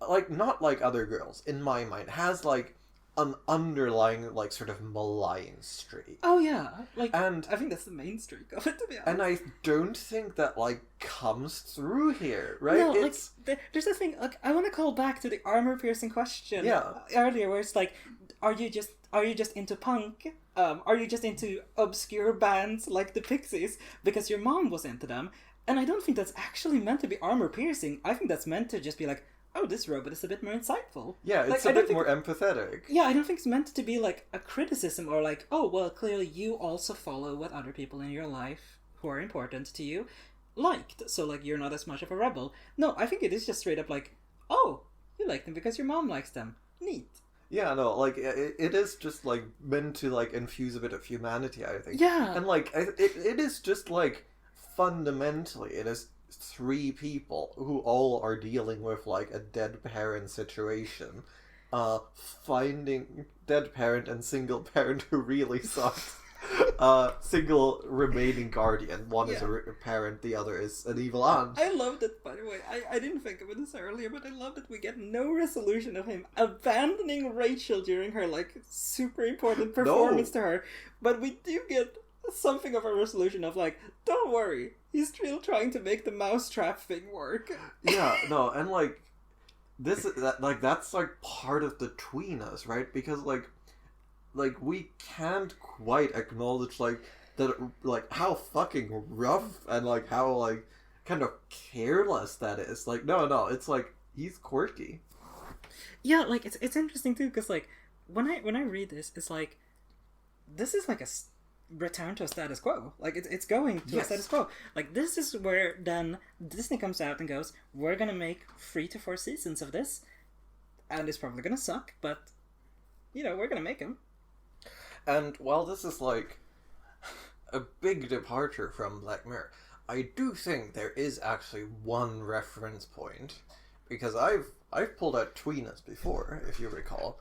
Like, not like other girls, in my mind, has, like, an underlying, like, sort of malign streak. Oh, yeah. Like, and I think that's the main streak of it, to be honest. And I don't think that, like, comes through here, right? No, it's... like, there's a thing, like, I want to call back to the armor-piercing question earlier, where it's like, are you just into punk? Are you just into obscure bands like the Pixies because your mom was into them? And I don't think that's actually meant to be armor-piercing. I think that's meant to just be like, oh, this robot is a bit more insightful. Yeah, it's like, a bit more empathetic. Yeah, I don't think it's meant to be like a criticism or like, oh, well, clearly you also follow what other people in your life who are important to you liked, so like you're not as much of a rebel. No, I think it is just straight up like, oh, you like them because your mom likes them. Neat. Yeah, no, like, it is just, like, meant to, like, infuse a bit of humanity, I think. Yeah. And, like, it is just, like, fundamentally, it is 3 people who all are dealing with, like, a dead parent situation. Finding dead parent and single parent who really sucks. Single remaining guardian. One is a parent, the other is an evil aunt. I loved it, by the way. I didn't think of this earlier, but I love that we get no resolution of him abandoning Rachel during her, like, super important performance to her. But we do get something of a resolution of, like, don't worry, he's still trying to make the mousetrap thing work. Yeah, no, and, like, that's, like, part of the tweeness, right? Because, like, we can't quite acknowledge, like, that, like, how fucking rough and, like, how, like, kind of careless that is. Like, no, it's, like, he's quirky. Yeah, like, it's interesting, too, because, like, when I read this, it's, like, this is, like, a return to a status quo. Like, it's going to a status quo. Like, this is where, then, Disney comes out and goes, we're gonna make 3 to 4 seasons of this. and it's probably gonna suck, but, we're gonna make him. And while this is, like, a big departure from Black Mirror, I do think there is actually one reference point, because I've pulled out Tweenus before, if you recall.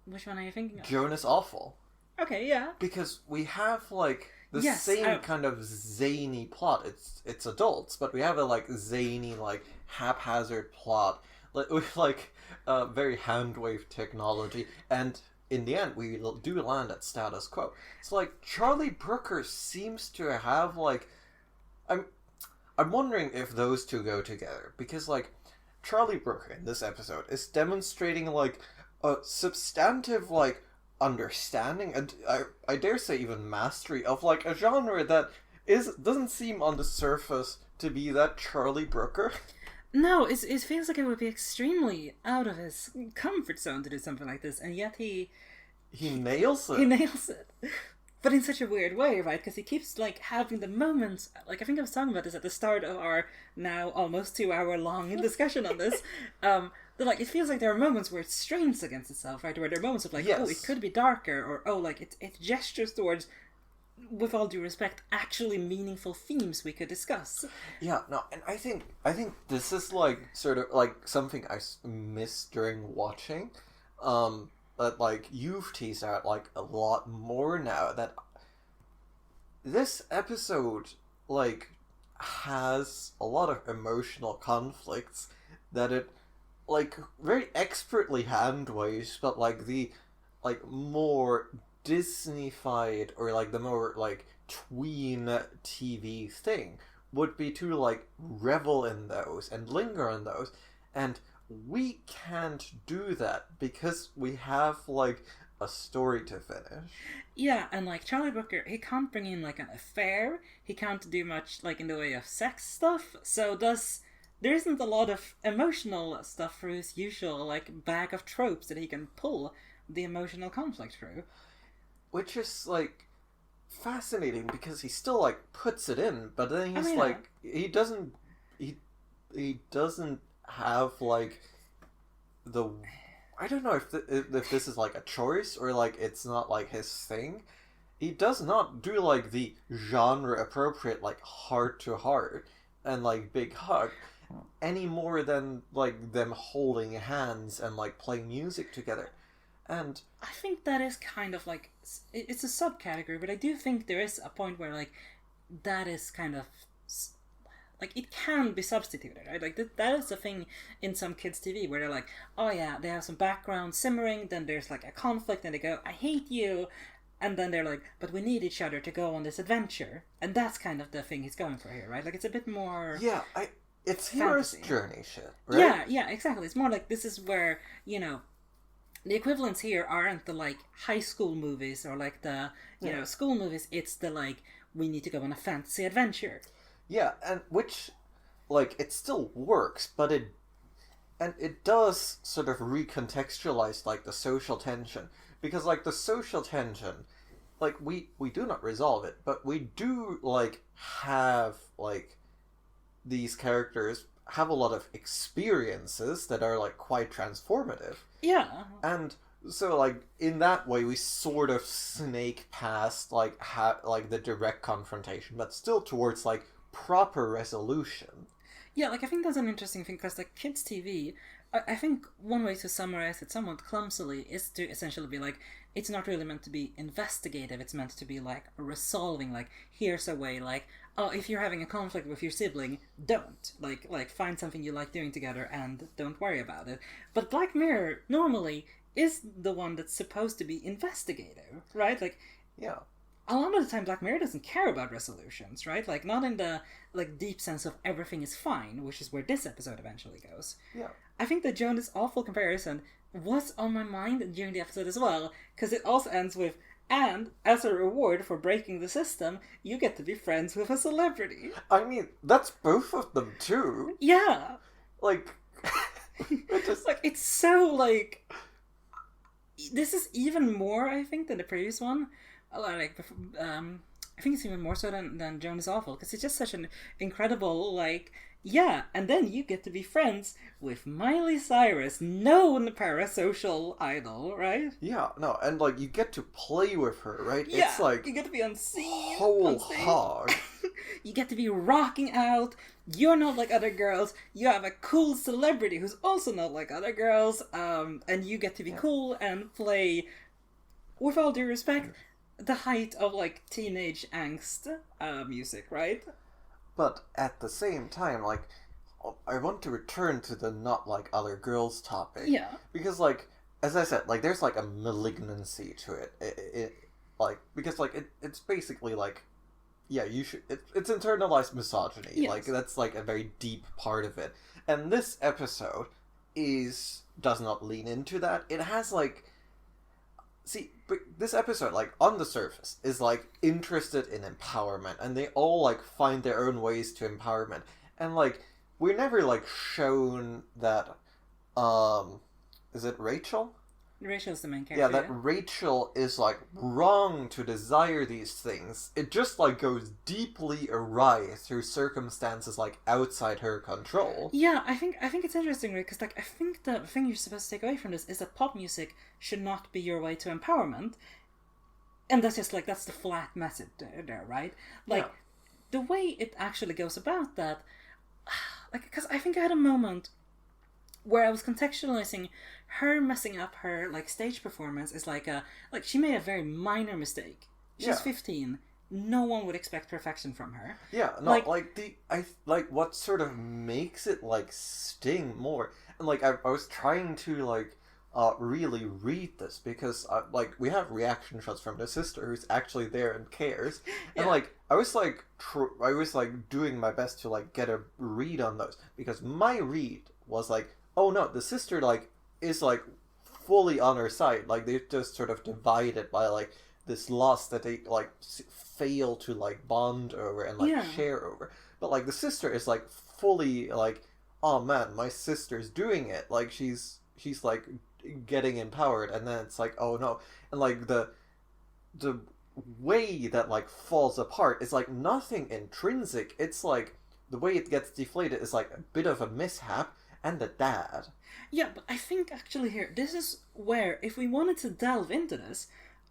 Which one are you thinking of? Jonas Awful. Okay, yeah. Because we have, like, the same kind of zany plot. It's adults, but we have a, like, zany, like, haphazard plot with, like, very hand-waved technology, and in the end, we do land at status quo. It's like, Charlie Brooker seems to have, like... I'm wondering if those two go together, because, like, Charlie Brooker in this episode is demonstrating, like, a substantive, like, understanding, and I dare say even mastery of, like, a genre that doesn't seem on the surface to be that Charlie Brooker. No, it feels like it would be extremely out of his comfort zone to do something like this, and yet he nails it. He nails it. But in such a weird way, right? Because he keeps, like, having the moments... Like, I think I was talking about this at the start of our now almost 2-hour-long discussion on this. That, like, it feels like there are moments where it strains against itself, right? Where there are moments of, like, oh, it could be darker, or, oh, like, it gestures towards, with all due respect, actually meaningful themes we could discuss. Yeah, no, and I think this is, like, sort of, like, something I missed during watching. But, like, you've teased out, like, a lot more now, that this episode, like, has a lot of emotional conflicts that it, like, very expertly hand-waves, but, like, the, like, more Disney-fied, or, like, the more, like, tween TV thing would be to, like, revel in those and linger on those, and we can't do that because we have, like, a story to finish. Yeah, and, like, Charlie Brooker, he can't bring in, like, an affair. He can't do much, like, in the way of sex stuff. So there isn't a lot of emotional stuff for his usual, like, bag of tropes that he can pull the emotional conflict through. Which is, like, fascinating because he still, like, puts it in, but then he's, like, he doesn't have, like, I don't know if this is, like, a choice or, like, it's not, like, his thing. He does not do, like, the genre appropriate, like, heart to heart and, like, big hug any more than, like, them holding hands and, like, playing music together. And I think that is kind of, like, it's a subcategory, but I do think there is a point where, like, that is kind of, like, it can be substituted, right? Like, that is the thing in some kids' TV where they're like, oh yeah, they have some background simmering, then there's, like, a conflict, and they go, I hate you, and then they're like, but we need each other to go on this adventure. And that's kind of the thing he's going for here, right? Like, it's a bit more... Yeah, it's hero's journey shit, right? Yeah, exactly. It's more like, this is where, the equivalents here aren't the, like, high school movies or, like, the, school movies. It's the, like, we need to go on a fantasy adventure. Yeah, and which, like, it still works, but it does sort of recontextualize, like, the social tension. Because, like, the social tension, like, we do not resolve it, but we do, like, have, like, these characters have a lot of experiences that are, like, quite transformative. Yeah. And so, like, in that way, we sort of snake past, like, the direct confrontation, but still towards, like, proper resolution. Yeah, like, I think that's an interesting thing, because, like, kids' TV, I think one way to summarize it somewhat clumsily is to essentially be like, it's not really meant to be investigative, it's meant to be, like, resolving, like, here's a way, like, oh, if you're having a conflict with your sibling, don't. Like find something you like doing together and don't worry about it. But Black Mirror, normally, is the one that's supposed to be investigative, right? Like, yeah. A lot of the time, Black Mirror doesn't care about resolutions, right? Like, not in the, like, deep sense of everything is fine, which is where this episode eventually goes. Yeah. I think the Jonas Awful comparison was on my mind during the episode as well, because it also ends with, and as a reward for breaking the system, you get to be friends with a celebrity. I mean, that's both of them too. Yeah. Like, it's just like, it's so, like, this is even more, I think, than the previous one. Like, I think it's even more so than Joan is Awful, because it's just such an incredible, like, yeah, and then you get to be friends with Miley Cyrus, known parasocial idol, right? Yeah, no, and like you get to play with her, right? Yeah, it's like you get to be on scene, whole hog. You get to be rocking out. You're not like other girls. You have a cool celebrity who's also not like other girls, and you get to be cool and play, with all due respect, the height of like teenage angst music, right? But at the same time, like, I want to return to the not like other girls topic. Yeah. Because, like, as I said, like, there's like a malignancy to it. Like, because like it's basically like, yeah, you should. It's internalized misogyny. Yes. Like, that's like a very deep part of it. And this episode does not lean into that. It has like. See, but this episode, like, on the surface, is, like, interested in empowerment, and they all, like, find their own ways to empowerment. And, like, we're never, like, shown that, is it Rachel? Rachel's the main character. Yeah, that Rachel is, like, wrong to desire these things. It just, like, goes deeply awry through circumstances, like, outside her control. Yeah, I think it's interesting, right? Because, like, I think the thing you're supposed to take away from this is that pop music should not be your way to empowerment. And that's just, like, that's the flat message there, right? Like, the way it actually goes about that, like, because I think I had a moment where I was contextualizing her messing up her, like, stage performance is like she made a very minor mistake. She's 15. No one would expect perfection from her. Yeah, no, like what sort of makes it, like, sting more. And, like, I was trying to, like, really read this because, like, we have reaction shots from the sister who's actually there and cares. And, like, I was doing my best to, like, get a read on those. Because my read was, like, oh no, the sister, like, is, like, fully on her side. Like, they're just sort of divided by, like, this loss that they, like, fail to, like, bond over and, like, share over. But, like, the sister is, like, fully, like, oh man, my sister's doing it. Like, she's like, getting empowered. And then it's like, oh no. And, like, the way that, like, falls apart is, like, nothing intrinsic. It's, like, the way it gets deflated is, like, a bit of a mishap. And the dad. Yeah, but I think actually here, this is where, if we wanted to delve into this,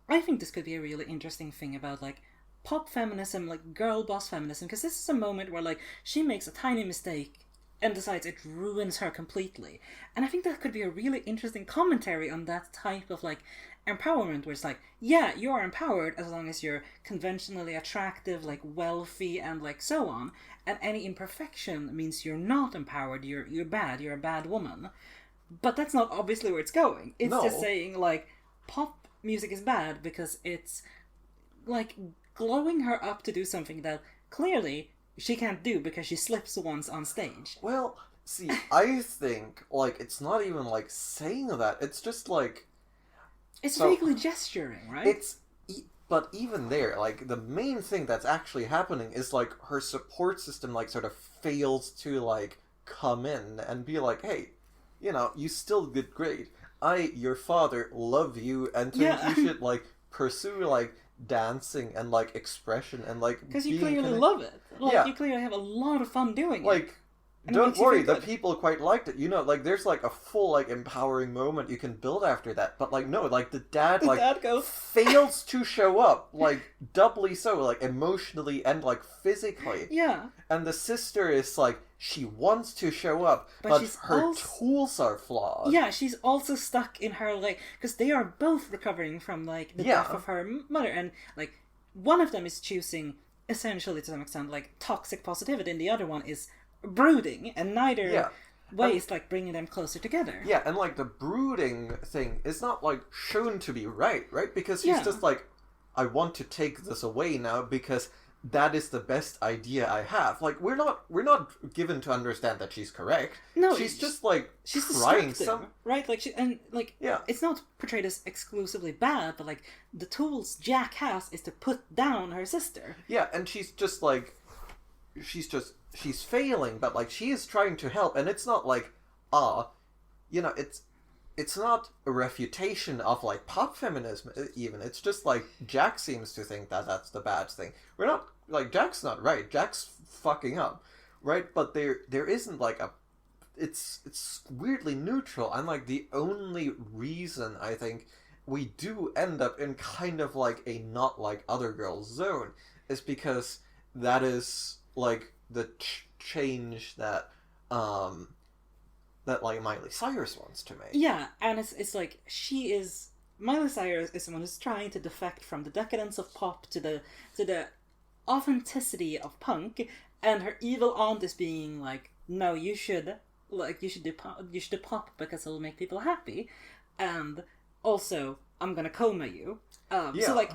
I think this could be a really interesting thing about, like, pop feminism, like, girl boss feminism, because this is a moment where, like, she makes a tiny mistake and decides it ruins her completely. And I think that could be a really interesting commentary on that type of, like, empowerment, where it's like, yeah, you are empowered as long as you're conventionally attractive, like, wealthy, and, like, so on. And any imperfection means you're not empowered, you're bad, you're a bad woman. But that's not obviously where it's going. It's just saying, like, pop music is bad because it's, like, glowing her up to do something that clearly she can't do because she slips once on stage. Well, see, I think, like, it's not even, like, saying that. It's just, like... It's vaguely gesturing, right? But even there, like, the main thing that's actually happening is, like, her support system, like, sort of fails to, like, come in and be like, hey, you know, you still did great. Your father, love you and think you should, like, pursue, like, dancing and, like, expression and, like, because you clearly love it. Like, you clearly have a lot of fun doing it. And don't worry, the people quite liked it. You know, like, there's, like, a full, like, empowering moment you can build after that. But, like, no, like, the dad fails to show up, like, doubly so, like, emotionally and, like, physically. Yeah. And the sister is, like, she wants to show up, but her tools are flawed. Yeah, she's also stuck in her, like, because they are both recovering from, like, the death of her mother. And, like, one of them is choosing, essentially, to some extent, like, toxic positivity, and the other one is brooding, and neither way is, like, bringing them closer together. Yeah, and, like, the brooding thing is not, like, shown to be right? Because he's just like, I want to take this away now because that is the best idea I have. Like, we're not given to understand that she's correct. No, she's just, like, she's trying some... Right? Like, it's not portrayed as exclusively bad, but, like, the tools Jack has is to put down her sister. Yeah, and she's just, like... She's failing, but, like, she is trying to help, and it's not like, you know, it's it's not a refutation of like pop feminism even. It's just like Jack seems to think that that's the bad thing. We're not like Jack's not right. Jack's fucking up, right? But there isn't like a. It's weirdly neutral, and like the only reason I think we do end up in kind of like a not like other girls zone is because that is like the change that that like Miley Cyrus wants to make. Yeah, and it's like Miley Cyrus is someone who's trying to defect from the decadence of pop to the authenticity of punk, and her evil aunt is being like, no, you should do pop because it'll make people happy, and also I'm gonna coma you. So like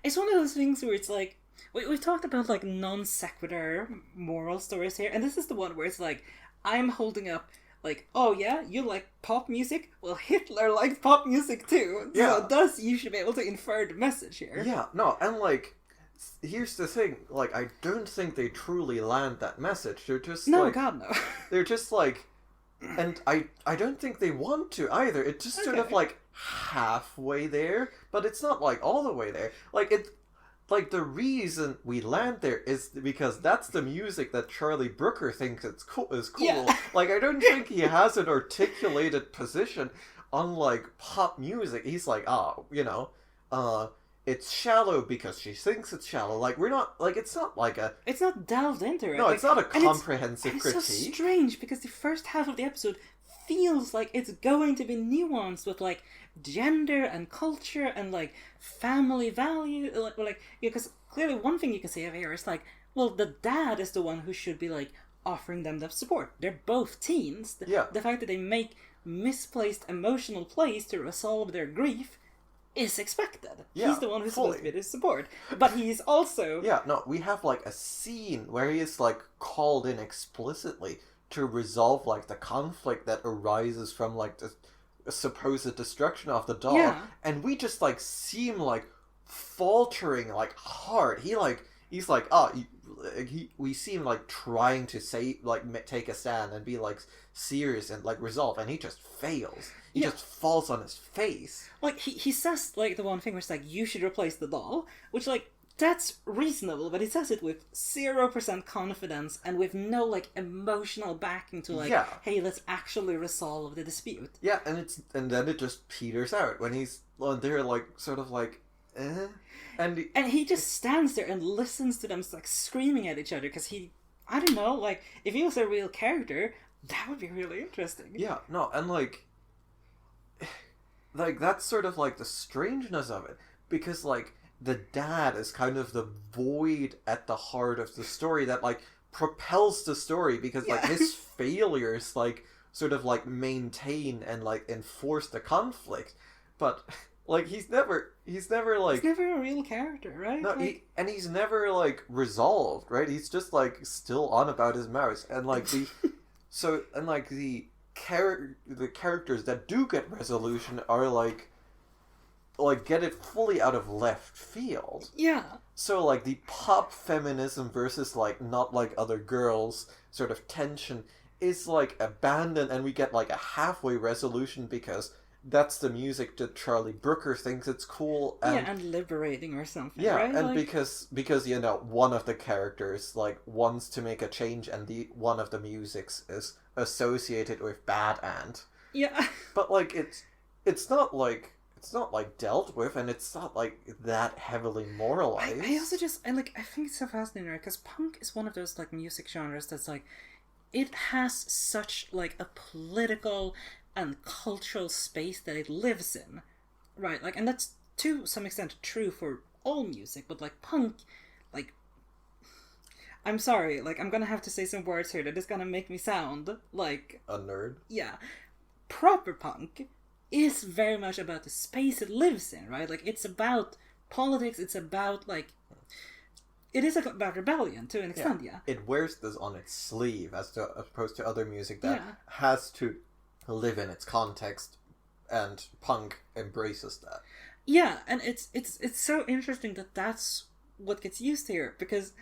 it's one of those things where it's like we've talked about like non sequitur moral stories here, and this is the one where it's like I'm holding up like, oh yeah, you like pop music? Well, Hitler liked pop music too. So thus you should be able to infer the message here. Yeah, no, and like here's the thing, like I don't think they truly land that message. They're just God no. They're just like, and I don't think they want to either. It's just sort of like halfway there, but it's not like all the way there. Like it, like the reason we land there is because that's the music that Charlie Brooker thinks is cool. Yeah. Like I don't think he has an articulated position on like pop music. He's like, it's shallow because she thinks it's shallow. Like we're not like it's not delved into it. No, like, it's not a comprehensive critique. It's so strange because the first half of the episode feels like it's going to be nuanced with like gender and culture and like family value, like because clearly one thing you can say of here is like, well, the dad is the one who should be like offering them the support. They're both teens. The fact that they make misplaced emotional plays to resolve their grief is expected. He's the one who's supposed to be the support, but he's also we have like a scene where he is like called in explicitly to resolve like the conflict that arises from like the supposed destruction of the doll, and we just like seem like faltering like hard. He's like we seem like trying to say like take a stand and be like serious and like resolve, and he just fails. He just falls on his face. Like he says like the one thing where it's like, you should replace the doll, which like that's reasonable, but he says it with 0% confidence and with no like emotional backing to like, hey, let's actually resolve the dispute. Yeah, and then it just peters out when he's there like sort of like, and he just stands there and listens to them like screaming at each other because I don't know, like if he was a real character, that would be really interesting. Yeah, no, and like that's sort of like the strangeness of it, because like the dad is kind of the void at the heart of the story that like propels the story, because like his failures like sort of like maintain and like enforce the conflict, but like he's never like he's never a real character, right? No, like... he's never like resolved, right? He's just like still on about his mouse, and like the the characters that do get resolution are like get it fully out of left field. Yeah. So like the pop feminism versus like not like other girls sort of tension is like abandoned, and we get like a halfway resolution because that's the music that Charlie Brooker thinks it's cool and liberating or something. Yeah, right? and like... because you know one of the characters like wants to make a change, and the one of the musics is associated with Bad Ant. Yeah. But like it's not like dealt with, and it's not like that heavily moralized. I also I think it's so fascinating, right? Because punk is one of those like music genres that's like, it has such like a political and cultural space that it lives in, right? Like, and that's to some extent true for all music, but like punk, like, I'm sorry, like I'm gonna have to say some words here that is gonna make me sound like a nerd. Yeah, proper punk is very much about the space it lives in, right? Like it's about politics. It's about like, it is about rebellion to an extent. Yeah. It wears this on its sleeve as opposed to other music that has to live in its context, and punk embraces that. Yeah, and it's so interesting that that's what gets used here, because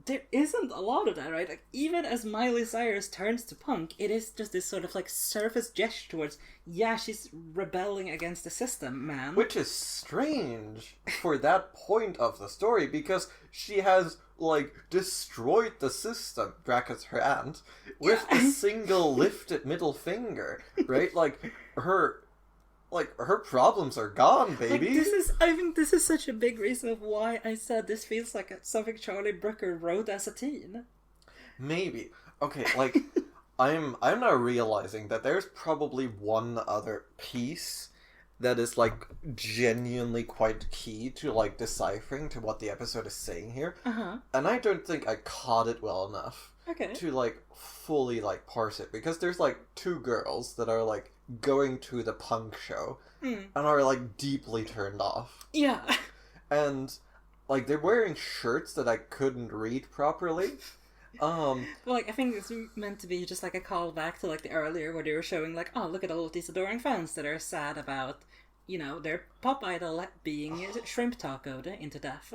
there isn't a lot of that, right? Like, even as Miley Cyrus turns to punk, it is just this sort of, like, surface gesture towards, yeah, she's rebelling against the system, man. Which is strange for that point of the story, because she has, like, destroyed the system, brackets her aunt, with a single lifted middle finger, right? Like, her problems are gone, baby. Like, I think this is such a big reason of why I said this feels like something Charlie Brooker wrote as a teen. Maybe. Okay, like, I'm now realizing that there's probably one other piece that is, like, genuinely quite key to, like, deciphering to what the episode is saying here. Uh-huh. And I don't think I caught it well enough to, like, fully, like, parse it. Because there's, like, two girls that are, like, going to the punk show and are, like, deeply turned off. Yeah. And, like, they're wearing shirts that I couldn't read properly. Well, like, I think it's meant to be just, like, a callback to, like, the earlier where they were showing, like, oh, look at all of these adoring fans that are sad about, you know, their pop idol being shrimp tacoed into death.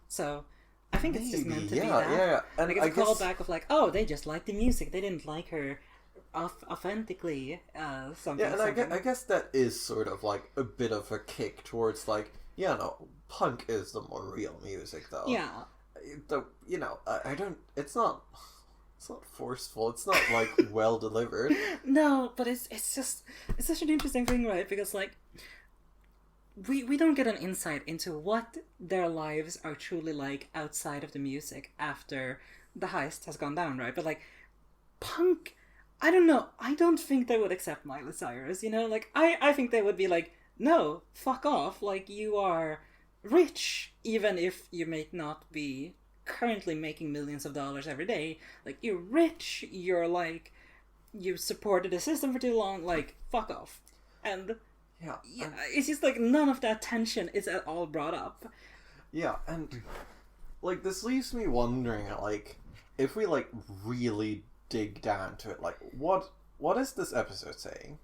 So I think it's just meant to be that. Yeah. And like, it's a callback of, like, oh, they just like the music. They didn't like her authentically, something. Yeah, and I guess that is sort of, like, a bit of a kick towards, like, yeah, no, punk is the more real music, though. Yeah. You know, I don't, it's not forceful, it's not, like, well delivered. No, but it's such an interesting thing, right? Because, like, we don't get an insight into what their lives are truly like outside of the music after the heist has gone down, right? But, like, punk, I don't know, I don't think they would accept Miley Cyrus, you know? Like, I think they would be like, no, fuck off, like, you are rich, even if you may not be currently making millions of dollars every day. Like, you're rich, you're, like, you've supported the system for too long, like, fuck off. And yeah, it's just, like, none of that tension is at all brought up. Yeah, and, like, this leaves me wondering, like, if we, like, really dig down to it, like, what is this episode saying?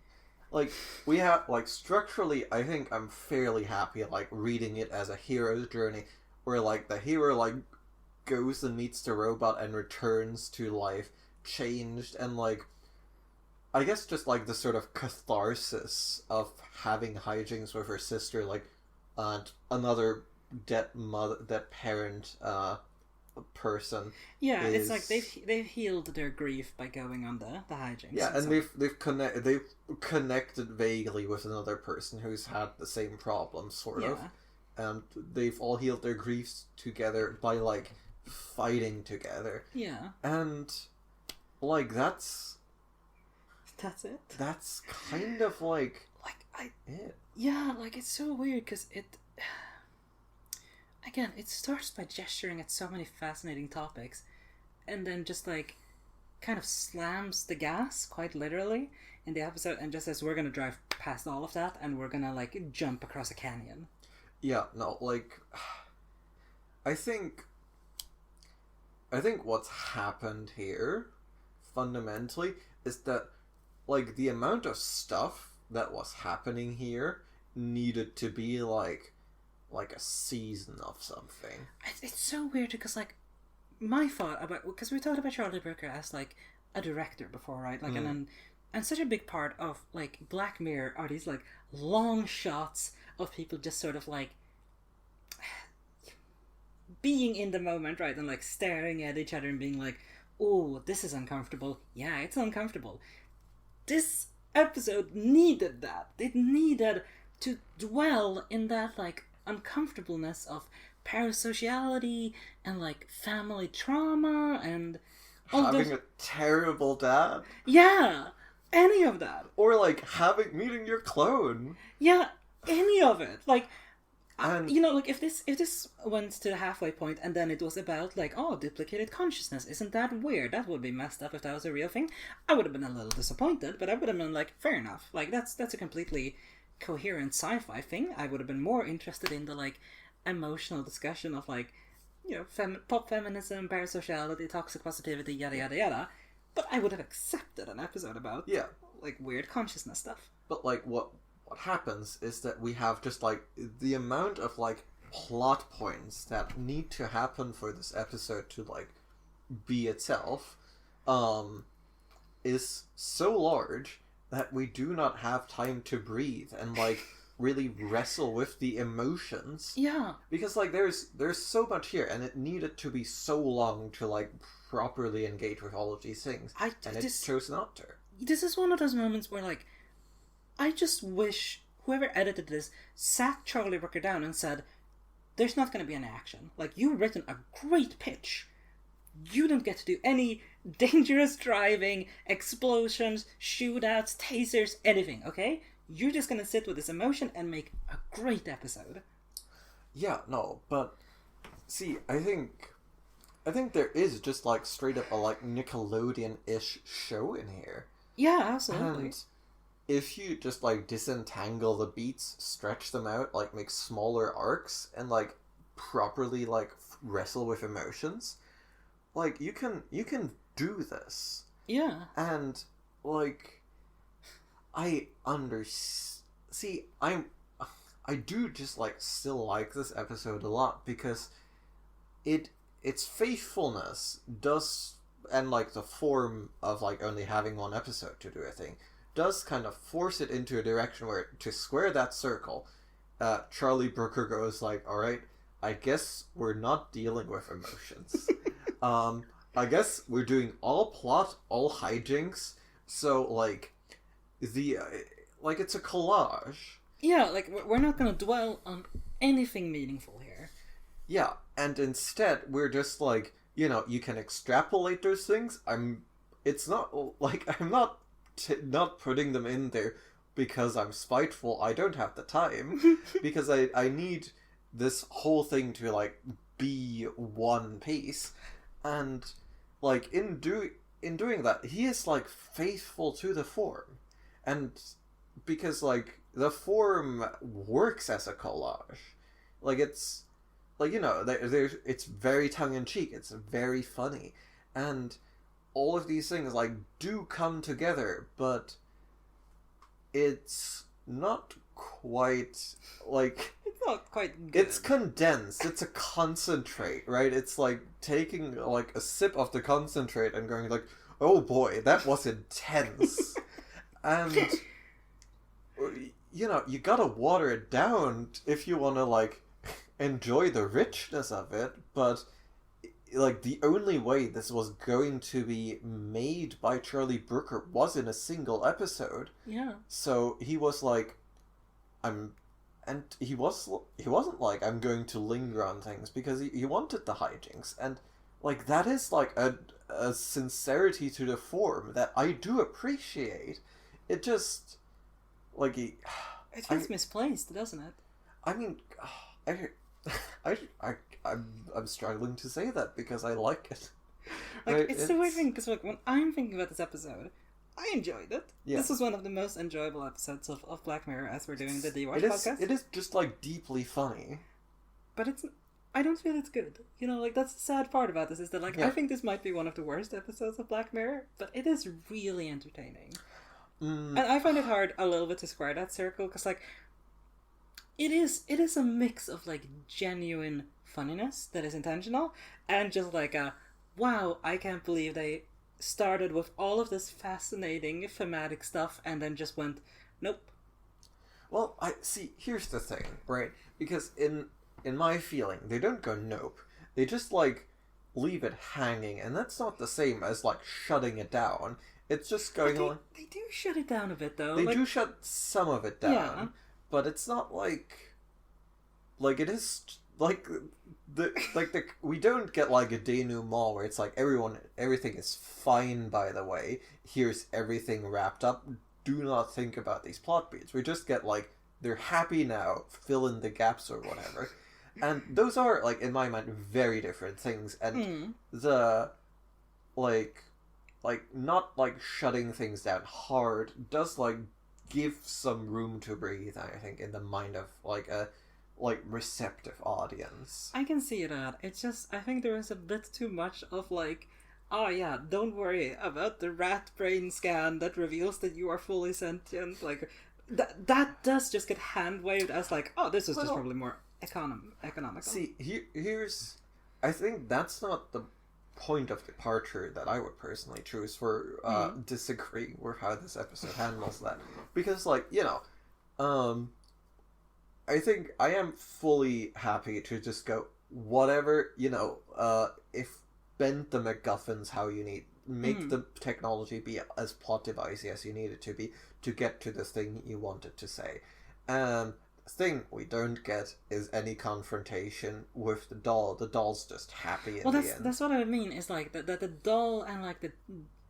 Like, we have, like, structurally, I think I'm fairly happy, like, reading it as a hero's journey, where, like, the hero, like, goes and meets the robot and returns to life changed, and, like, I guess just, like, the sort of catharsis of having hijinks with her sister, like, and another dead parent, person. Yeah, it's like they've healed their grief by going on the hijinks. Yeah, and they've connected vaguely with another person who's had the same problem, sort of. And they've all healed their griefs together by, like, fighting together. Yeah. And, like, that's it. That's kind of like it. Yeah, like, it's so weird because again, it starts by gesturing at so many fascinating topics, and then just, like, kind of slams the gas, quite literally, in the episode, and just says, we're gonna drive past all of that, and we're gonna, like, jump across a canyon. Yeah, no, like, I think what's happened here, fundamentally, is that, like, the amount of stuff that was happening here needed to be, like a season of something. It's so weird because, like, my thought about, because we talked about Charlie Brooker as, like, a director before, right? Like, and such a big part of, like, Black Mirror are these, like, long shots of people just sort of, like, being in the moment, right? And, like, staring at each other and being like, oh, this is uncomfortable. Yeah, it's uncomfortable. This episode needed that. It needed to dwell in that, like, uncomfortableness of parasociality and, like, family trauma and all having a terrible dad. Yeah, any of that. Or, like, meeting your clone. Yeah, any of it. Like, and you know, like, if this went to the halfway point and then it was about, like, oh, duplicated consciousness, isn't that weird? That would be messed up if that was a real thing. I would have been a little disappointed, but I would have been like, fair enough. Like, that's a completely coherent sci-fi thing. I would have been more interested in the, like, emotional discussion of, like, you know, pop feminism, parasociality, toxic positivity, yada yada yada. But I would have accepted an episode about like, weird consciousness stuff. But, like, what happens is that we have just, like, the amount of, like, plot points that need to happen for this episode to like be itself is so large that we do not have time to breathe and like really wrestle with the emotions. Yeah. Because like there's so much here, and it needed to be so long to like properly engage with all of these things. It chose not to. This is one of those moments where like I just wish whoever edited this sat Charlie Brooker down and said, there's not going to be any action. Like, you've written a great pitch. You don't get to do any dangerous driving, explosions, shootouts, tasers, anything, okay? You're just going to sit with this emotion and make a great episode. Yeah, no, but see, I think there is just like straight up a like Nickelodeon-ish show in here. Yeah, absolutely. And if you just like disentangle the beats, stretch them out, like make smaller arcs, and like properly like wrestle with emotions, like you can do this. Yeah. And like I do just like still like this episode a lot because its faithfulness does, and like the form of like only having one episode to do a thing does kind of force it into a direction where, to square that circle, Charlie Brooker goes like, all right, I guess we're not dealing with emotions. I guess we're doing all plot, all hijinks. So like like it's a collage. Yeah, like we're not gonna dwell on anything meaningful here. Yeah, and instead we're just like, you know, you can extrapolate those things. It's not like I'm not putting them in there because I'm spiteful. I don't have the time because I need this whole thing to like be one piece, and like in doing that, he is like faithful to the form, and because like the form works as a collage, like it's like, you know, it's very tongue-in-cheek, it's very funny, and all of these things like do come together, but it's not quite like, it's not quite good. It's condensed, it's a concentrate, right? It's like taking like a sip of the concentrate and going like, oh boy, that was intense. And you know, you gotta water it down if you want to like enjoy the richness of it, but like the only way this was going to be made by Charlie Brooker was in a single episode. Yeah. So he was like, he wasn't like, I'm going to linger on things, because he wanted the hijinks, and like that is like a sincerity to the form that I do appreciate. It just like it feels misplaced, doesn't it? I mean, I'm struggling to say that because I like it. Like, right? it's the weird thing, because like when I'm thinking about this episode, I enjoyed it. Yeah. This was one of the most enjoyable episodes of Black Mirror as we're doing the DewatchPod podcast. It is just like deeply funny. But I don't feel it's good. You know, like that's the sad part about this, is that like, yeah. I think this might be one of the worst episodes of Black Mirror, but it is really entertaining. And I find it hard a little bit to square that circle, because like it is a mix of like genuine funniness that is intentional, and just like a wow, I can't believe they started with all of this fascinating thematic stuff and then just went nope. Well, here's the thing, right? Because in my feeling, they don't go nope. They just like leave it hanging, and that's not the same as like shutting it down. It's just going on. They do shut it down a bit, though. They do shut some of it down, yeah. But it's not like it is like we don't get like a denouement where it's like everything is fine. By the way, here's everything wrapped up. Do not think about these plot beats. We just get like they're happy now. Fill in the gaps or whatever, and those are like in my mind very different things. And the like not like shutting things down hard does like give some room to breathe, I think, in the mind of like a receptive audience. I can see that. It's just I think there is a bit too much of like, oh yeah, don't worry about the rat brain scan that reveals that you are fully sentient. Like that does just get hand waved as like, oh, this is just probably more economical. See, here's... I think that's not the point of departure that I would personally choose for disagreeing with how this episode handles that. Because, like, you know, I think I am fully happy to just go, whatever, you know, if bend the MacGuffins how you need, make the technology be as plot devicey as you need it to be to get to the thing you wanted to say. The thing we don't get is any confrontation with the doll. The doll's just happy in the end. That's what I mean, is like that the doll and like the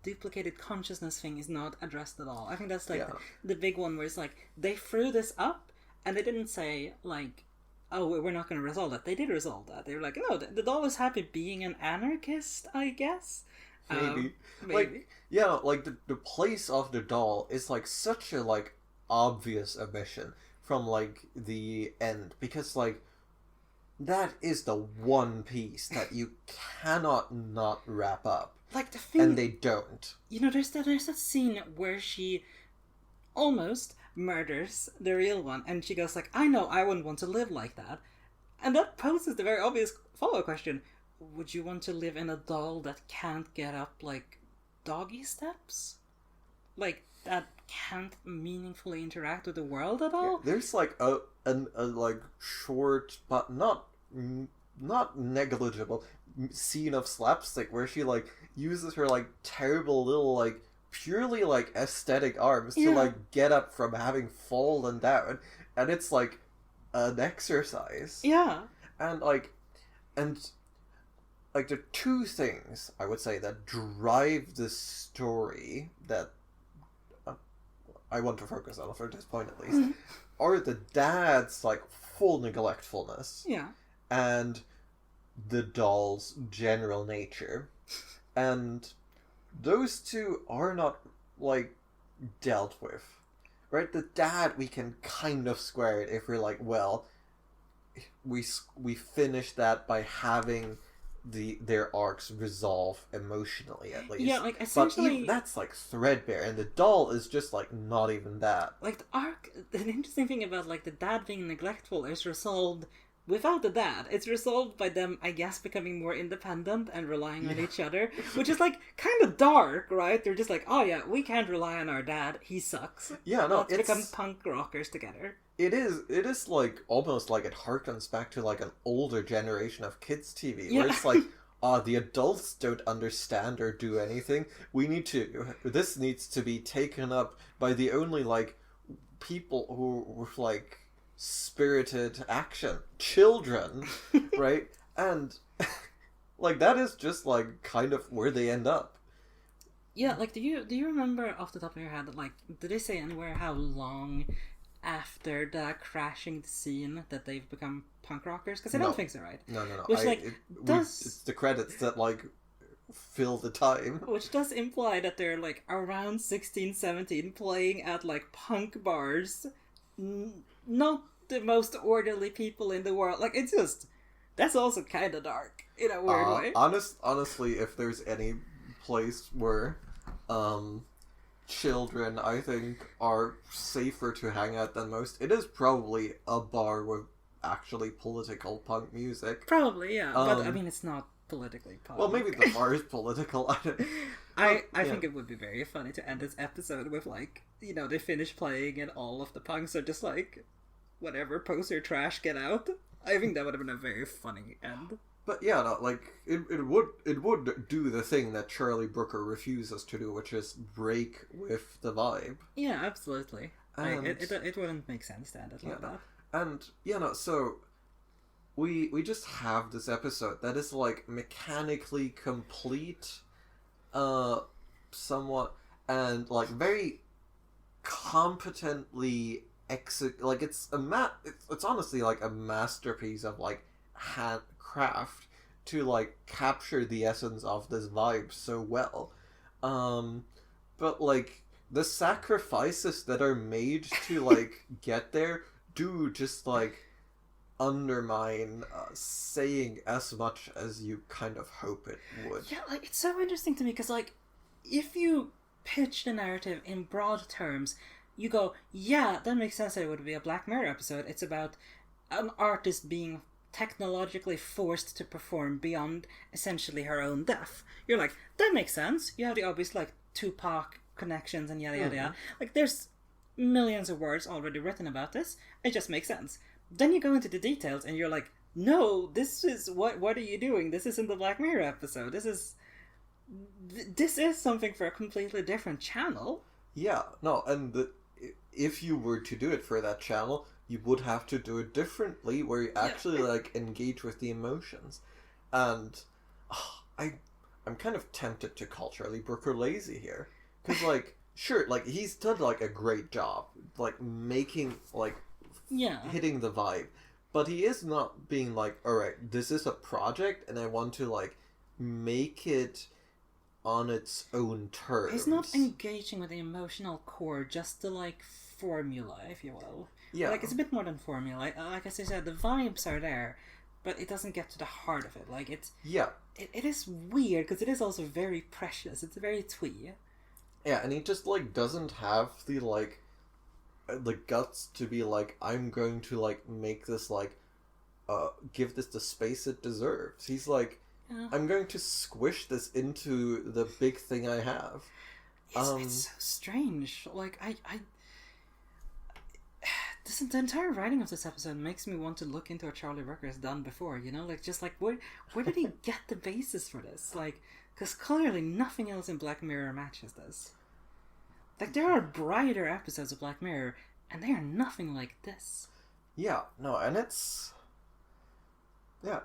duplicated consciousness thing is not addressed at all. I think that's like the big one where it's like they threw this up and they didn't say like, oh, we're not going to resolve that. They did resolve that. They were like, no, the doll is happy being an anarchist, I guess. Maybe. Like, yeah, like the place of the doll is like such a like obvious omission from like the end, because like that is the one piece that you cannot not wrap up. Like the thing, and they don't. You know, there's that scene where she almost murders the real one, and she goes like, I know I wouldn't want to live like that. And that poses the very obvious follow-up question. Would you want to live in a doll that can't get up like doggy steps? Like that can't meaningfully interact with the world at all? Yeah, there's like a like short but not negligible scene of slapstick where she like uses her like terrible little like purely like aesthetic arms to like get up from having fallen down, and it's like an exercise. Yeah. And the two things I would say that drive the story that I want to focus on for this point at least are the dad's like full neglectfulness, and the doll's general nature, and those two are not like dealt with, right? The dad we can kind of square it if we're like, well, we finish that by having their arcs resolve emotionally at least. Yeah, like essentially, but even that's like threadbare, and the doll is just like not even that. Like the arc, the interesting thing about like the dad being neglectful is resolved without the dad. It's resolved by them, I guess, becoming more independent and relying on each other, which is like kind of dark, right? They're just like, oh yeah, we can't rely on our dad. He sucks. Yeah, no, let's become punk rockers together. It is like almost like it harkens back to like an older generation of kids TV where it's like, the adults don't understand or do anything. This needs to be taken up by the only like people who with like spirited action, children, right? And like that is just like kind of where they end up. Yeah, like do you remember off the top of your head, like did they say anywhere how long after the crashing scene that they've become punk rockers? Because I don't think so, right? No. Which it's the credits that like fill the time. Which does imply that they're like around 16, 17 playing at like punk bars. Not the most orderly people in the world. Like it's just, that's also kind of dark in a weird way. Honestly, if there's any place where children, I think, are safer to hang out than most, it is probably a bar with actually political punk music. Probably, yeah. But I mean, it's not politically punk. Well, maybe the bar is political. I think it would be very funny to end this episode with like, you know, they finish playing and all of the punks are just like, whatever, poster trash, get out. I think that would have been a very funny end. But yeah, no, like it would do the thing that Charlie Brooker refuses to do, which is break with the vibe. Yeah, absolutely. It wouldn't make sense to end it like that. And so we just have this episode that is like mechanically complete, somewhat, and like very competently like it's honestly like a masterpiece of like handcraft to like capture the essence of this vibe so well, but like the sacrifices that are made to like get there do just like undermine saying as much as you kind of hope it would. Yeah, like it's so interesting to me because like if you pitch the narrative in broad terms, you go, yeah, that makes sense that it would be a Black Mirror episode. It's about an artist being technologically forced to perform beyond essentially her own death. You're like, that makes sense. You have the obvious, like, Tupac connections and yada yada yada. Like, there's millions of words already written about this. It just makes sense. Then you go into the details and you're like, no, this is, what are you doing? This isn't the Black Mirror episode. This is something for a completely different channel. Yeah, no, and if you were to do it for that channel, you would have to do it differently, where you actually like engage with the emotions. And I'm kind of tempted to call Charlie Brooker lazy here, because like sure, like he's done like a great job, like making like hitting the vibe, but he is not being like, all right, this is a project, and I want to like make it on its own terms. He's not engaging with the emotional core, just the like formula, if you will. Yeah. Like, it's a bit more than formula. Like as I said, the vibes are there, but it doesn't get to the heart of it. Like, it's... Yeah. It is weird, because it is also very precious. It's very twee. Yeah, and he just, like, doesn't have the, like, the guts to be like, I'm going to, like, make this, like, give this the space it deserves. He's like, I'm going to squish this into the big thing I have. It's so strange. Like, the entire writing of this episode makes me want to look into what Charlie Brooker has done before, you know? Like, just like, where did he get the basis for this? Like, because clearly nothing else in Black Mirror matches this. Like, there are brighter episodes of Black Mirror, and they are nothing like this. Yeah, no, and it's... Yeah,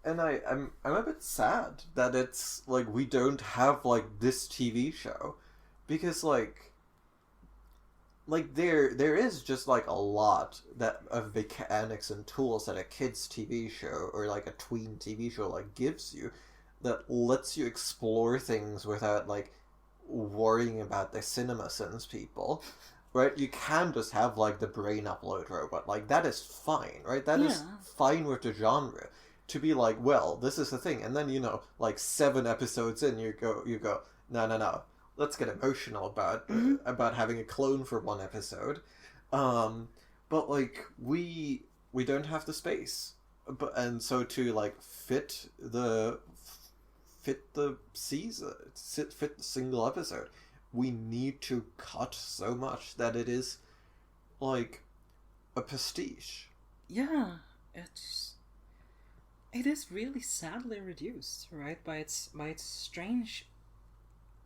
and I'm a bit sad that it's, like, we don't have, like, this TV show. Because, like there is just like a lot of mechanics and tools that a kids TV show or like a tween TV show like gives you, that lets you explore things without like worrying about the CinemaSins people, right? You can just have like the brain upload robot, like that is fine, right? That is fine with the genre. To be like, well, this is the thing, and then, you know, like 7 episodes in, you go, no. Let's get emotional about having a clone for 1 episode, but like we don't have the space, and so to like fit the season, fit the single episode, we need to cut so much that it is like a pastiche. Yeah, it is really sadly reduced, right, by its strange,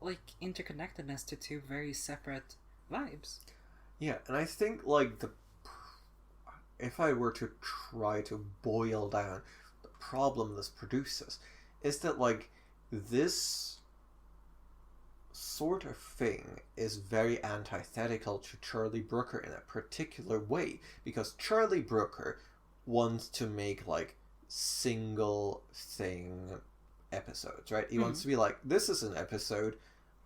like, interconnectedness to 2 very separate vibes. Yeah, and I think, like, if I were to try to boil down the problem this produces, is that, like, this sort of thing is very antithetical to Charlie Brooker in a particular way, because Charlie Brooker wants to make, like, single thing episodes, right? He wants to be like, this is an episode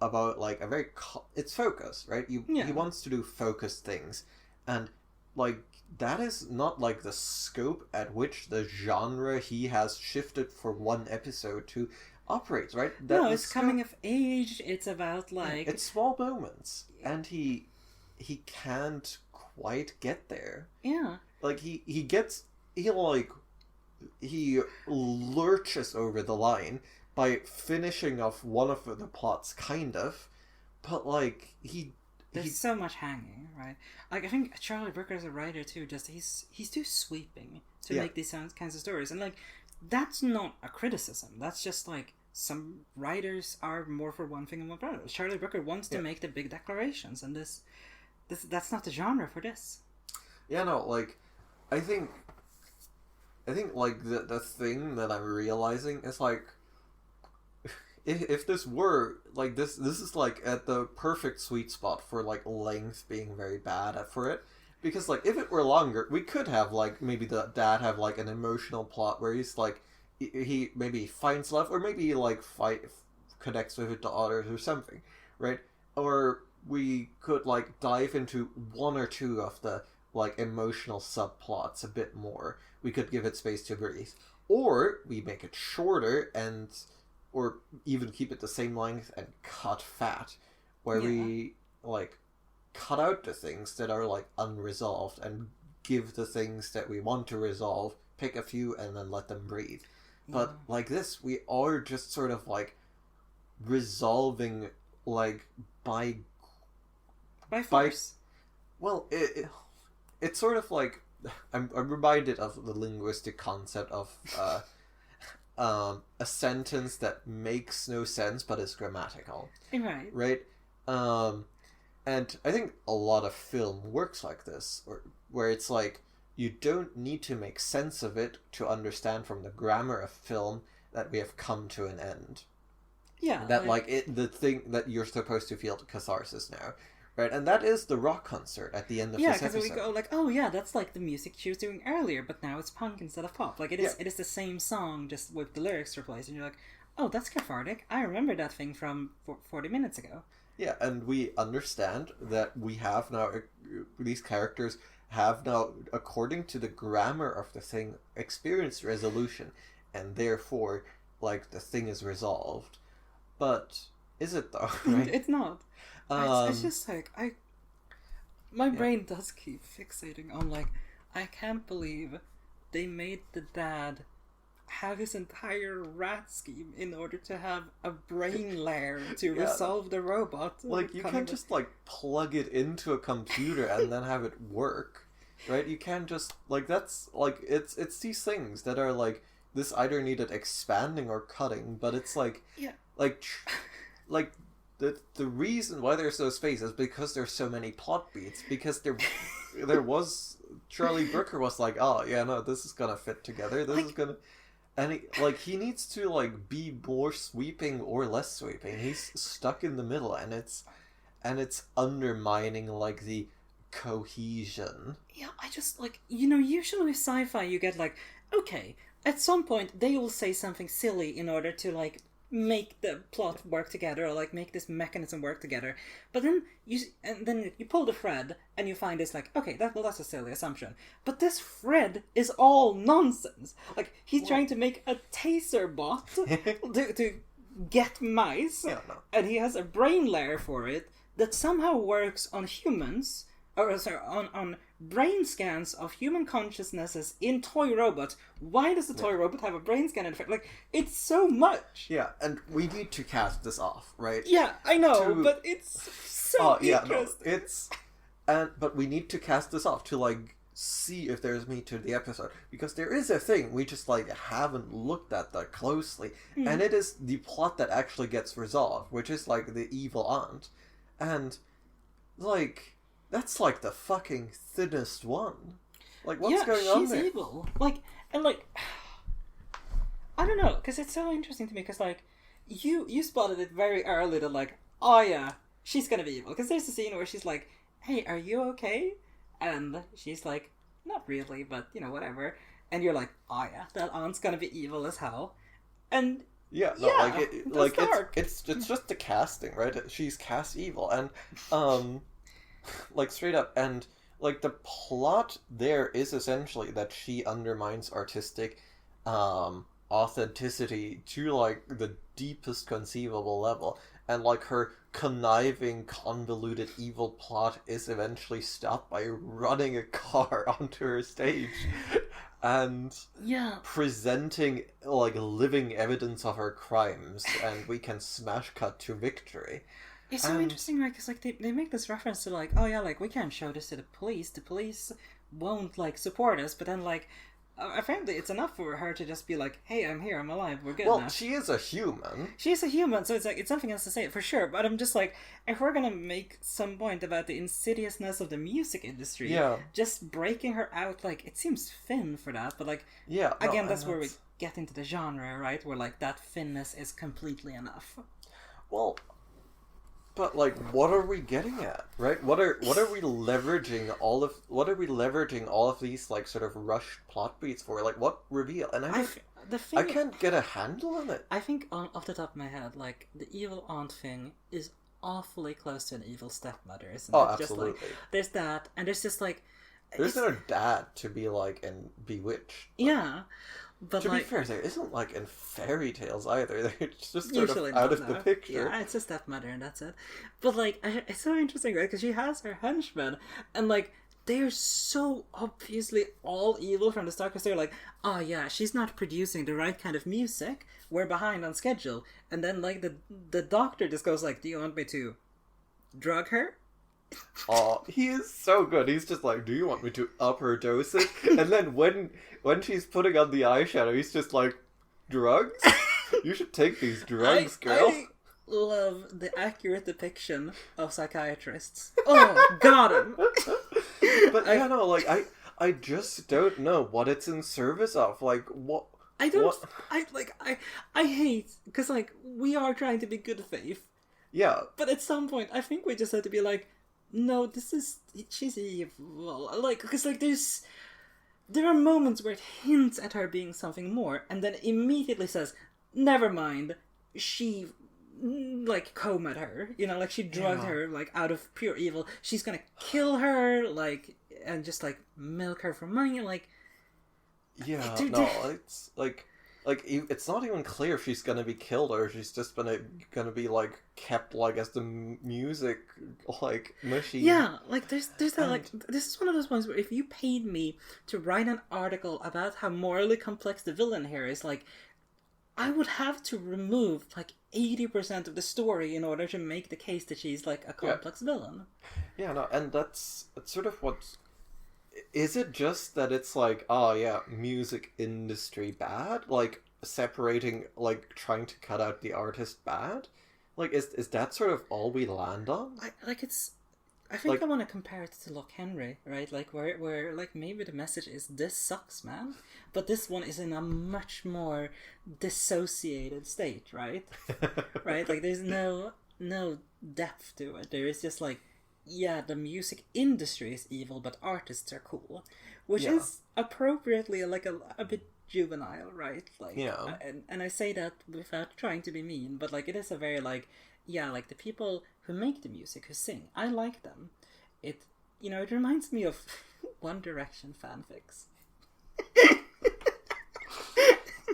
about like a very it's focus, right? He wants to do focused things, and like that is not like the scope at which the genre he has shifted for 1 episode to operates, right? No, it's coming of age. It's about like it's small moments, and he can't quite get there. Yeah, like he lurches over the line by finishing off one of the plots, kind of, but like there's so much hanging, right? Like, I think Charlie Brooker as a writer too, just he's too sweeping to make these kinds of stories, and like that's not a criticism. That's just like some writers are more for one thing and one for another. Charlie Brooker wants to make the big declarations, and that's not the genre for this. Yeah, no, like I think like the thing that I'm realizing is like, if this were like this is like at the perfect sweet spot for like length being very bad for it, because like if it were longer, we could have like maybe the dad have like an emotional plot where he's like he maybe finds love, or maybe he like connects with his daughters or something, right? Or we could like dive into 1 or 2 of the like emotional subplots a bit more. We could give it space to breathe, or we make it shorter or even keep it the same length and cut fat, where we like cut out the things that are like unresolved and give the things that we want to resolve, pick a few, and then let them breathe. But like this, we are just sort of like resolving like by force. Well, it's sort of like I'm reminded of the linguistic concept of a sentence that makes no sense but is grammatical. Right. Right. And I think a lot of film works like this, where it's like you don't need to make sense of it to understand from the grammar of film that we have come to an end. Yeah. That the thing that you're supposed to feel catharsis now. Right, and that is the rock concert at the end of this episode. Yeah, because we go like, oh yeah, that's like the music she was doing earlier, but now it's punk instead of pop. Like it is the same song, just with the lyrics replaced, and you're like, oh, that's cathartic. I remember that thing from 40 minutes ago. Yeah, and we understand that we have now, these characters have now, according to the grammar of the thing, experienced resolution, and therefore, like, the thing is resolved. But is it though? Right? It's not. It's just like my brain does keep fixating on like, I can't believe they made the dad have his entire rat scheme in order to have a brain layer to resolve the robot. Like, you can't just like plug it into a computer and then have it work, right? You can't just like, that's like, it's these things that are like, this either needed expanding or cutting, but it's like like the reason why there's those spaces is because there's so many plot beats, because there was Charlie Brooker was like, oh yeah, no, this is gonna fit together, this is gonna, and he needs to like be more sweeping or less sweeping. He's stuck in the middle, and it's undermining like the cohesion. Yeah, I just like, usually with sci-fi you get like, okay, at some point they will say something silly in order to like make the plot work together, or like make this mechanism work together, but then you pull the thread and you find it's like, okay, that's a silly assumption, but this thread is all nonsense. Like, he's trying to make a taser bot to get mice, and he has a brain layer for it that somehow works on humans, or sorry, on brain scans of human consciousnesses in toy robots. Why does the toy robot have a brain scan effect? Like, it's so much. Yeah, and we need to cast this off, right? Yeah, I know, but it's so interesting. But we need to cast this off to like see if there's meat to the episode, because there is a thing we just like haven't looked at that closely, and it is the plot that actually gets resolved, which is like the evil aunt, and like, that's like the fucking thinnest one. Like, what's going on there? Yeah, she's evil. Like, and like, I don't know, because it's so interesting to me, because like, you spotted it very early that like, oh yeah, she's gonna be evil. Because there's a scene where she's like, hey, are you okay? And she's like, not really, but whatever. And you're like, oh yeah, that aunt's gonna be evil as hell. And it's just the casting, right? She's cast evil, and like, straight up, and like the plot there is essentially that she undermines artistic authenticity to like the deepest conceivable level, and like her conniving, convoluted, evil plot is eventually stopped by running a car onto her stage and presenting like living evidence of her crimes, and we can smash cut to victory. It's so interesting, right? Because like they make this reference to like, oh yeah, like, we can't show this to the police. The police won't like support us. But then like, apparently it's enough for her to just be like, hey, I'm here, I'm alive, we're good now. Well, she is a human. She is a human, so it's like, it's something else to say for sure. But I'm just like, if we're gonna make some point about the insidiousness of the music industry, just breaking her out, like, it seems thin for that. But like, again, that's where we get into the genre, right? Where like that thinness is completely enough. Well, but like, what are we getting at, right? What are we leveraging all of these like sort of rushed plot beats for? Like, what reveal? And I can't get a handle on it. I think off the top of my head, like, the evil aunt thing is awfully close to an evil stepmother, isn't it? Absolutely. Just, like, there's that, and there's just like, there's no dad to be like in Bewitched. Yeah. But to be fair, there isn't like in fairy tales either. They're just sort of out of the picture. Yeah, it's a stepmother and that's it. But like, it's so interesting, right? Because she has her henchmen, and like, they're so obviously all evil from the start, because they're like, oh yeah, she's not producing the right kind of music, we're behind on schedule. And then like the doctor just goes like, do you want me to drug her? Oh, he is so good. He's just like, do you want me to up her dosage? And then when she's putting on the eyeshadow, he's just like, drugs? You should take these drugs, girl. I love the accurate depiction of psychiatrists. Oh, got him. But yeah, no, like I just don't know what it's in service of. Like what? I don't. What? I hate, because like we are trying to be good faith. Yeah. But at some point, I think we just have to be like, no, she's evil. Like, because like there are moments where it hints at her being something more, and then immediately says, never mind, she like combed her, you know, like she drugged her like out of pure evil. She's gonna kill her, like, and just like milk her for money, like. Yeah, no, it's like it's not even clear if she's gonna be killed or if she's just gonna be like kept like as the music like machine. Yeah, like there's that, like, this is one of those ones where if you paid me to write an article about how morally complex the villain here is, like, I would have to remove like 80% of the story in order to make the case that she's like a complex villain. Yeah, no, and that's sort of what. Is it just that it's like, oh yeah, music industry bad? Like, separating, like, trying to cut out the artist bad? Like, is that sort of all we land on? I think like, I want to compare it to Loch Henry, right? Like, where like, maybe the message is, this sucks, man. But this one is in a much more dissociated state, right? Right? Like, there's no depth to it. There is just like, yeah, the music industry is evil, but artists are cool, which is appropriately like a bit juvenile, right? Like, yeah, and I say that without trying to be mean, but like it is a very like, yeah, like the people who make the music, who sing, I like them. It, you know, it reminds me of One Direction fanfics.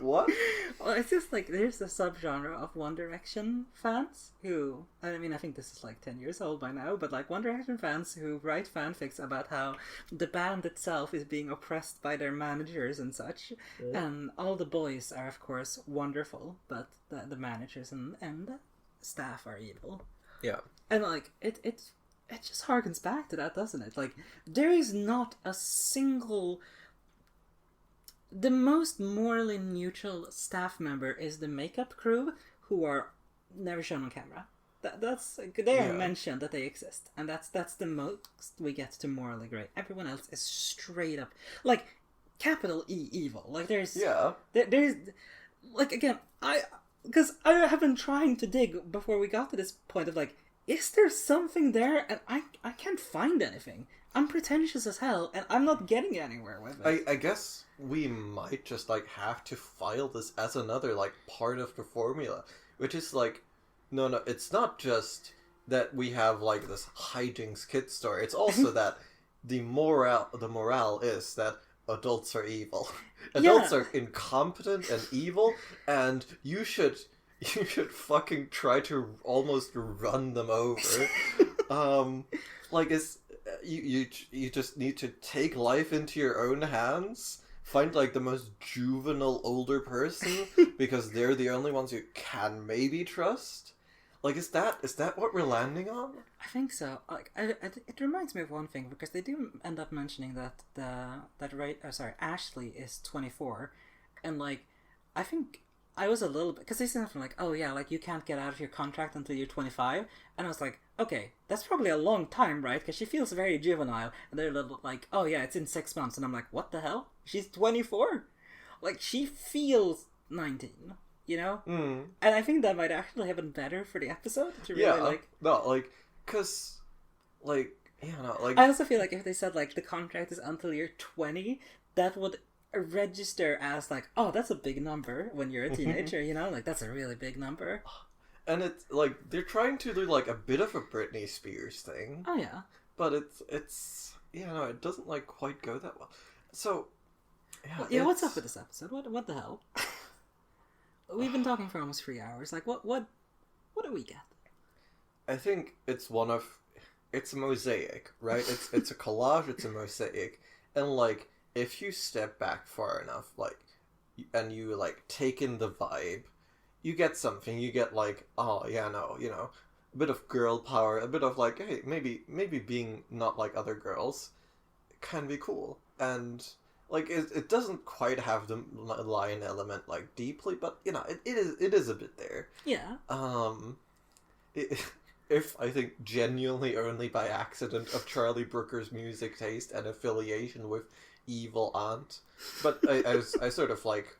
What? Well, it's just like there's a subgenre of One Direction fans who, I mean, I think this is like 10 years old by now, but like One Direction fans who write fanfics about how the band itself is being oppressed by their managers and such. Yeah. And all the boys are, of course, wonderful, but the managers and the staff are evil. Yeah. And like, it just harkens back to that, doesn't it? Like, there is not a single... The most morally neutral staff member is the makeup crew, who are never shown on camera. They are mentioned that they exist, and that's the most we get to morally gray. Everyone else is straight up like capital E evil. Like there's like, again, because I have been trying to dig before we got to this point of like, is there something there? And I can't find anything. I'm pretentious as hell, and I'm not getting anywhere with it. I guess we might just like have to file this as another like part of the formula, which is like, no, it's not just that we have like this hijinks kid story. It's also that the morale is that adults are evil. Adults are incompetent and evil, and you should fucking try to almost run them over. Like it's. You just need to take life into your own hands. Find like the most juvenile older person because they're the only ones you can maybe trust. Like, is that what we're landing on? I think so. Like, it reminds me of one thing, because they do end up mentioning that Ashley is 24, and like, I think I was a little bit, because they said something like, oh yeah, like you can't get out of your contract until you're 25, and I was like, okay, that's probably a long time, right? Because she feels very juvenile, and they're a little like, oh yeah, it's in 6 months, and I'm like, what the hell? She's 24? Like, she feels 19, you know? Mm. And I think that might actually have been better for the episode to really because, like, I also feel like if they said, like, the contract is until you're 20, that would register as, like, oh, that's a big number when you're a teenager, you know? Like, that's a really big number. And it's, like, they're trying to do, like, a bit of a Britney Spears thing. Oh, yeah. But it's it doesn't, like, quite go that well. So, yeah, what's up with this episode? What the hell? We've been talking for almost 3 hours. Like, what do we get? I think it's one of it's a mosaic, right? It's a collage, it's a mosaic. And, like, if you step back far enough, like, and you, like, take in the vibe, you get something. You get, like, oh, yeah, no, you know, a bit of girl power, a bit of, like, hey, maybe being not like other girls can be cool. And, like, it doesn't quite have the line element, like, deeply, but, you know, it is a bit there. Yeah. If I think genuinely only by accident of Charlie Brooker's music taste and affiliation with Evil Aunt, but I sort of like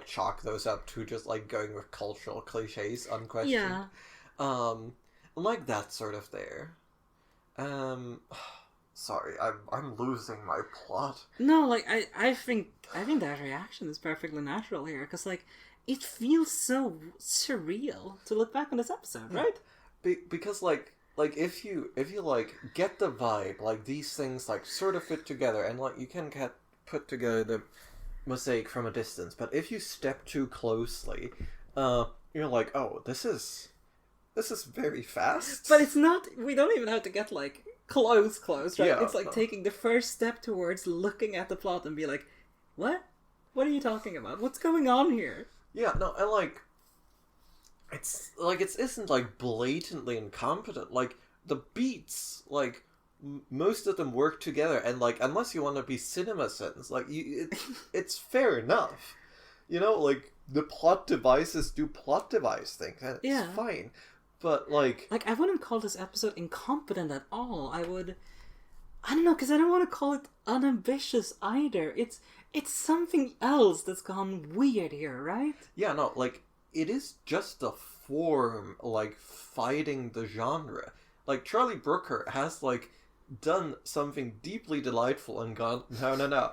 chalk those up to just like going with cultural cliches unquestioned. Yeah. Like that sort of there. Sorry, I'm losing my plot. No, like I think that reaction is perfectly natural here, because like it feels so surreal to look back on this episode, right? Because like if you like get the vibe, like these things like sort of fit together, and like you can put together the mosaic from a distance, but if you step too closely, you're like, oh, this is very fast. But it's not. We don't even have to get like close, right? Yeah, it's like taking the first step towards looking at the plot and be like, what? What are you talking about? What's going on here? Yeah, no, and like, it's like it isn't like blatantly incompetent. Like the beats, like most of them work together, and like unless you want to be CinemaSins, like it's fair enough. You know, like the plot devices do plot device things, and it's fine. But like I wouldn't call this episode incompetent at all. I don't know, because I don't want to call it unambitious either. It's something else that's gone weird here, right? Yeah, no, like, it is just a form, like, fighting the genre. Like, Charlie Brooker has, like, done something deeply delightful and gone, no.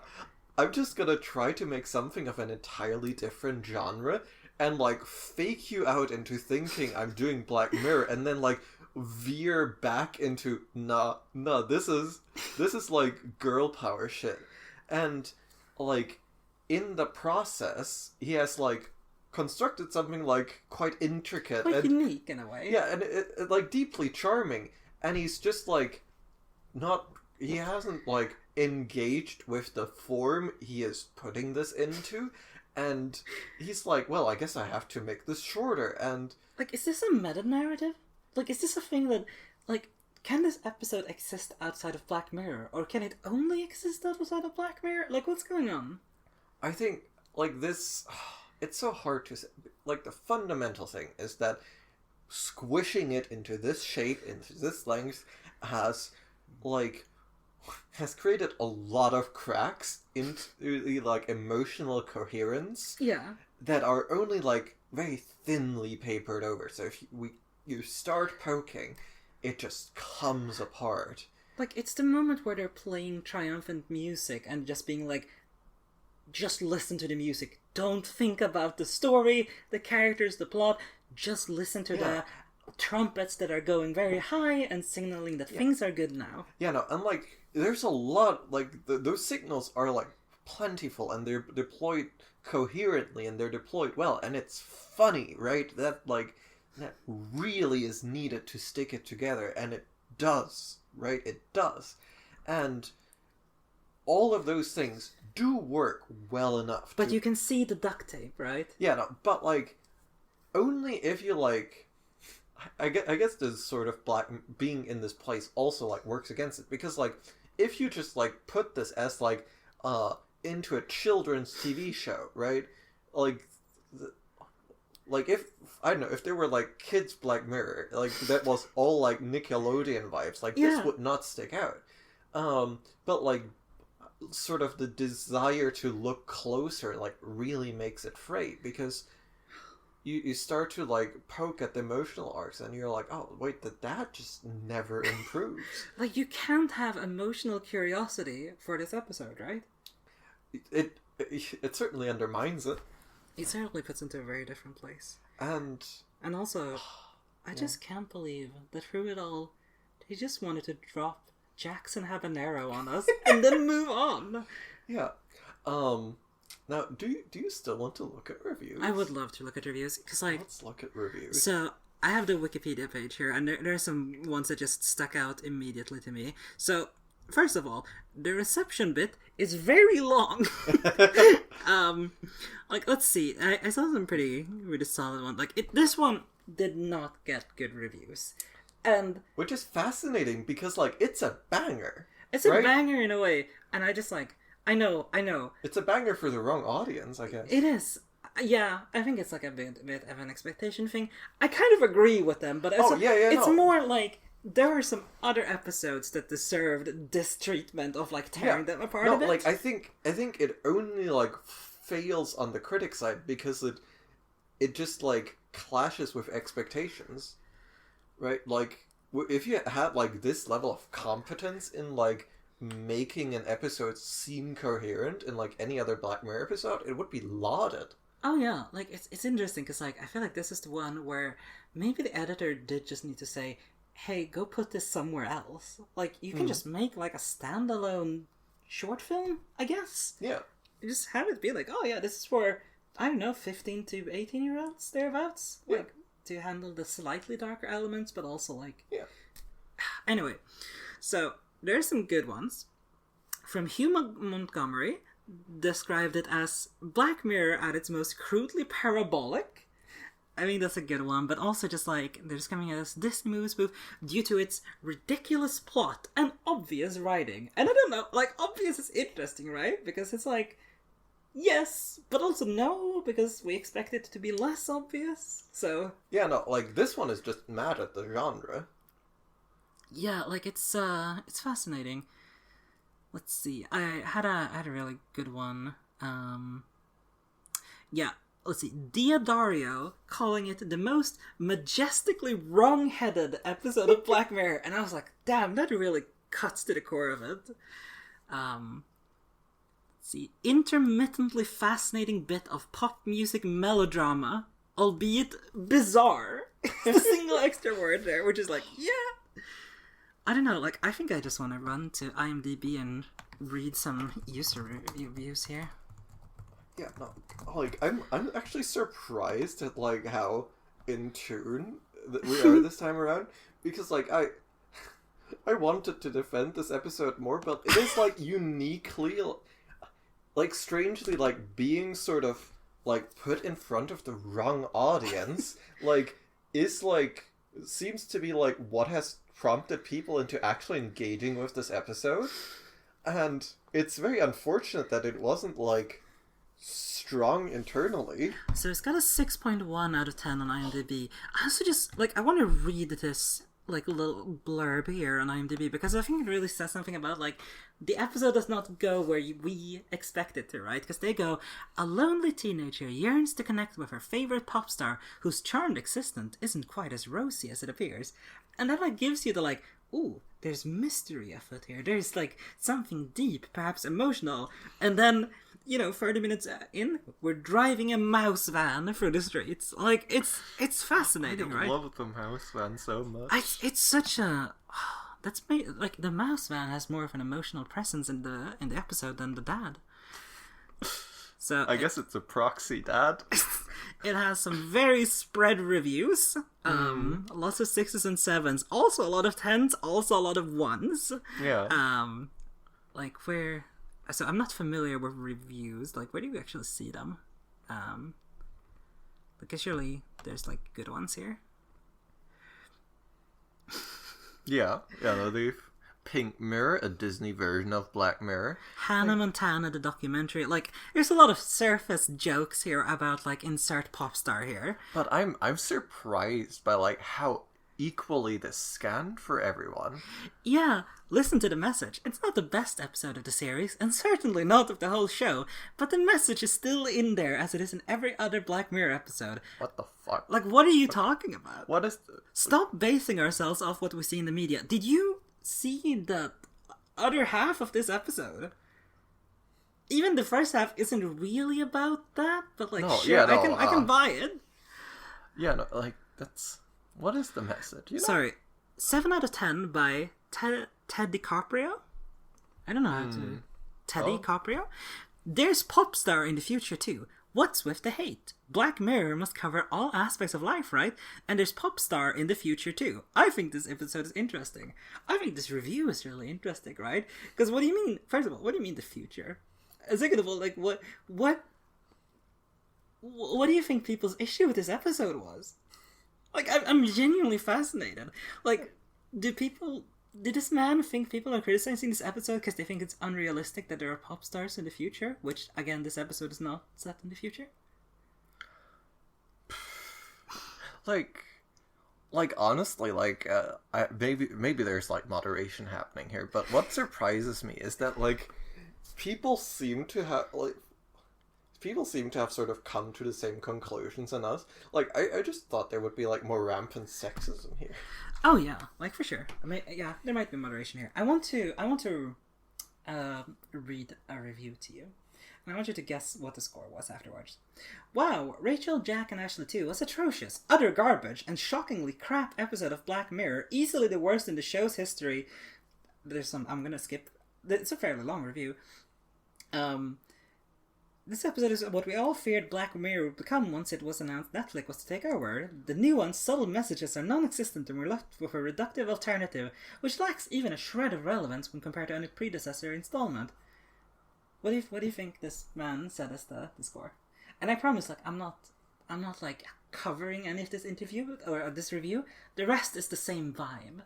I'm just gonna try to make something of an entirely different genre and, like, fake you out into thinking I'm doing Black Mirror and then, like, veer back into, no, this is, like, girl power shit. And like, in the process, he has, like, constructed something, like, quite intricate. Quite and unique, in a way. Yeah, and it, like, deeply charming. And he's just, like, he hasn't, like, engaged with the form he is putting this into. And he's like, well, I guess I have to make this shorter, and... Like, is this a meta-narrative? Like, is this a thing that, like, can this episode exist outside of Black Mirror? Or can it only exist outside of Black Mirror? Like, what's going on? I think, like, this... It's so hard to say. Like, the fundamental thing is that squishing it into this shape, into this length, has created a lot of cracks into the, like, emotional coherence. Yeah. That are only, like, very thinly papered over. So if you start poking, it just comes apart. Like, it's the moment where they're playing triumphant music and just being like, just listen to the music. Don't think about the story, the characters, the plot. Just listen to the trumpets that are going very high and signaling that things are good now. Yeah, no, and, like, there's a lot, like, those signals are, like, plentiful, and they're deployed coherently, and they're deployed well, and it's funny, right? That really is needed to stick it together, and it does, right? It does. And all of those things do work well enough. But you can see the duct tape, right? Yeah, no, but, like, only if you, like... I guess this sort of being in this place also, like, works against it. Because, like, if you just, like, put this as, like, into a children's TV show, right? Like, if, I don't know, if there were, like, kids Black Mirror, like, that was all, like, Nickelodeon vibes, like, this would not stick out. But, like, sort of the desire to look closer, like, really makes it fray, because you start to, like, poke at the emotional arcs, and you're like, oh, wait, that just never improves. Like, you can't have emotional curiosity for this episode, right? It certainly undermines it. It certainly puts into a very different place. And also, I just can't believe that through it all, they just wanted to drop Jackson Habanero on us and then move on. Yeah. Now, do you still want to look at reviews? I would love to look at reviews, because, like... Let's look at reviews. So, I have the Wikipedia page here, and there are some ones that just stuck out immediately to me. So, first of all, the reception bit is very long. Like, let's see. I saw some really solid one. Like, this one did not get good reviews. And which is fascinating because, like, it's a banger. It's a banger in a way. And I just, like, I know. It's a banger for the wrong audience, I guess. It is. Yeah, I think it's like a bit of an expectation thing. I kind of agree with them, but it's more like there are some other episodes that deserved this treatment of like tearing them apart a bit. Like I think it only like fails on the critic side because it just like clashes with expectations, right? Like if you had like this level of competence in like making an episode seem coherent in like any other Black Mirror episode, it would be lauded. Oh yeah, like it's interesting because like I feel like this is the one where maybe the editor did just need to say, "Hey, go put this somewhere else." Like you can just make like a standalone short film, I guess. Yeah. You just have it be like, "Oh yeah, this is for I don't know, 15 to 18-year-olds thereabouts." Yeah. Like to handle the slightly darker elements, but also like Anyway, so there's some good ones. From Hugh Montgomery, described it as Black Mirror at its most crudely parabolic. I think that's a good one, but also just like, they're just coming at us Disney movie spoof due to its ridiculous plot and obvious writing. And I don't know, like, obvious is interesting, right? Because it's like, yes, but also no, because we expect it to be less obvious, so... Yeah, no, like, this one is just mad at the genre. Yeah, like, it's fascinating. Let's see. I had a really good one. Let's see. Diodario calling it the most majestically wrong-headed episode of Black Mirror, and I was like, damn, that really cuts to the core of it. Let's see. Intermittently fascinating bit of pop music melodrama, albeit bizarre. The single extra word there, which is like, yeah. I don't know, like, I think I just want to run to IMDb and read some user reviews here. Yeah, no, like, I'm actually surprised at, like, how in tune that we are this time around, because, like, I wanted to defend this episode more, but it is, like, uniquely, like, strangely, like, being sort of, like, put in front of the wrong audience, like, is, like, seems to be, like, what has prompted people into actually engaging with this episode, and it's very unfortunate that it wasn't like strong internally. So it's got a 6.1 out of 10 on IMDb. I also just like I want to read this like little blurb here on IMDb because I think it really says something about like the episode does not go where we expect it to, right? Because they go, a lonely teenager yearns to connect with her favorite pop star whose charmed existence isn't quite as rosy as it appears. And that like gives you the like, ooh, there's mystery afoot here. There's like something deep, perhaps emotional. And then, 30 minutes in, we're driving a mouse van through the streets. Like, it's fascinating, right? I love the mouse van so much. It's such a... That's made, like, the mouse van has more of an emotional presence in the episode than the dad. So I guess it's a proxy dad. It has some very spread reviews. Lots of 6s and 7s. Also a lot of 10s. Also a lot of 1s. Yeah. Like where... So I'm not familiar with reviews. Like where do you actually see them? Because surely there's like good ones here. Yeah. They've Pink Mirror, a Disney version of Black Mirror. Hannah Montana, the documentary. Like, there's a lot of surface jokes here about, like, insert pop star here. But I'm surprised by, like, how equally this scanned for everyone. Yeah, listen to the message. It's not the best episode of the series, and certainly not of the whole show, but the message is still in there as it is in every other Black Mirror episode. What the fuck? Like, what are you talking about? What is... Stop basing ourselves off what we see in the media. Did you see the other half of this episode? Even the first half isn't really about that, but like, no, sure, yeah, no, I can buy it. Yeah, no, like, that's... What is the message? Sorry, 7 out of 10 by Ted DiCaprio? I don't know how to... Teddy Caprio? There's pop star in the future too. What's with the hate? Black Mirror must cover all aspects of life, right? And there's pop star in the future too. I think this episode is interesting. I think this review is really interesting, right? Because what do you mean? First of all, what do you mean the future? Second of all, like what do you think people's issue with this episode was? Like, I'm genuinely fascinated. Like, did this man think people are criticizing this episode because they think it's unrealistic that there are pop stars in the future? Which, again, this episode is not set in the future. Like honestly, maybe there's like moderation happening here, but what surprises me is that like people seem to have sort of come to the same conclusions as us. Like, I just thought there would be like more rampant sexism here. Oh yeah, like for sure. I mean, yeah, there might be moderation here. I want to read a review to you, and I want you to guess what the score was afterwards. Wow, Rachel, Jack, and Ashley 2 was atrocious, utter garbage, and shockingly crap episode of Black Mirror, easily the worst in the show's history. There's some I'm gonna skip. It's a fairly long review. This episode is what we all feared Black Mirror would become once it was announced Netflix was to take over. The nuanced, subtle messages are non-existent and we're left with a reductive alternative, which lacks even a shred of relevance when compared to any predecessor installment. What do you think this man said as the score? And I promise, like, I'm not like covering any of this interview or this review. The rest is the same vibe.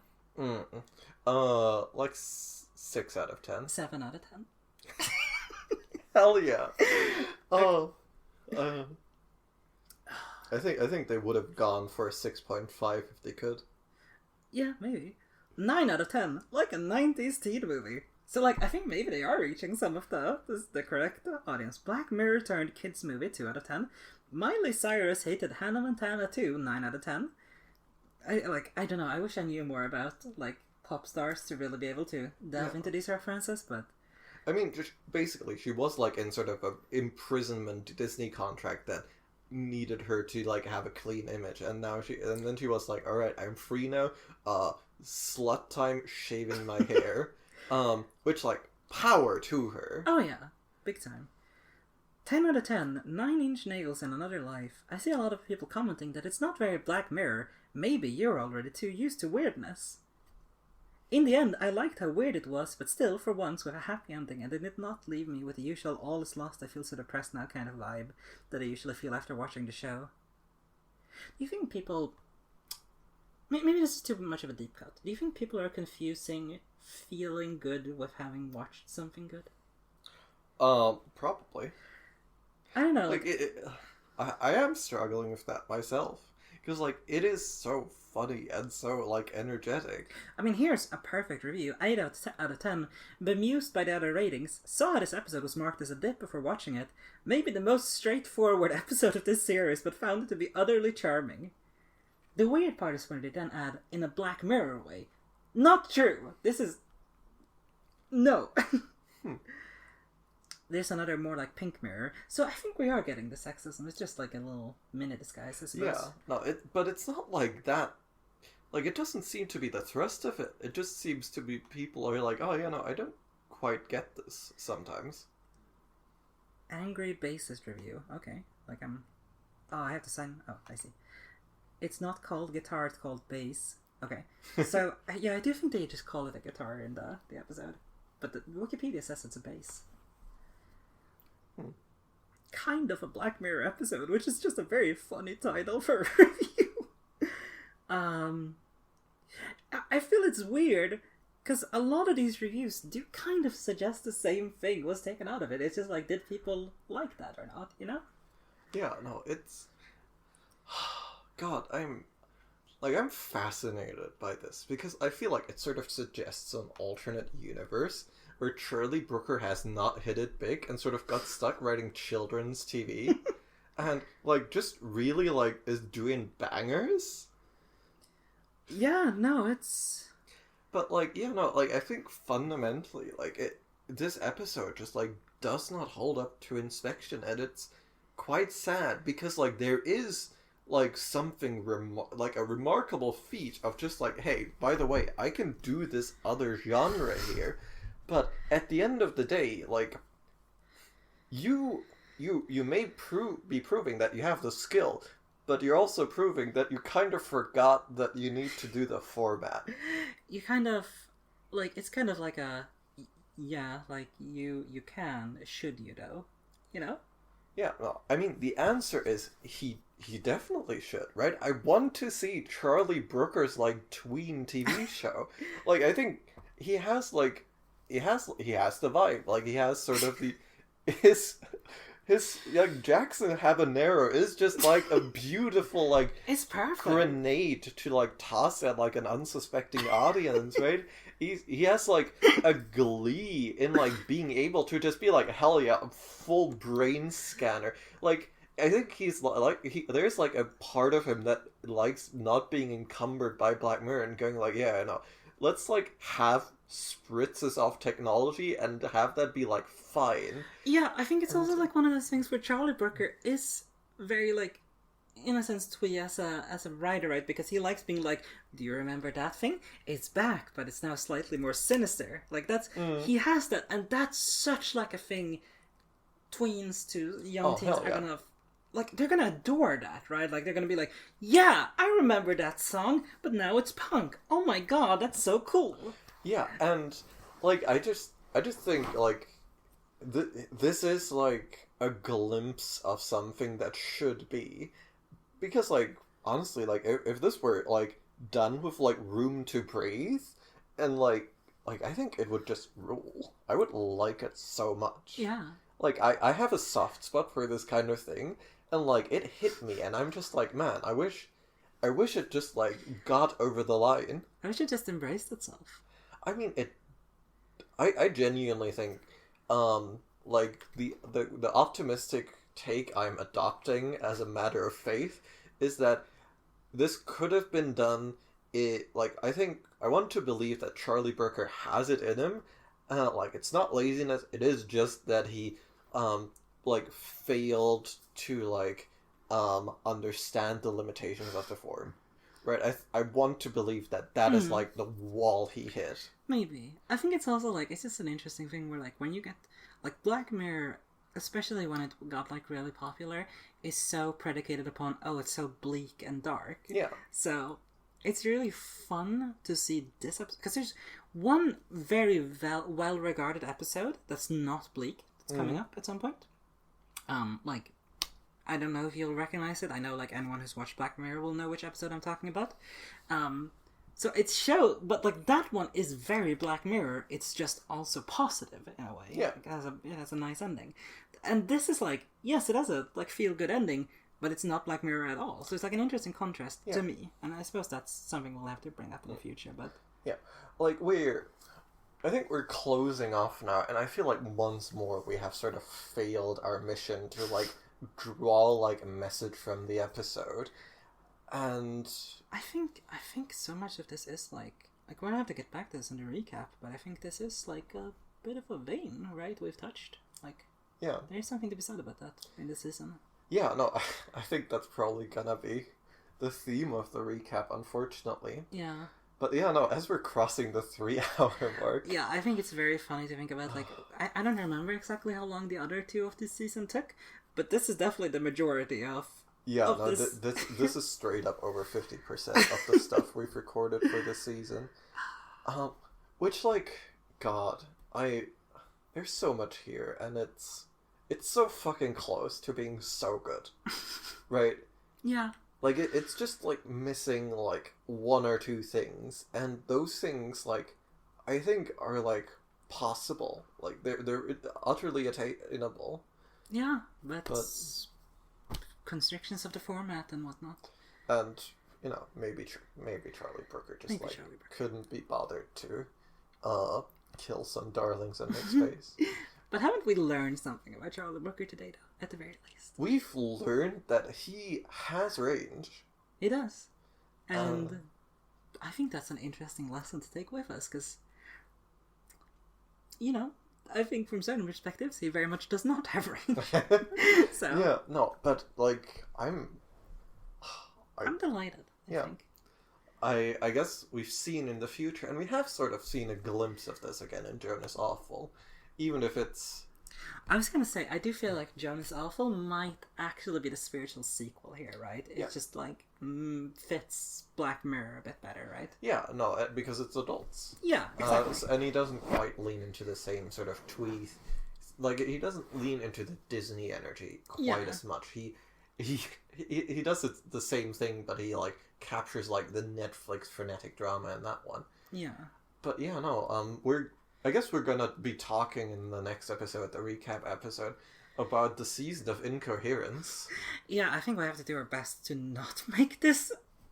Like 6 out of 10. 7 out of 10. Hell yeah! I think they would have gone for a 6.5 if they could. Yeah, maybe 9 out of 10, like a 90s teen movie. So, like, I think maybe they are reaching some of the correct audience. Black Mirror turned kids movie, 2 out of 10. Miley Cyrus hated Hannah Montana 2, 9 out of 10. I don't know. I wish I knew more about like pop stars to really be able to delve into these references, but. I mean, just basically, she was like in sort of an imprisonment Disney contract that needed her to like have a clean image, and then she was like, "All right, I'm free now. Slut time, shaving my hair." Which like power to her. Oh yeah, big time. 10 out of 10. 9-inch nails in another life. I see a lot of people commenting that it's not very Black Mirror. Maybe you're already too used to weirdness. In the end, I liked how weird it was, but still, for once, with a happy ending, and it did not leave me with the usual all is lost, I feel so depressed now kind of vibe that I usually feel after watching the show. Do you think people... Maybe this is too much of a deep cut. Do you think people are confusing feeling good with having watched something good? Probably. I don't know. I am struggling with that myself. Because, like, it is so funny and so, like, energetic. I mean, here's a perfect review. 8 out of 10. Bemused by the other ratings. Saw how this episode was marked as a dip before watching it. Maybe the most straightforward episode of this series, but found it to be utterly charming. The weird part is when they then add, in a Black Mirror way. Not true! This is... No. There's another more like Pink Mirror. So I think we are getting the sexism. It's just like a little mini disguise, I suppose. Yeah, no, but it's not like that. Like, it doesn't seem to be the thrust of it. It just seems to be people are like, oh, yeah, no, I don't quite get this sometimes. Angry bassist review. Okay. Like, Oh, I have to sign... Oh, I see. It's not called guitar, it's called bass. Okay. So, yeah, I do think they just call it a guitar in the episode. But the Wikipedia says it's a bass. Kind of a Black Mirror episode, which is just a very funny title for a review. I feel it's weird, because a lot of these reviews do kind of suggest the same thing was taken out of it. It's just like, did people like that or not, you know? Yeah, no, it's... God, I'm fascinated by this, because I feel like it sort of suggests an alternate universe where Charlie Brooker has not hit it big and sort of got stuck writing children's TV and, like, just really, like, is doing bangers. Yeah, no, it's... But, like, yeah, no, like, I think fundamentally, like, this episode just, like, does not hold up to inspection, and it's quite sad, because, like, there is, like, something, like, a remarkable feat of just, like, hey, by the way, I can do this other genre here. But at the end of the day, like, you you may be proving that you have the skill, but you're also proving that you kind of forgot that you need to do the format. You kind of, like, it's kind of like a, yeah, like, you can, should you, though? You know? Yeah, well, I mean, the answer is he definitely should, right? I want to see Charlie Brooker's, like, tween TV show. Like, I think he has, like, he has the vibe. Like, he has sort of the, his like, Jackson Habanero is just, like, a beautiful, like, it's perfect. Grenade to, like, toss at, like, an unsuspecting audience, right? He has, like, a glee in, like, being able to just be like, hell yeah, full brain scanner. Like, I think he's, like, there's, like, a part of him that likes not being encumbered by Black Mirror and going, like, yeah, no, let's, like, have spritzes of technology and have that be, like, fine. Yeah, I think it's also, like, one of those things where Charlie Brooker is very, like, in a sense, twee as a writer, right? Because he likes being like, do you remember that thing? It's back, but it's now slightly more sinister. Like, that's... He has that, and that's such, like, a thing tweens to young teens are gonna... Like, they're gonna adore that, right? Like, they're gonna be like, yeah, I remember that song, but now it's punk. Oh my god, that's so cool. Yeah, and, like, I just think, like, this is, like, a glimpse of something that should be... Because, like, honestly, like, if this were, like, done with, like, room to breathe, and, like, I think it would just rule. I would like it so much. Yeah. Like, I have a soft spot for this kind of thing, and, like, it hit me, and I'm just like, man, I wish it just, like, got over the line. I wish it just embraced itself. I mean, I genuinely think, like, the optimistic take I'm adopting as a matter of faith is that this could have been done. I think I want to believe that Charlie Brooker has it in him. Like, it's not laziness. It is just that he, like, failed to, like, understand the limitations of the form. Right? I want to believe that is, like, the wall he hit. Maybe. I think it's also, like, it's just an interesting thing where, like, when you get, like, Black Mirror, especially when it got, like, really popular, is so predicated upon, oh, it's so bleak and dark. Yeah. So, it's really fun to see this episode, because there's one very well-regarded episode that's not bleak, that's coming up at some point. Like, I don't know if you'll recognize it. I know, like, anyone who's watched Black Mirror will know which episode I'm talking about. So it's but, like, that one is very Black Mirror. It's just also positive in a way. Yeah. It has a nice ending. And this is, like, yes, it has a, like, feel-good ending, but it's not Black Mirror at all. So it's, like, an interesting contrast to me. And I suppose that's something we'll have to bring up in the future, but... Yeah. Like, I think we're closing off now, and I feel like once more we have sort of failed our mission to, like, draw, like, a message from the episode. And I think so much of this is like we're gonna have to get back to this in the recap, but I think this is like a bit of a vein, right? We've touched, like, yeah, there's something to be said about that in this season. Yeah, no, I think that's probably gonna be the theme of the recap, unfortunately. Yeah. But yeah, no, as we're crossing the 3-hour mark. Yeah, I think it's very funny to think about, like, I don't remember exactly how long the other two of this season took, but this is definitely the majority of... Yeah, no, this is straight up over 50% of the stuff we've recorded for this season. Which, like, God, there's so much here, and it's so fucking close to being so good. Right? Yeah. Like, it's just, like, missing, like, one or two things, and those things, like, I think are, like, possible. Like, they're utterly attainable. Yeah, but constrictions of the format and whatnot. And, you know, maybe Charlie Brooker just, couldn't be bothered to kill some darlings and make space. But haven't we learned something about Charlie Brooker today, though, at the very least? We've learned that he has range. He does. And I think that's an interesting lesson to take with us, because, you know, I think from certain perspectives, he very much does not have range. So yeah, no, but, like, I'm delighted, I think. I guess we've seen in the future, and we have sort of seen a glimpse of this again in Jonas Awful, even if it's I was gonna say, I do feel like Jonas Awful might actually be the spiritual sequel here, right? It's just like fits Black Mirror a bit better, right? Yeah, no, because it's adults. Yeah, exactly. And he doesn't quite lean into the same sort of twee. Like, he doesn't lean into the Disney energy quite as much. He does the same thing, but he like captures like the Netflix frenetic drama in that one. Yeah. But yeah, no, I guess we're gonna be talking in the next episode, the recap episode, about the season of incoherence. Yeah, I think we have to do our best to not make this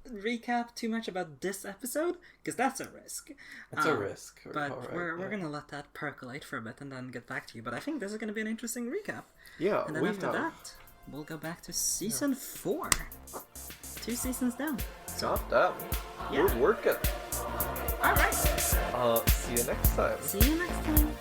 recap too much about this episode, because that's a risk. It's a risk. But we're gonna let that percolate for a bit and then get back to you. But I think this is gonna be an interesting recap. Yeah, and then after that, we'll go back to season 4. 2 seasons down. Not done. Yeah. We're working. Alright. See you next time. See you next time.